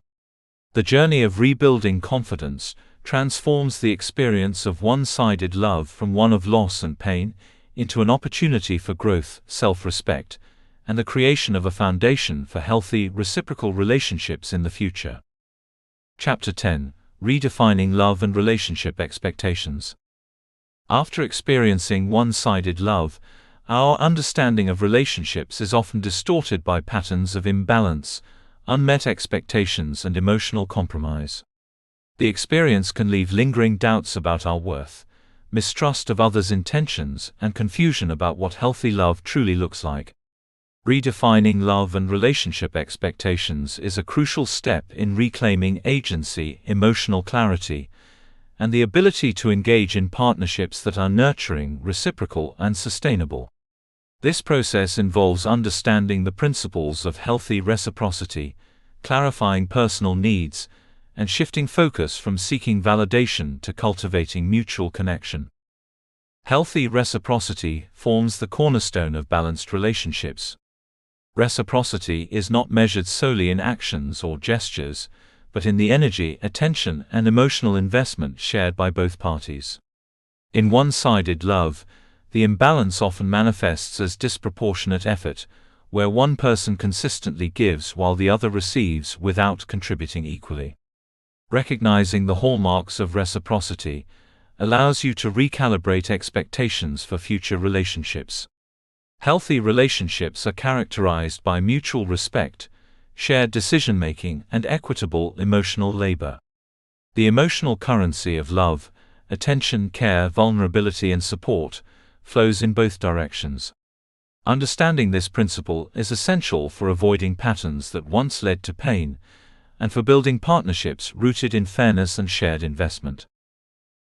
The journey of rebuilding confidence transforms the experience of one-sided love from one of loss and pain into an opportunity for growth, self-respect, and the creation of a foundation for healthy, reciprocal relationships in the future. Chapter 10: Redefining love and relationship expectations. After experiencing one-sided love, our understanding of relationships is often distorted by patterns of imbalance, unmet expectations, and emotional compromise. The experience can leave lingering doubts about our worth, mistrust of others' intentions, and confusion about what healthy love truly looks like. Redefining love and relationship expectations is a crucial step in reclaiming agency, emotional clarity, and the ability to engage in partnerships that are nurturing, reciprocal, and sustainable. This process involves understanding the principles of healthy reciprocity, clarifying personal needs, and shifting focus from seeking validation to cultivating mutual connection. Healthy reciprocity forms the cornerstone of balanced relationships. Reciprocity is not measured solely in actions or gestures, but in the energy, attention, and emotional investment shared by both parties. In one-sided love, the imbalance often manifests as disproportionate effort, where one person consistently gives while the other receives without contributing equally. Recognizing the hallmarks of reciprocity allows you to recalibrate expectations for future relationships. Healthy relationships are characterized by mutual respect, shared decision-making, and equitable emotional labor. The emotional currency of love, attention, care, vulnerability, and support, flows in both directions. Understanding this principle is essential for avoiding patterns that once led to pain, and for building partnerships rooted in fairness and shared investment.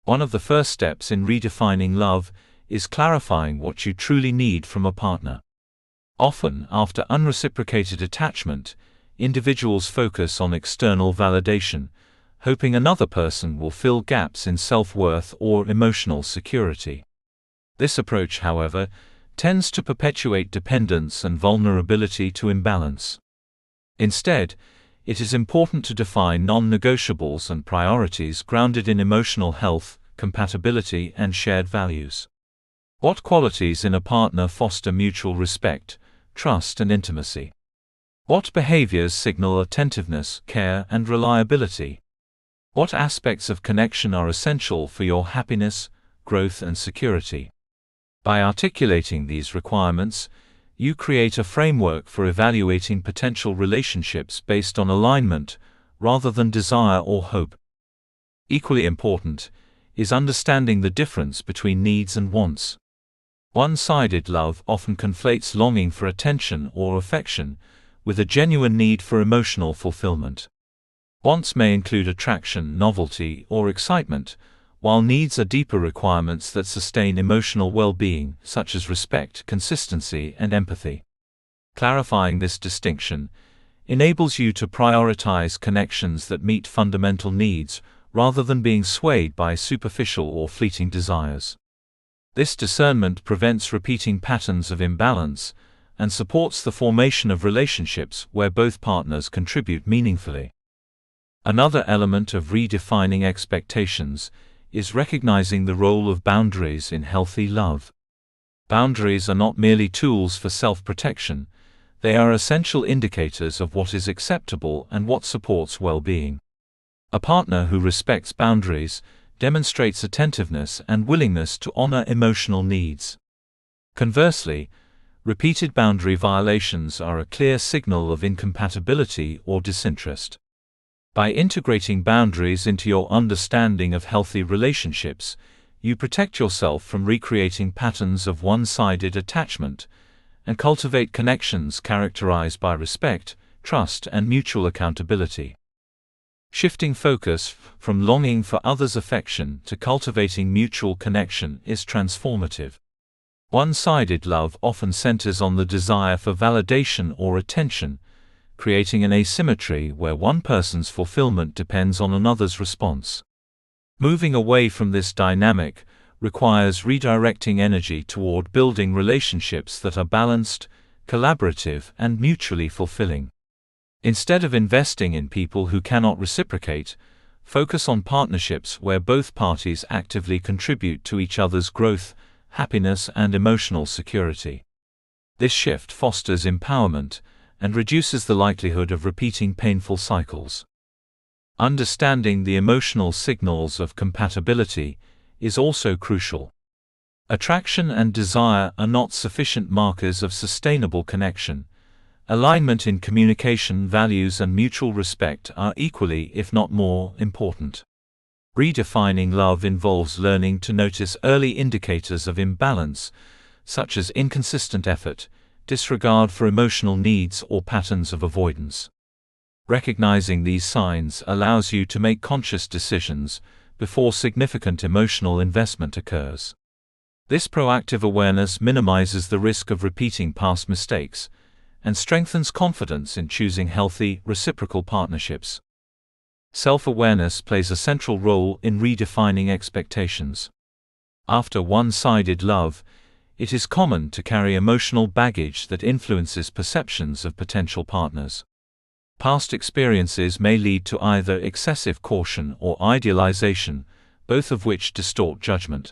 One of the first steps in redefining love is clarifying what you truly need from a partner. Often, after unreciprocated attachment, individuals focus on external validation, hoping another person will fill gaps in self-worth or emotional security. This approach, however, tends to perpetuate dependence and vulnerability to imbalance. Instead, it is important to define non-negotiables and priorities grounded in emotional health, compatibility, and shared values. What qualities in a partner foster mutual respect, trust, and intimacy? What behaviors signal attentiveness, care, and reliability? What aspects of connection are essential for your happiness, growth, and security? By articulating these requirements, you create a framework for evaluating potential relationships based on alignment, rather than desire or hope. Equally important is understanding the difference between needs and wants. One-sided love often conflates longing for attention or affection with a genuine need for emotional fulfillment. Wants may include attraction, novelty, or excitement, while needs are deeper requirements that sustain emotional well-being, such as respect, consistency, and empathy. Clarifying this distinction enables you to prioritize connections that meet fundamental needs, rather than being swayed by superficial or fleeting desires. This discernment prevents repeating patterns of imbalance and supports the formation of relationships where both partners contribute meaningfully. Another element of redefining expectations is recognizing the role of boundaries in healthy love. Boundaries are not merely tools for self-protection, they are essential indicators of what is acceptable and what supports well-being. A partner who respects boundaries demonstrates attentiveness and willingness to honor emotional needs. Conversely, repeated boundary violations are a clear signal of incompatibility or disinterest. By integrating boundaries into your understanding of healthy relationships, you protect yourself from recreating patterns of one-sided attachment and cultivate connections characterized by respect, trust, and mutual accountability. Shifting focus from longing for others' affection to cultivating mutual connection is transformative. One-sided love often centers on the desire for validation or attention, creating an asymmetry where one person's fulfillment depends on another's response. Moving away from this dynamic requires redirecting energy toward building relationships that are balanced, collaborative, and mutually fulfilling. Instead of investing in people who cannot reciprocate, focus on partnerships where both parties actively contribute to each other's growth, happiness, and emotional security. This shift fosters empowerment and reduces the likelihood of repeating painful cycles. Understanding the emotional signals of compatibility is also crucial. Attraction and desire are not sufficient markers of sustainable connection. Alignment in communication, values, and mutual respect are equally, if not more, important. Redefining love involves learning to notice early indicators of imbalance, such as inconsistent effort, disregard for emotional needs, or patterns of avoidance. Recognizing these signs allows you to make conscious decisions before significant emotional investment occurs. This proactive awareness minimizes the risk of repeating past mistakes and strengthens confidence in choosing healthy, reciprocal partnerships. Self-awareness plays a central role in redefining expectations. After one-sided love, it is common to carry emotional baggage that influences perceptions of potential partners. Past experiences may lead to either excessive caution or idealization, both of which distort judgment.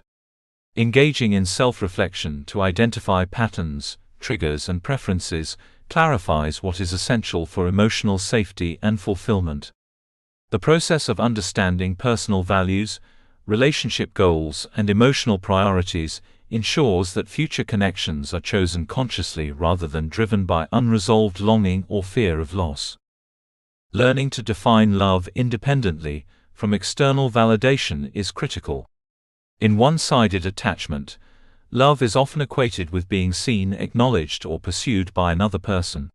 Engaging in self-reflection to identify patterns, triggers, and preferences clarifies what is essential for emotional safety and fulfillment. The process of understanding personal values, relationship goals, and emotional priorities ensures that future connections are chosen consciously rather than driven by unresolved longing or fear of loss. Learning to define love independently from external validation is critical. In one-sided attachment, love is often equated with being seen, acknowledged, or pursued by another person.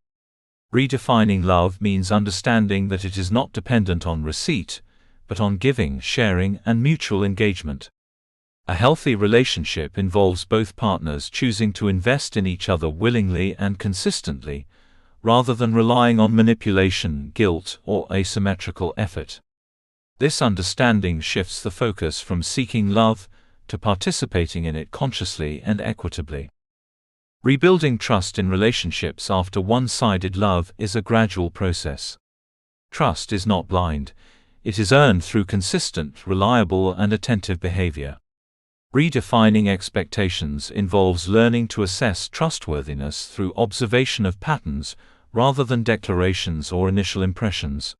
Redefining love means understanding that it is not dependent on receipt, but on giving, sharing, and mutual engagement. A healthy relationship involves both partners choosing to invest in each other willingly and consistently, rather than relying on manipulation, guilt, or asymmetrical effort. This understanding shifts the focus from seeking love to participating in it consciously and equitably. Rebuilding trust in relationships after one-sided love is a gradual process. Trust is not blind. It is earned through consistent, reliable, and attentive behavior. Redefining expectations involves learning to assess trustworthiness through observation of patterns rather than declarations or initial impressions.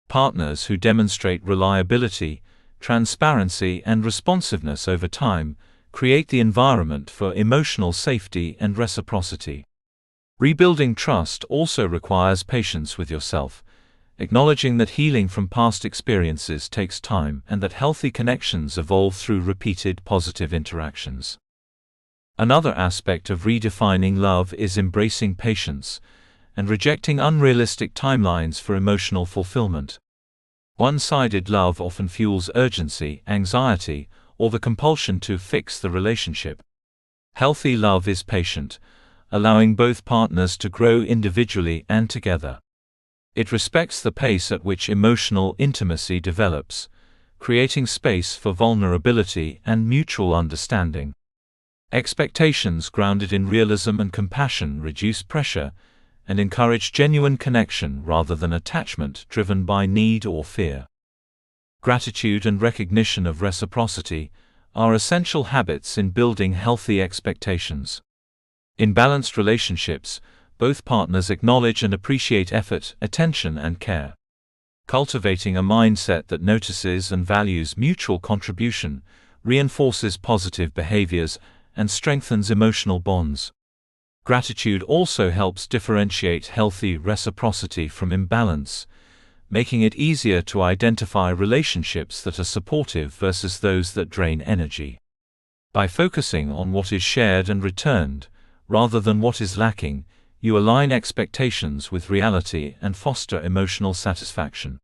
Partners who demonstrate reliability, transparency, and responsiveness over time create the environment for emotional safety and reciprocity. Rebuilding trust also requires patience with yourself, acknowledging that healing from past experiences takes time and that healthy connections evolve through repeated positive interactions. Another aspect of redefining love is embracing patience and rejecting unrealistic timelines for emotional fulfillment. One-sided love often fuels urgency, anxiety, or the compulsion to fix the relationship. Healthy love is patient, allowing both partners to grow individually and together. It respects the pace at which emotional intimacy develops, creating space for vulnerability and mutual understanding. Expectations grounded in realism and compassion reduce pressure and encourage genuine connection rather than attachment driven by need or fear. Gratitude and recognition of reciprocity are essential habits in building healthy expectations. In balanced relationships, both partners acknowledge and appreciate effort, attention, and care. Cultivating a mindset that notices and values mutual contribution reinforces positive behaviors and strengthens emotional bonds. Gratitude also helps differentiate healthy reciprocity from imbalance, making it easier to identify relationships that are supportive versus those that drain energy. By focusing on what is shared and returned, rather than what is lacking, you align expectations with reality and foster emotional satisfaction.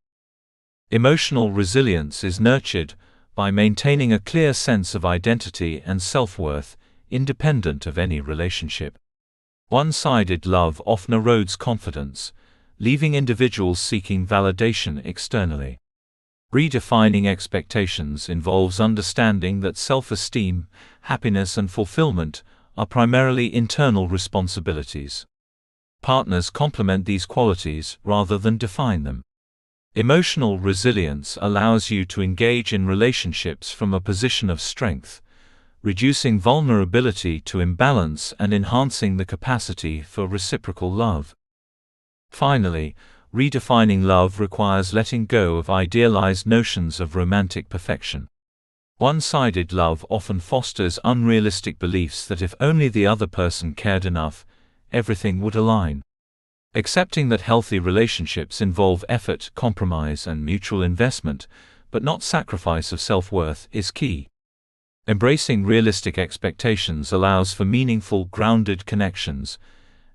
Emotional resilience is nurtured by maintaining a clear sense of identity and self-worth, independent of any relationship. One-sided love often erodes confidence, leaving individuals seeking validation externally. Redefining expectations involves understanding that self-esteem, happiness, and fulfillment are primarily internal responsibilities. Partners complement these qualities rather than define them. Emotional resilience allows you to engage in relationships from a position of strength, reducing vulnerability to imbalance and enhancing the capacity for reciprocal love. Finally, Redefining love requires letting go of idealized notions of romantic perfection. One-sided love often fosters unrealistic beliefs that if only the other person cared enough, everything would align. Accepting that healthy relationships involve effort, compromise, and mutual investment, but not sacrifice of self-worth, is key. Embracing realistic expectations allows for meaningful, grounded connections,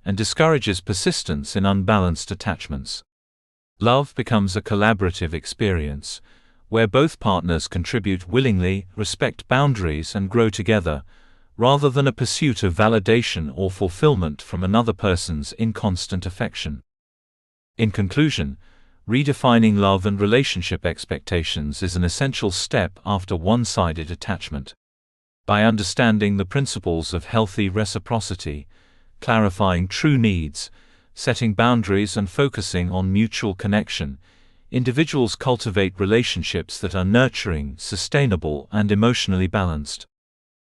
and discourages persistence in unbalanced attachments. Love becomes a collaborative experience, where both partners contribute willingly, respect boundaries, and grow together, rather than a pursuit of validation or fulfillment from another person's inconstant affection. In conclusion, redefining love and relationship expectations is an essential step after one-sided attachment. By understanding the principles of healthy reciprocity, clarifying true needs, setting boundaries, and focusing on mutual connection, individuals cultivate relationships that are nurturing, sustainable, and emotionally balanced.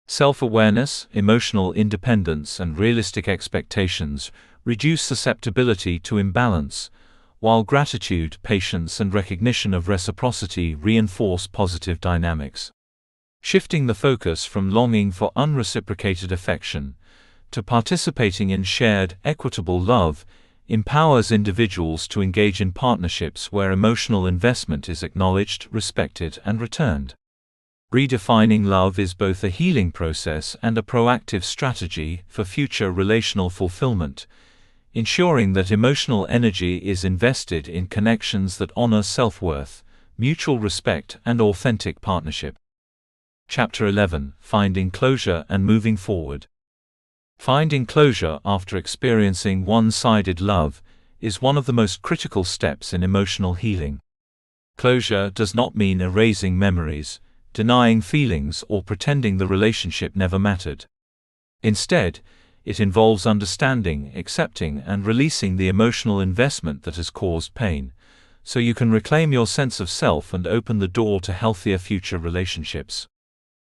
Self-awareness, emotional independence, and realistic expectations reduce susceptibility to imbalance, while gratitude, patience, and recognition of reciprocity reinforce positive dynamics. Shifting the focus from longing for unreciprocated affection to participating in shared, equitable love empowers individuals to engage in partnerships where emotional investment is acknowledged, respected, and returned. Redefining love is both a healing process and a proactive strategy for future relational fulfillment, ensuring that emotional energy is invested in connections that honor self-worth, mutual respect, and authentic partnership. Chapter 11: Finding Closure and Moving Forward. Finding closure after experiencing one-sided love is one of the most critical steps in emotional healing. Closure does not mean erasing memories, denying feelings, or pretending the relationship never mattered. Instead, it involves understanding, accepting, and releasing the emotional investment that has caused pain, so you can reclaim your sense of self and open the door to healthier future relationships.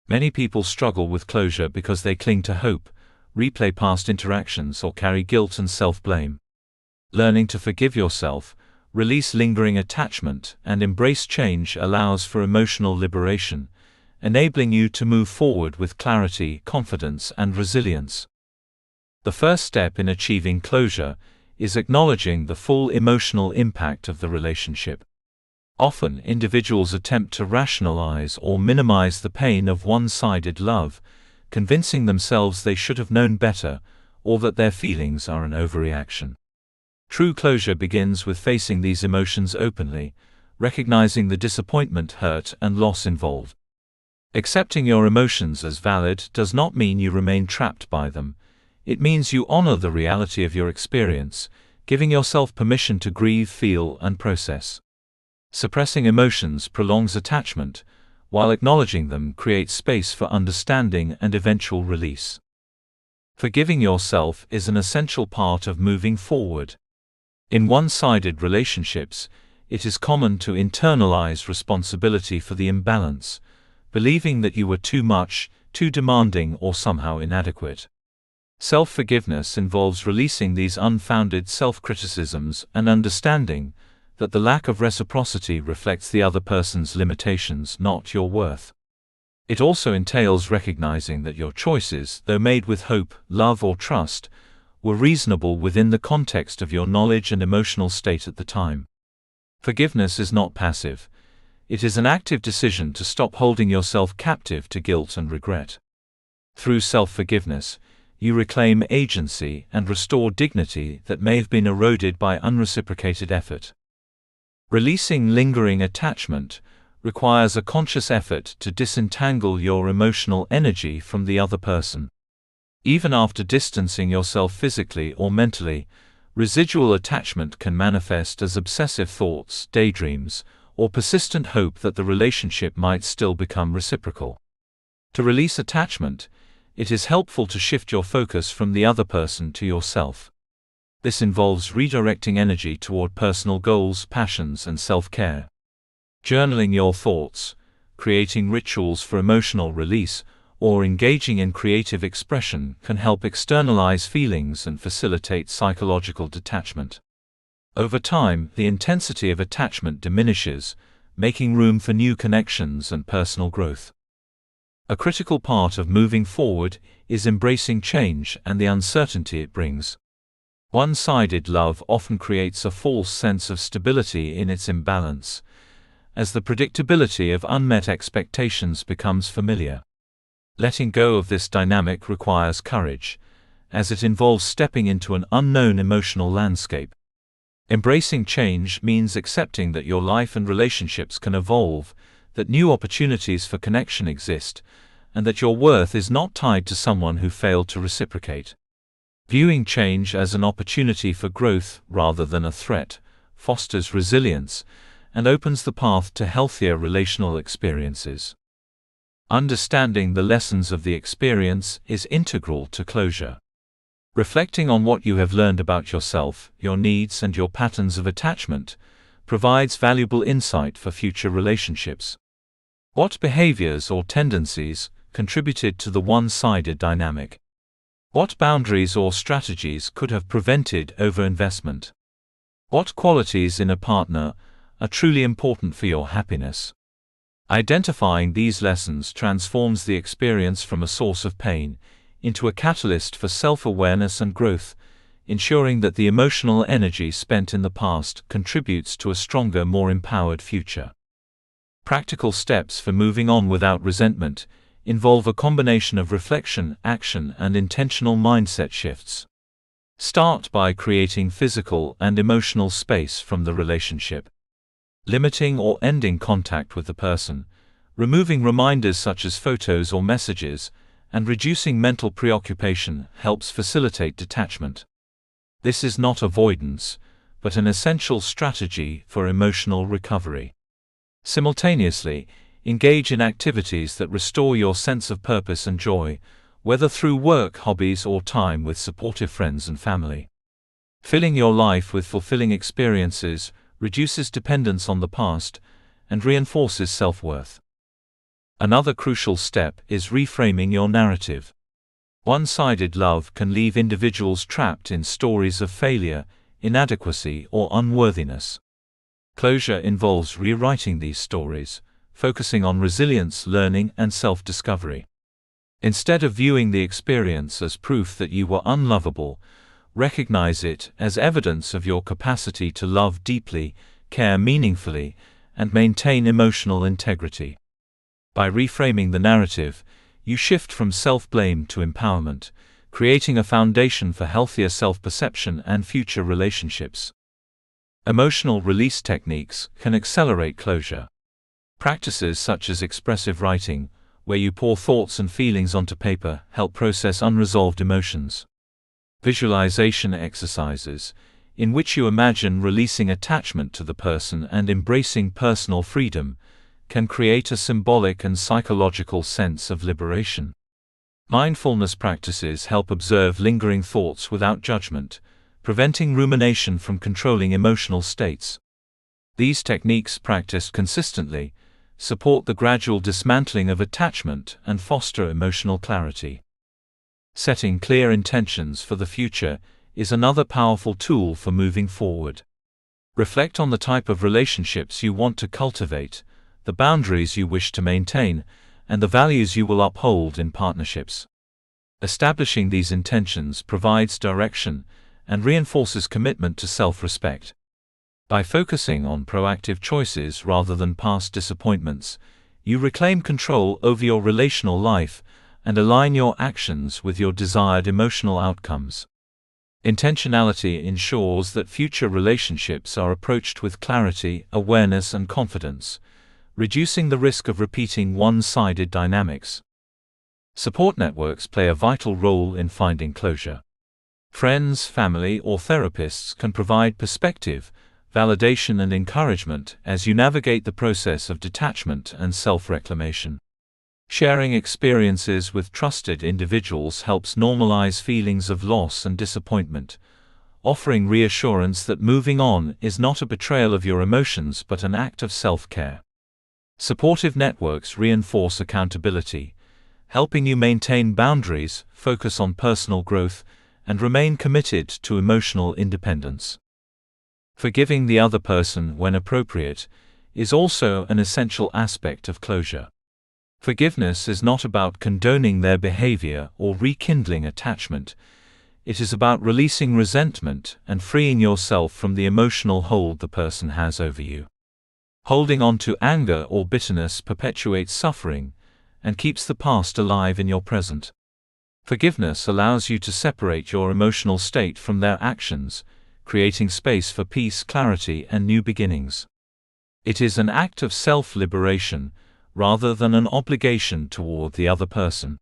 Many people struggle with closure because they cling to hope, replay past interactions, or carry guilt and self-blame. Learning to forgive yourself, release lingering attachment, and embrace change allows for emotional liberation, enabling you to move forward with clarity, confidence, and resilience. The first step in achieving closure is acknowledging the full emotional impact of the relationship. Often, individuals attempt to rationalize or minimize the pain of one-sided love, convincing themselves they should have known better, or that their feelings are an overreaction. True closure begins with facing these emotions openly, recognizing the disappointment, hurt, and loss involved. Accepting your emotions as valid does not mean you remain trapped by them. It means you honor the reality of your experience, giving yourself permission to grieve, feel, and process. Suppressing emotions prolongs attachment, while acknowledging them creates space for understanding and eventual release. Forgiving yourself is an essential part of moving forward. In one-sided relationships, it is common to internalize responsibility for the imbalance, believing that you were too much, too demanding, or somehow inadequate. Self-forgiveness involves releasing these unfounded self-criticisms and understanding that the lack of reciprocity reflects the other person's limitations, not your worth. It also entails recognizing that your choices, though made with hope, love, or trust, were reasonable within the context of your knowledge and emotional state at the time. Forgiveness is not passive. It is an active decision to stop holding yourself captive to guilt and regret. Through self-forgiveness, you reclaim agency and restore dignity that may have been eroded by unreciprocated effort. Releasing lingering attachment requires a conscious effort to disentangle your emotional energy from the other person. Even after distancing yourself physically or mentally, residual attachment can manifest as obsessive thoughts, daydreams, or persistent hope that the relationship might still become reciprocal. To release attachment, it is helpful to shift your focus from the other person to yourself. This involves redirecting energy toward personal goals, passions, and self-care. Journaling your thoughts, creating rituals for emotional release, or engaging in creative expression can help externalize feelings and facilitate psychological detachment. Over time, the intensity of attachment diminishes, making room for new connections and personal growth. A critical part of moving forward is embracing change and the uncertainty it brings. One-sided love often creates a false sense of stability in its imbalance, as the predictability of unmet expectations becomes familiar. Letting go of this dynamic requires courage, as it involves stepping into an unknown emotional landscape. Embracing change means accepting that your life and relationships can evolve, that new opportunities for connection exist, and that your worth is not tied to someone who failed to reciprocate. Viewing change as an opportunity for growth rather than a threat fosters resilience and opens the path to healthier relational experiences. Understanding the lessons of the experience is integral to closure. Reflecting on what you have learned about yourself, your needs, and your patterns of attachment provides valuable insight for future relationships. What behaviors or tendencies contributed to the one-sided dynamic? What boundaries or strategies could have prevented overinvestment? What qualities in a partner are truly important for your happiness? Identifying these lessons transforms the experience from a source of pain into a catalyst for self-awareness and growth, ensuring that the emotional energy spent in the past contributes to a stronger, more empowered future. Practical steps for moving on without resentment involve a combination of reflection, action, and intentional mindset shifts. Start by creating physical and emotional space from the relationship. Limiting or ending contact with the person, removing reminders such as photos or messages, and reducing mental preoccupation helps facilitate detachment. This is not avoidance, but an essential strategy for emotional recovery. Simultaneously, engage in activities that restore your sense of purpose and joy, whether through work, hobbies, or time with supportive friends and family. Filling your life with fulfilling experiences reduces dependence on the past and reinforces self-worth. Another crucial step is reframing your narrative. One-sided love can leave individuals trapped in stories of failure, inadequacy, or unworthiness. Closure involves rewriting these stories, focusing on resilience, learning, and self-discovery. Instead of viewing the experience as proof that you were unlovable, recognize it as evidence of your capacity to love deeply, care meaningfully, and maintain emotional integrity. By reframing the narrative, you shift from self-blame to empowerment, creating a foundation for healthier self-perception and future relationships. Emotional release techniques can accelerate closure. Practices such as expressive writing, where you pour thoughts and feelings onto paper, help process unresolved emotions. Visualization exercises, in which you imagine releasing attachment to the person and embracing personal freedom, can create a symbolic and psychological sense of liberation. Mindfulness practices help observe lingering thoughts without judgment, preventing rumination from controlling emotional states. These techniques, practiced consistently, support the gradual dismantling of attachment and foster emotional clarity. Setting clear intentions for the future is another powerful tool for moving forward. Reflect on the type of relationships you want to cultivate, the boundaries you wish to maintain, and the values you will uphold in partnerships. Establishing these intentions provides direction and reinforces commitment to self-respect. By focusing on proactive choices rather than past disappointments, you reclaim control over your relational life and align your actions with your desired emotional outcomes. Intentionality ensures that future relationships are approached with clarity, awareness, and confidence, reducing the risk of repeating one-sided dynamics. Support networks play a vital role in finding closure. Friends, family, or therapists can provide perspective, validation, and encouragement as you navigate the process of detachment and self-reclamation. Sharing experiences with trusted individuals helps normalize feelings of loss and disappointment, offering reassurance that moving on is not a betrayal of your emotions but an act of self-care. Supportive networks reinforce accountability, helping you maintain boundaries, focus on personal growth, and remain committed to emotional independence. Forgiving the other person when appropriate is also an essential aspect of closure. Forgiveness is not about condoning their behavior or rekindling attachment. It is about releasing resentment and freeing yourself from the emotional hold the person has over you. Holding on to anger or bitterness perpetuates suffering and keeps the past alive in your present. Forgiveness allows you to separate your emotional state from their actions, creating space for peace, clarity, and new beginnings. It is an act of self-liberation, rather than an obligation toward the other person.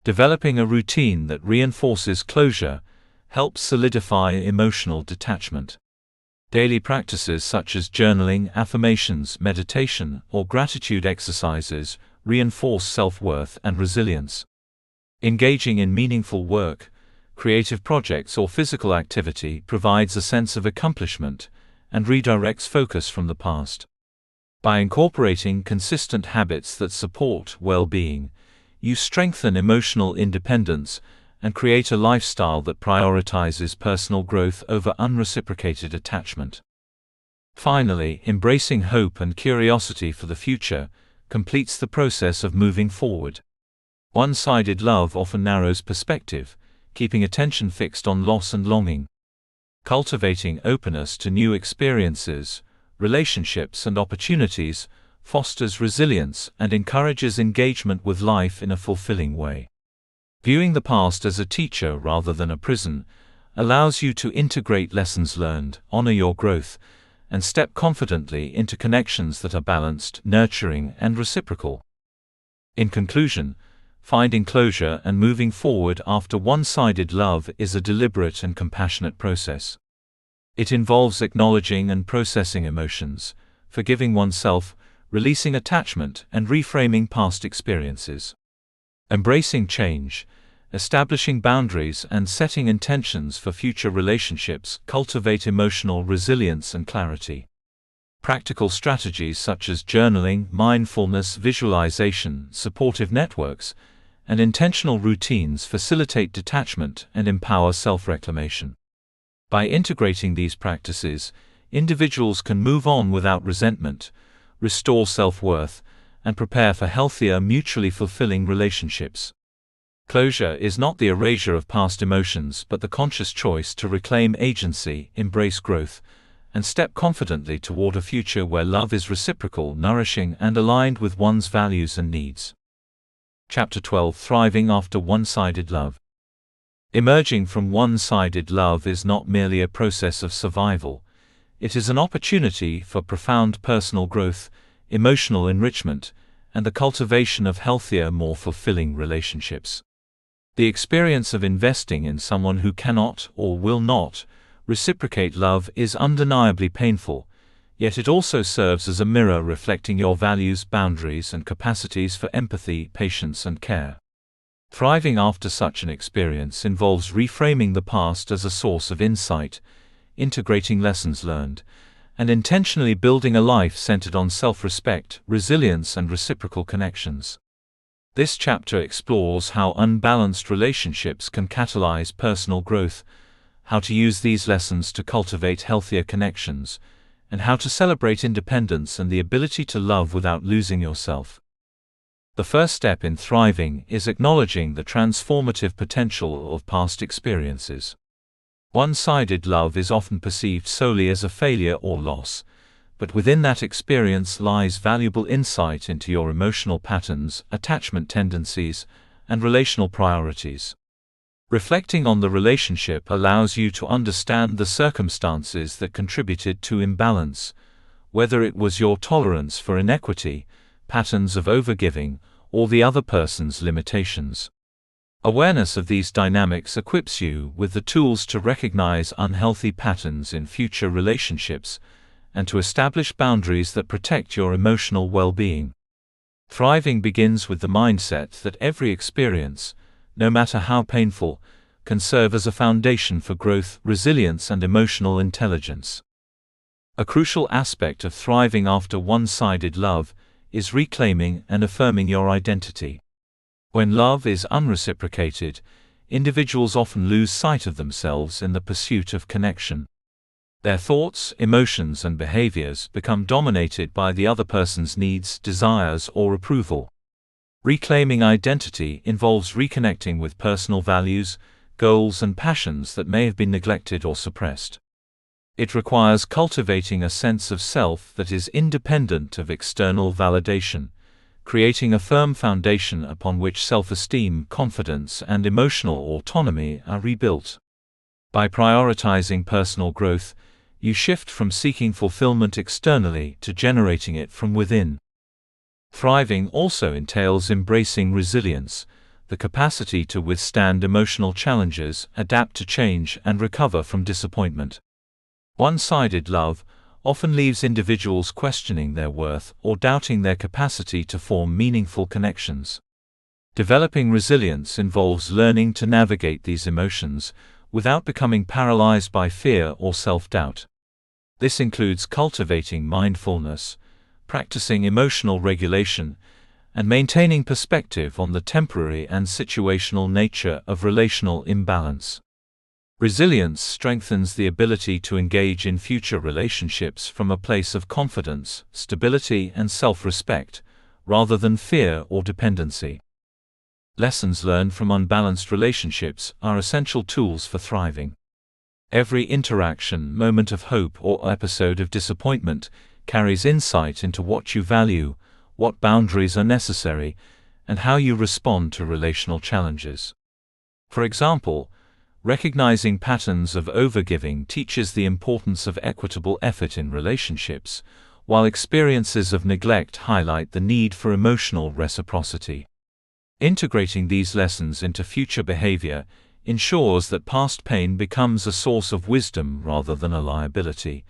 Developing a routine that reinforces closure helps solidify emotional detachment. Daily practices such as journaling, affirmations, meditation, or gratitude exercises reinforce self-worth and resilience. Engaging in meaningful work, creative projects, or physical activity provides a sense of accomplishment and redirects focus from the past. By incorporating consistent habits that support well-being, you strengthen emotional independence and create a lifestyle that prioritizes personal growth over unreciprocated attachment. Finally, embracing hope and curiosity for the future completes the process of moving forward. One-sided love often narrows perspective, keeping attention fixed on loss and longing. Cultivating openness to new experiences, relationships, and opportunities fosters resilience and encourages engagement with life in a fulfilling way. Viewing the past as a teacher rather than a prison allows you to integrate lessons learned, honor your growth, and step confidently into connections that are balanced, nurturing, and reciprocal. In conclusion, finding closure and moving forward after one-sided love is a deliberate and compassionate process. It involves acknowledging and processing emotions, forgiving oneself, releasing attachment, and reframing past experiences. Embracing change, establishing boundaries, and setting intentions for future relationships cultivate emotional resilience and clarity. Practical strategies such as journaling, mindfulness, visualization, supportive networks, and intentional routines facilitate detachment and empower self-reclamation. By integrating these practices, individuals can move on without resentment, restore self-worth, and prepare for healthier, mutually fulfilling relationships. Closure is not the erasure of past emotions but the conscious choice to reclaim agency, embrace growth, and step confidently toward a future where love is reciprocal, nourishing, and aligned with one's values and needs. Chapter 12: Thriving After One-Sided Love. Emerging from one-sided love is not merely a process of survival. It is an opportunity for profound personal growth, emotional enrichment, and the cultivation of healthier, more fulfilling relationships. The experience of investing in someone who cannot or will not reciprocate love is undeniably painful, yet it also serves as a mirror reflecting your values, boundaries, and capacities for empathy, patience, and care. Thriving after such an experience involves reframing the past as a source of insight, integrating lessons learned, and intentionally building a life centered on self-respect, resilience, and reciprocal connections. This chapter explores how unbalanced relationships can catalyze personal growth, how to use these lessons to cultivate healthier connections, and how to celebrate independence and the ability to love without losing yourself. The first step in thriving is acknowledging the transformative potential of past experiences. One-sided love is often perceived solely as a failure or loss, but within that experience lies valuable insight into your emotional patterns, attachment tendencies, and relational priorities. Reflecting on the relationship allows you to understand the circumstances that contributed to imbalance, whether it was your tolerance for inequity, patterns of overgiving, or the other person's limitations. Awareness of these dynamics equips you with the tools to recognize unhealthy patterns in future relationships and to establish boundaries that protect your emotional well-being. Thriving begins with the mindset that every experience, no matter how painful, can serve as a foundation for growth, resilience, and emotional intelligence. A crucial aspect of thriving after one-sided love is reclaiming and affirming your identity. When love is unreciprocated, individuals often lose sight of themselves in the pursuit of connection. Their thoughts, emotions, and behaviors become dominated by the other person's needs, desires, or approval. Reclaiming identity involves reconnecting with personal values, goals, and passions that may have been neglected or suppressed. It requires cultivating a sense of self that is independent of external validation, creating a firm foundation upon which self-esteem, confidence, and emotional autonomy are rebuilt. By prioritizing personal growth, you shift from seeking fulfillment externally to generating it from within. Thriving also entails embracing resilience, the capacity to withstand emotional challenges, adapt to change, and recover from disappointment. One-sided love often leaves individuals questioning their worth or doubting their capacity to form meaningful connections. Developing resilience involves learning to navigate these emotions without becoming paralyzed by fear or self-doubt. This includes cultivating mindfulness, practicing emotional regulation, and maintaining perspective on the temporary and situational nature of relational imbalance. Resilience strengthens the ability to engage in future relationships from a place of confidence, stability, and self-respect, rather than fear or dependency. Lessons learned from unbalanced relationships are essential tools for thriving. Every interaction, moment of hope, or episode of disappointment carries insight into what you value, what boundaries are necessary, and how you respond to relational challenges. For example, recognizing patterns of overgiving teaches the importance of equitable effort in relationships, while experiences of neglect highlight the need for emotional reciprocity. Integrating these lessons into future behavior ensures that past pain becomes a source of wisdom rather than a liability,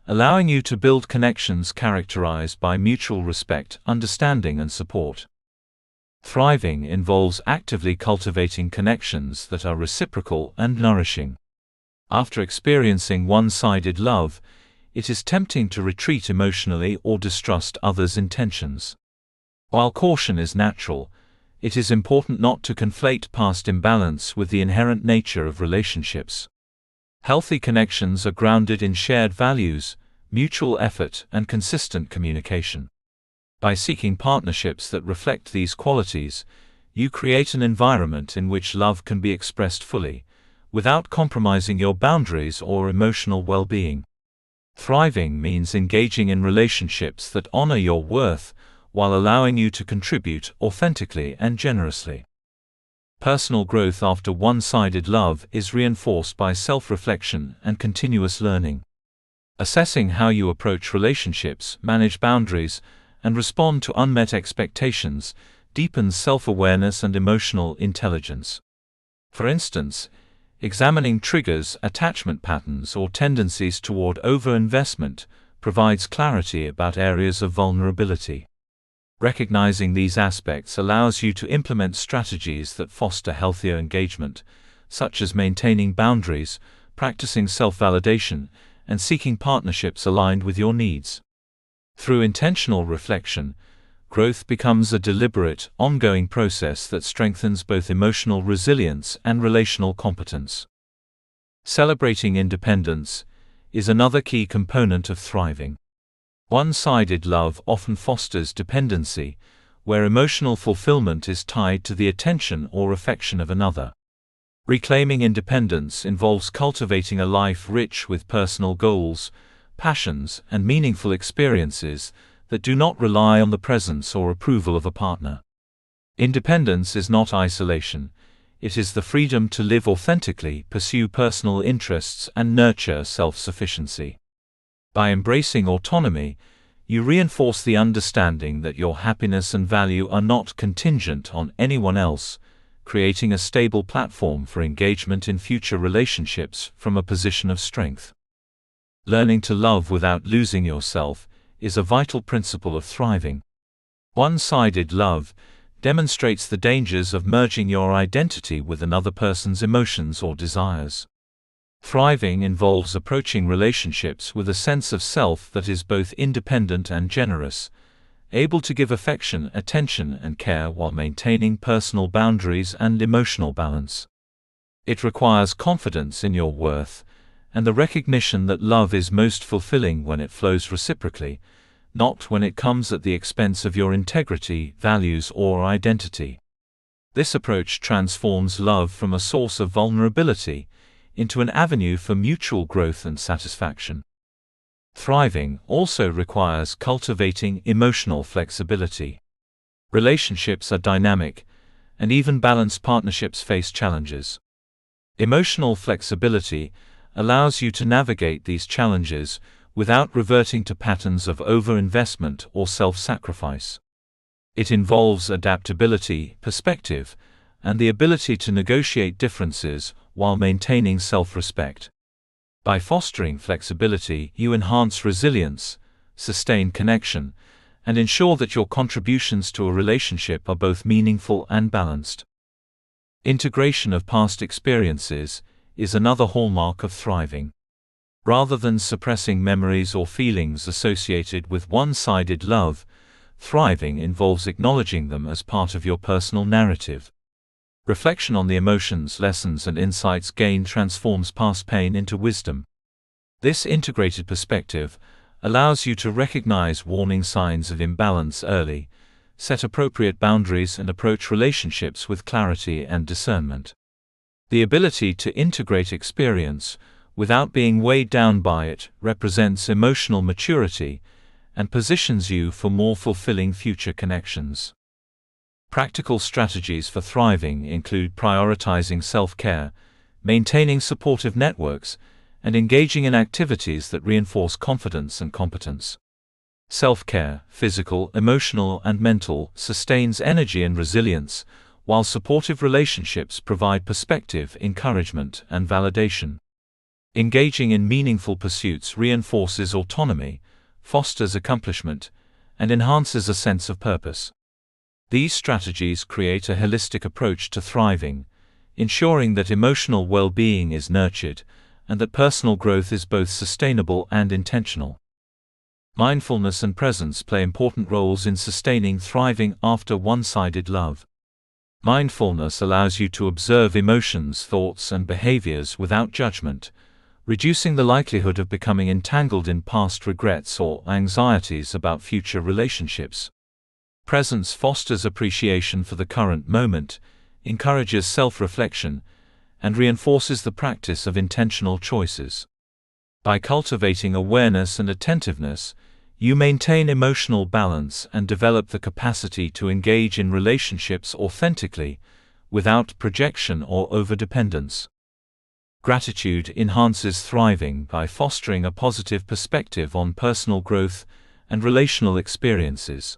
allowing you to build connections characterized by mutual respect, understanding, and support. Thriving involves actively cultivating connections that are reciprocal and nourishing. After experiencing one-sided love, it is tempting to retreat emotionally or distrust others' intentions. While caution is natural, it is important not to conflate past imbalance with the inherent nature of relationships. Healthy connections are grounded in shared values, mutual effort, and consistent communication. By seeking partnerships that reflect these qualities, you create an environment in which love can be expressed fully, without compromising your boundaries or emotional well-being. Thriving means engaging in relationships that honor your worth while allowing you to contribute authentically and generously. Personal growth after one-sided love is reinforced by self-reflection and continuous learning. Assessing how you approach relationships, manage boundaries, and respond to unmet expectations deepens self-awareness and emotional intelligence. For instance, examining triggers, attachment patterns, or tendencies toward over-investment provides clarity about areas of vulnerability. Recognizing these aspects allows you to implement strategies that foster healthier engagement, such as maintaining boundaries, practicing self-validation, and seeking partnerships aligned with your needs. Through intentional reflection, growth becomes a deliberate, ongoing process that strengthens both emotional resilience and relational competence. Celebrating independence is another key component of thriving. One-sided love often fosters dependency, where emotional fulfillment is tied to the attention or affection of another. Reclaiming independence involves cultivating a life rich with personal goals, passions, and meaningful experiences that do not rely on the presence or approval of a partner. Independence is not isolation, it is the freedom to live authentically, pursue personal interests, and nurture self-sufficiency. By embracing autonomy, you reinforce the understanding that your happiness and value are not contingent on anyone else, creating a stable platform for engagement in future relationships from a position of strength. Learning to love without losing yourself is a vital principle of thriving. One-sided love demonstrates the dangers of merging your identity with another person's emotions or desires. Thriving involves approaching relationships with a sense of self that is both independent and generous, able to give affection, attention, and care while maintaining personal boundaries and emotional balance. It requires confidence in your worth and the recognition that love is most fulfilling when it flows reciprocally, not when it comes at the expense of your integrity, values, or identity. This approach transforms love from a source of vulnerability into an avenue for mutual growth and satisfaction. Thriving also requires cultivating emotional flexibility. Relationships are dynamic, and even balanced partnerships face challenges. Emotional flexibility allows you to navigate these challenges without reverting to patterns of over-investment or self-sacrifice. It involves adaptability, perspective, and the ability to negotiate differences while maintaining self-respect. By fostering flexibility, you enhance resilience, sustain connection, and ensure that your contributions to a relationship are both meaningful and balanced. Integration of past experiences is another hallmark of thriving. Rather than suppressing memories or feelings associated with one-sided love, thriving involves acknowledging them as part of your personal narrative. Reflection on the emotions, lessons, and insights gained transforms past pain into wisdom. This integrated perspective allows you to recognize warning signs of imbalance early, set appropriate boundaries, and approach relationships with clarity and discernment. The ability to integrate experience without being weighed down by it represents emotional maturity and positions you for more fulfilling future connections. Practical strategies for thriving include prioritizing self-care, maintaining supportive networks, and engaging in activities that reinforce confidence and competence. Self-care, physical, emotional, and mental, sustains energy and resilience, while supportive relationships provide perspective, encouragement, and validation. Engaging in meaningful pursuits reinforces autonomy, fosters accomplishment, and enhances a sense of purpose. These strategies create a holistic approach to thriving, ensuring that emotional well-being is nurtured and that personal growth is both sustainable and intentional. Mindfulness and presence play important roles in sustaining thriving after one-sided love. Mindfulness allows you to observe emotions, thoughts, and behaviors without judgment, reducing the likelihood of becoming entangled in past regrets or anxieties about future relationships. Presence fosters appreciation for the current moment, encourages self-reflection, and reinforces the practice of intentional choices. By cultivating awareness and attentiveness, you maintain emotional balance and develop the capacity to engage in relationships authentically, without projection or overdependence. Gratitude enhances thriving by fostering a positive perspective on personal growth and relational experiences.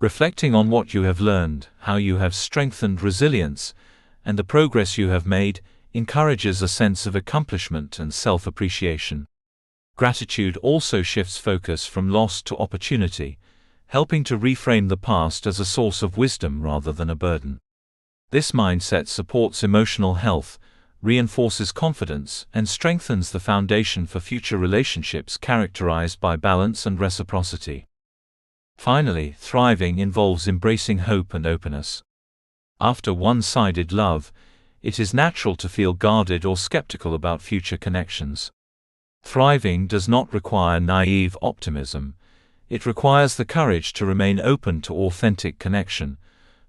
Reflecting on what you have learned, how you have strengthened resilience, and the progress you have made, encourages a sense of accomplishment and self-appreciation. Gratitude also shifts focus from loss to opportunity, helping to reframe the past as a source of wisdom rather than a burden. This mindset supports emotional health, reinforces confidence, and strengthens the foundation for future relationships characterized by balance and reciprocity. Finally, thriving involves embracing hope and openness. After one-sided love, it is natural to feel guarded or skeptical about future connections. Thriving does not require naive optimism. It requires the courage to remain open to authentic connection,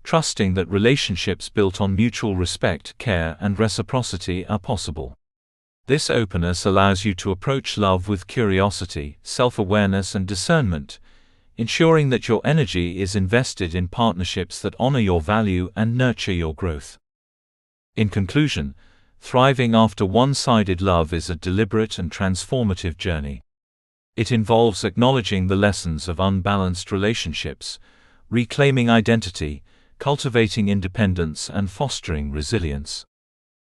trusting that relationships built on mutual respect, care, and reciprocity are possible. This openness allows you to approach love with curiosity, self-awareness, and discernment, ensuring that your energy is invested in partnerships that honor your value and nurture your growth. In conclusion, thriving after one-sided love is a deliberate and transformative journey. It involves acknowledging the lessons of unbalanced relationships, reclaiming identity, cultivating independence, and fostering resilience.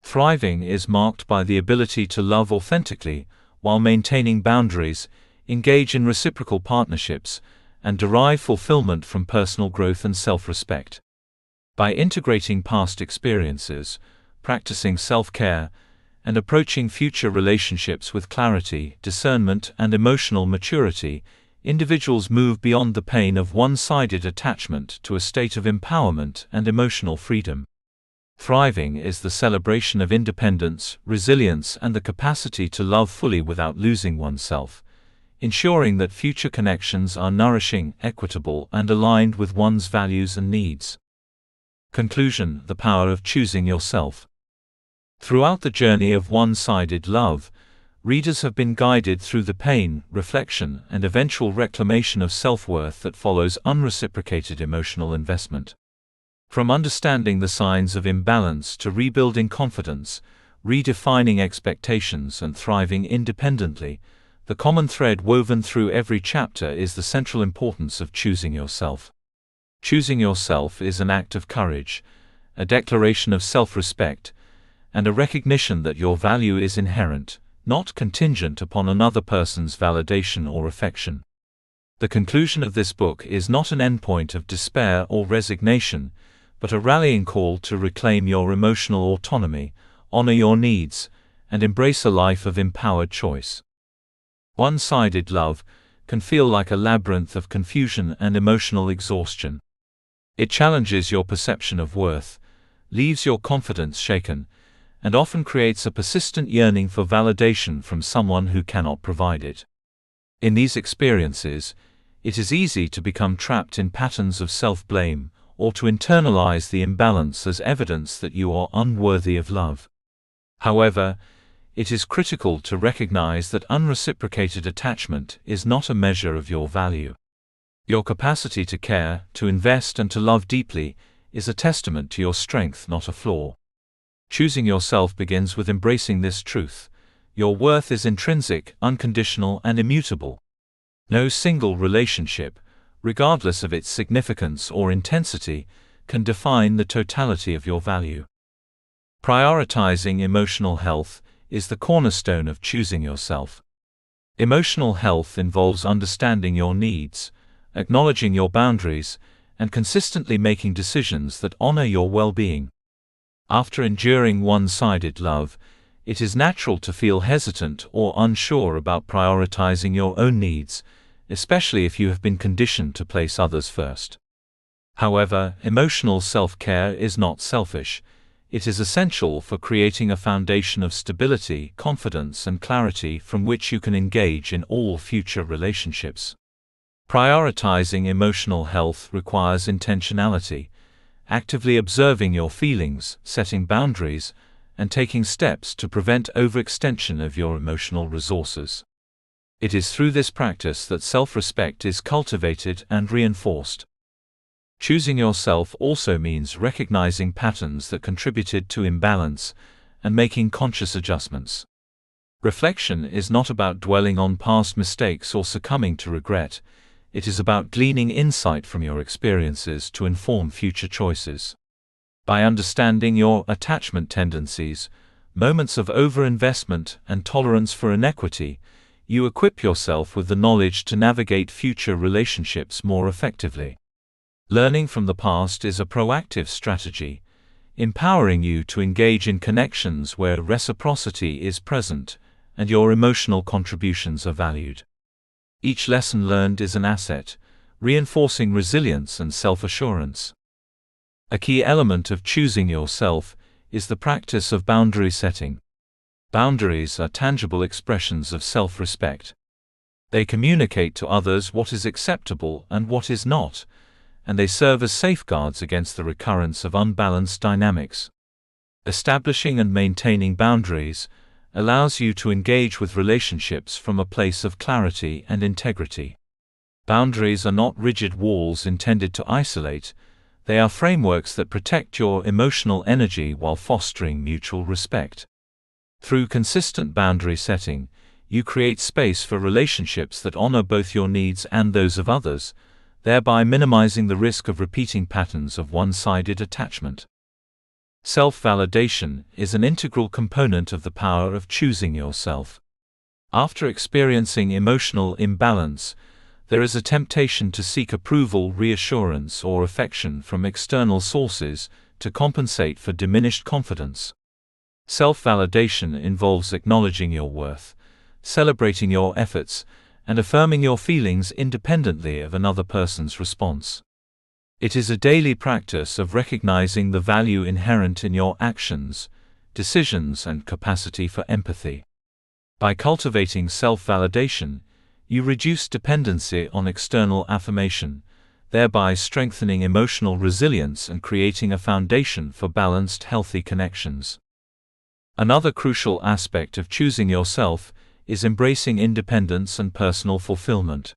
Thriving is marked by the ability to love authentically while maintaining boundaries, engage in reciprocal partnerships, and derive fulfillment from personal growth and self-respect. By integrating past experiences, practicing self-care, and approaching future relationships with clarity, discernment, and emotional maturity, individuals move beyond the pain of one-sided attachment to a state of empowerment and emotional freedom. Thriving is the celebration of independence, resilience, and the capacity to love fully without losing oneself, ensuring that future connections are nourishing, equitable, and aligned with one's values and needs. Conclusion: the power of choosing yourself. Throughout the journey of one-sided love, readers have been guided through the pain, reflection, and eventual reclamation of self-worth that follows unreciprocated emotional investment. From understanding the signs of imbalance to rebuilding confidence, redefining expectations, and thriving independently, the common thread woven through every chapter is the central importance of choosing yourself. Choosing yourself is an act of courage, a declaration of self-respect, and a recognition that your value is inherent, not contingent upon another person's validation or affection. The conclusion of this book is not an endpoint of despair or resignation, but a rallying call to reclaim your emotional autonomy, honor your needs, and embrace a life of empowered choice. One-sided love can feel like a labyrinth of confusion and emotional exhaustion. It challenges your perception of worth, leaves your confidence shaken, and often creates a persistent yearning for validation from someone who cannot provide it. In these experiences, it is easy to become trapped in patterns of self-blame, or to internalize the imbalance as evidence that you are unworthy of love. However, it is critical to recognize that unreciprocated attachment is not a measure of your value. Your capacity to care, to invest, and to love deeply is a testament to your strength, not a flaw. Choosing yourself begins with embracing this truth: your worth is intrinsic, unconditional, and immutable. No single relationship, regardless of its significance or intensity, can define the totality of your value. Prioritizing emotional health is the cornerstone of choosing yourself. Emotional health involves understanding your needs, acknowledging your boundaries, and consistently making decisions that honor your well-being. After enduring one-sided love, it is natural to feel hesitant or unsure about prioritizing your own needs, especially if you have been conditioned to place others first. However, emotional self-care is not selfish. It is essential for creating a foundation of stability, confidence, and clarity from which you can engage in all future relationships. Prioritizing emotional health requires intentionality, actively observing your feelings, setting boundaries, and taking steps to prevent overextension of your emotional resources. It is through this practice that self-respect is cultivated and reinforced. Choosing yourself also means recognizing patterns that contributed to imbalance and making conscious adjustments. Reflection is not about dwelling on past mistakes or succumbing to regret. It is about gleaning insight from your experiences to inform future choices. By understanding your attachment tendencies, moments of overinvestment, and tolerance for inequity, you equip yourself with the knowledge to navigate future relationships more effectively. Learning from the past is a proactive strategy, empowering you to engage in connections where reciprocity is present and your emotional contributions are valued. Each lesson learned is an asset, reinforcing resilience and self-assurance. A key element of choosing yourself is the practice of boundary setting. Boundaries are tangible expressions of self-respect. They communicate to others what is acceptable and what is not, and they serve as safeguards against the recurrence of unbalanced dynamics. Establishing and maintaining boundaries allows you to engage with relationships from a place of clarity and integrity. Boundaries are not rigid walls intended to isolate. They are frameworks that protect your emotional energy while fostering mutual respect. Through consistent boundary setting, you create space for relationships that honor both your needs and those of others, thereby minimizing the risk of repeating patterns of one-sided attachment. Self-validation is an integral component of the power of choosing yourself. After experiencing emotional imbalance, there is a temptation to seek approval, reassurance, or affection from external sources to compensate for diminished confidence. Self-validation involves acknowledging your worth, celebrating your efforts, and affirming your feelings independently of another person's response. It is a daily practice of recognizing the value inherent in your actions, decisions, and capacity for empathy. By cultivating self-validation, you reduce dependency on external affirmation, thereby strengthening emotional resilience and creating a foundation for balanced, healthy connections. Another crucial aspect of choosing yourself is embracing independence and personal fulfillment.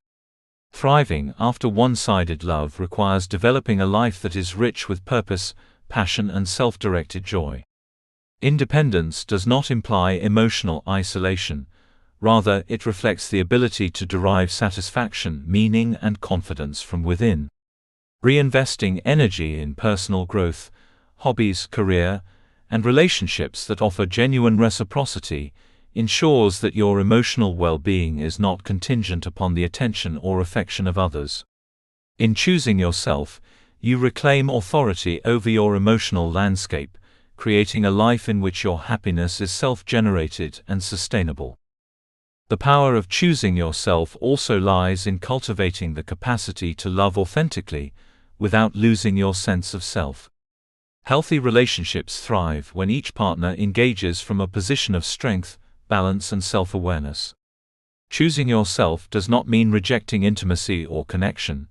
Thriving after one-sided love requires developing a life that is rich with purpose, passion, and self-directed joy. Independence does not imply emotional isolation. Rather, it reflects the ability to derive satisfaction, meaning, and confidence from within. Reinvesting energy in personal growth, hobbies, career, and relationships that offer genuine reciprocity ensures that your emotional well-being is not contingent upon the attention or affection of others. In choosing yourself, you reclaim authority over your emotional landscape, creating a life in which your happiness is self-generated and sustainable. The power of choosing yourself also lies in cultivating the capacity to love authentically, without losing your sense of self. Healthy relationships thrive when each partner engages from a position of strength, balance, and self-awareness. Choosing yourself does not mean rejecting intimacy or connection.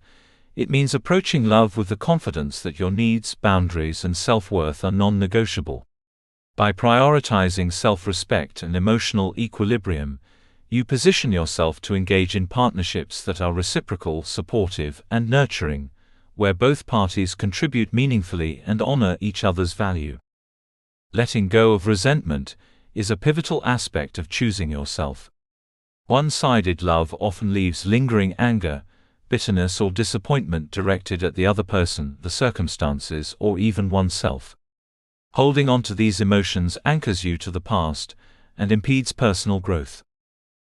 It means approaching love with the confidence that your needs, boundaries, and self-worth are non-negotiable. By prioritizing self-respect and emotional equilibrium, you position yourself to engage in partnerships that are reciprocal, supportive, and nurturing, where both parties contribute meaningfully and honor each other's value. Letting go of resentment is a pivotal aspect of choosing yourself. One-sided love often leaves lingering anger, bitterness, or disappointment directed at the other person, the circumstances, or even oneself. Holding on to these emotions anchors you to the past and impedes personal growth.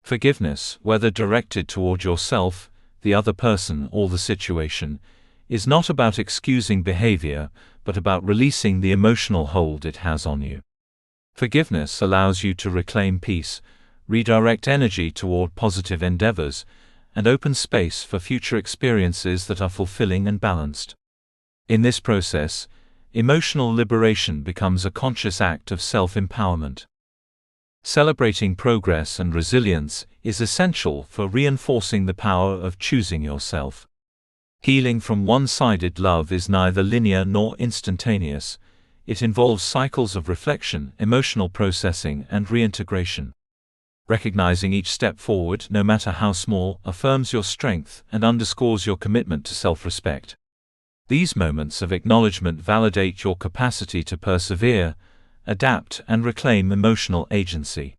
Forgiveness, whether directed toward yourself, the other person, or the situation, is not about excusing behavior, but about releasing the emotional hold it has on you. Forgiveness allows you to reclaim peace, redirect energy toward positive endeavors, and open space for future experiences that are fulfilling and balanced. In this process, emotional liberation becomes a conscious act of self-empowerment. Celebrating progress and resilience is essential for reinforcing the power of choosing yourself. Healing from one-sided love is neither linear nor instantaneous. It involves cycles of reflection, emotional processing, and reintegration. Recognizing each step forward, no matter how small, affirms your strength and underscores your commitment to self-respect. These moments of acknowledgement validate your capacity to persevere, adapt, and reclaim emotional agency.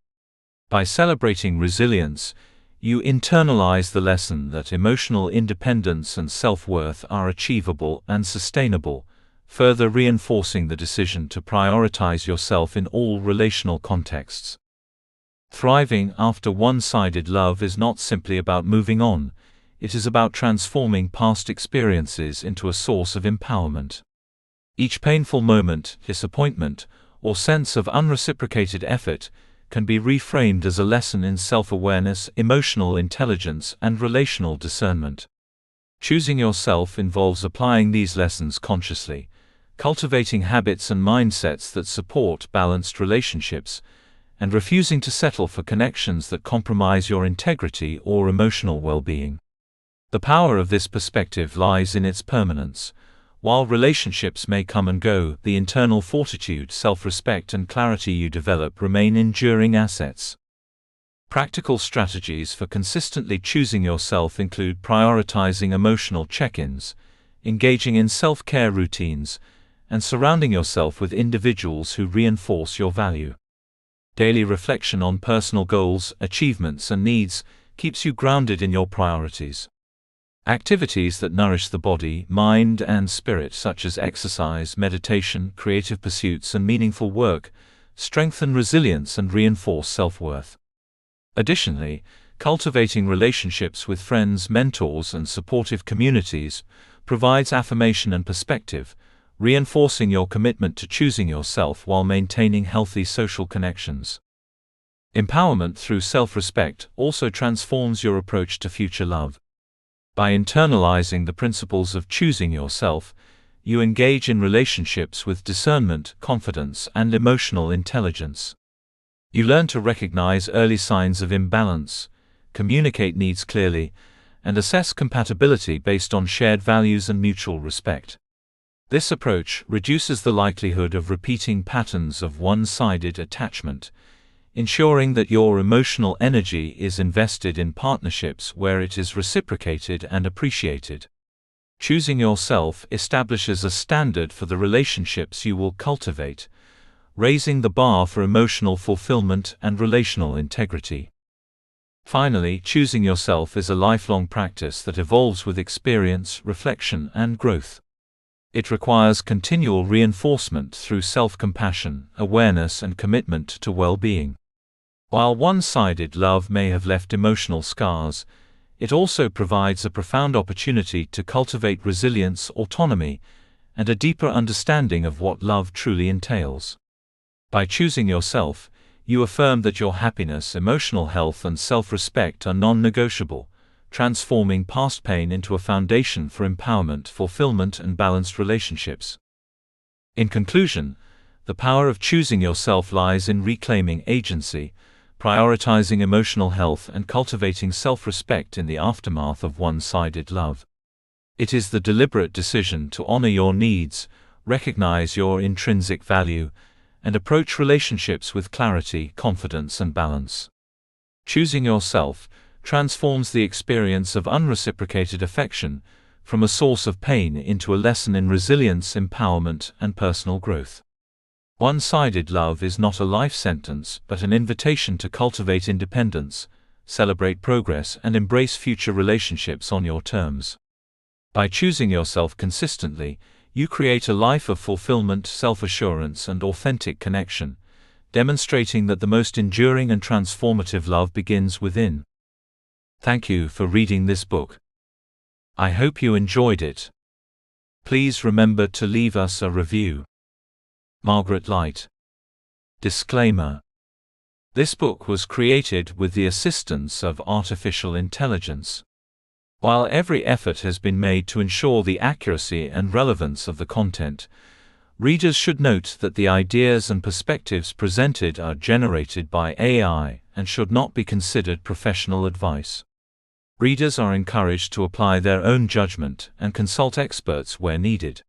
By celebrating resilience, you internalize the lesson that emotional independence and self-worth are achievable and sustainable, further reinforcing the decision to prioritize yourself in all relational contexts. Thriving after one-sided love is not simply about moving on, it is about transforming past experiences into a source of empowerment. Each painful moment, disappointment, or sense of unreciprocated effort can be reframed as a lesson in self-awareness, emotional intelligence, and relational discernment. Choosing yourself involves applying these lessons consciously, cultivating habits and mindsets that support balanced relationships, and refusing to settle for connections that compromise your integrity or emotional well-being. The power of this perspective lies in its permanence. While relationships may come and go, the internal fortitude, self-respect, and clarity you develop remain enduring assets. Practical strategies for consistently choosing yourself include prioritizing emotional check-ins, engaging in self-care routines, and surrounding yourself with individuals who reinforce your value. Daily reflection on personal goals, achievements, and needs keeps you grounded in your priorities. Activities that nourish the body, mind, and spirit, such as exercise, meditation, creative pursuits, and meaningful work, strengthen resilience and reinforce self-worth. Additionally, cultivating relationships with friends, mentors, and supportive communities provides affirmation and perspective, reinforcing your commitment to choosing yourself while maintaining healthy social connections. Empowerment through self-respect also transforms your approach to future love. By internalizing the principles of choosing yourself, you engage in relationships with discernment, confidence, and emotional intelligence. You learn to recognize early signs of imbalance, communicate needs clearly, and assess compatibility based on shared values and mutual respect. This approach reduces the likelihood of repeating patterns of one-sided attachment, ensuring that your emotional energy is invested in partnerships where it is reciprocated and appreciated. Choosing yourself establishes a standard for the relationships you will cultivate, raising the bar for emotional fulfillment and relational integrity. Finally, choosing yourself is a lifelong practice that evolves with experience, reflection, and growth. It requires continual reinforcement through self-compassion, awareness, and commitment to well-being. While one-sided love may have left emotional scars, it also provides a profound opportunity to cultivate resilience, autonomy, and a deeper understanding of what love truly entails. By choosing yourself, you affirm that your happiness, emotional health, and self-respect are non-negotiable, transforming past pain into a foundation for empowerment, fulfillment, and balanced relationships. In conclusion, the power of choosing yourself lies in reclaiming agency, prioritizing emotional health, and cultivating self-respect in the aftermath of one-sided love. It is the deliberate decision to honor your needs, recognize your intrinsic value, and approach relationships with clarity, confidence, and balance. Choosing yourself transforms the experience of unreciprocated affection from a source of pain into a lesson in resilience, empowerment, and personal growth. One-sided love is not a life sentence, but an invitation to cultivate independence, celebrate progress, and embrace future relationships on your terms. By choosing yourself consistently, you create a life of fulfillment, self-assurance, and authentic connection, demonstrating that the most enduring and transformative love begins within. Thank you for reading this book. I hope you enjoyed it. Please remember to leave us a review. Margaret Light. Disclaimer. This book was created with the assistance of artificial intelligence. While every effort has been made to ensure the accuracy and relevance of the content, readers should note that the ideas and perspectives presented are generated by AI and should not be considered professional advice. Readers are encouraged to apply their own judgment and consult experts where needed.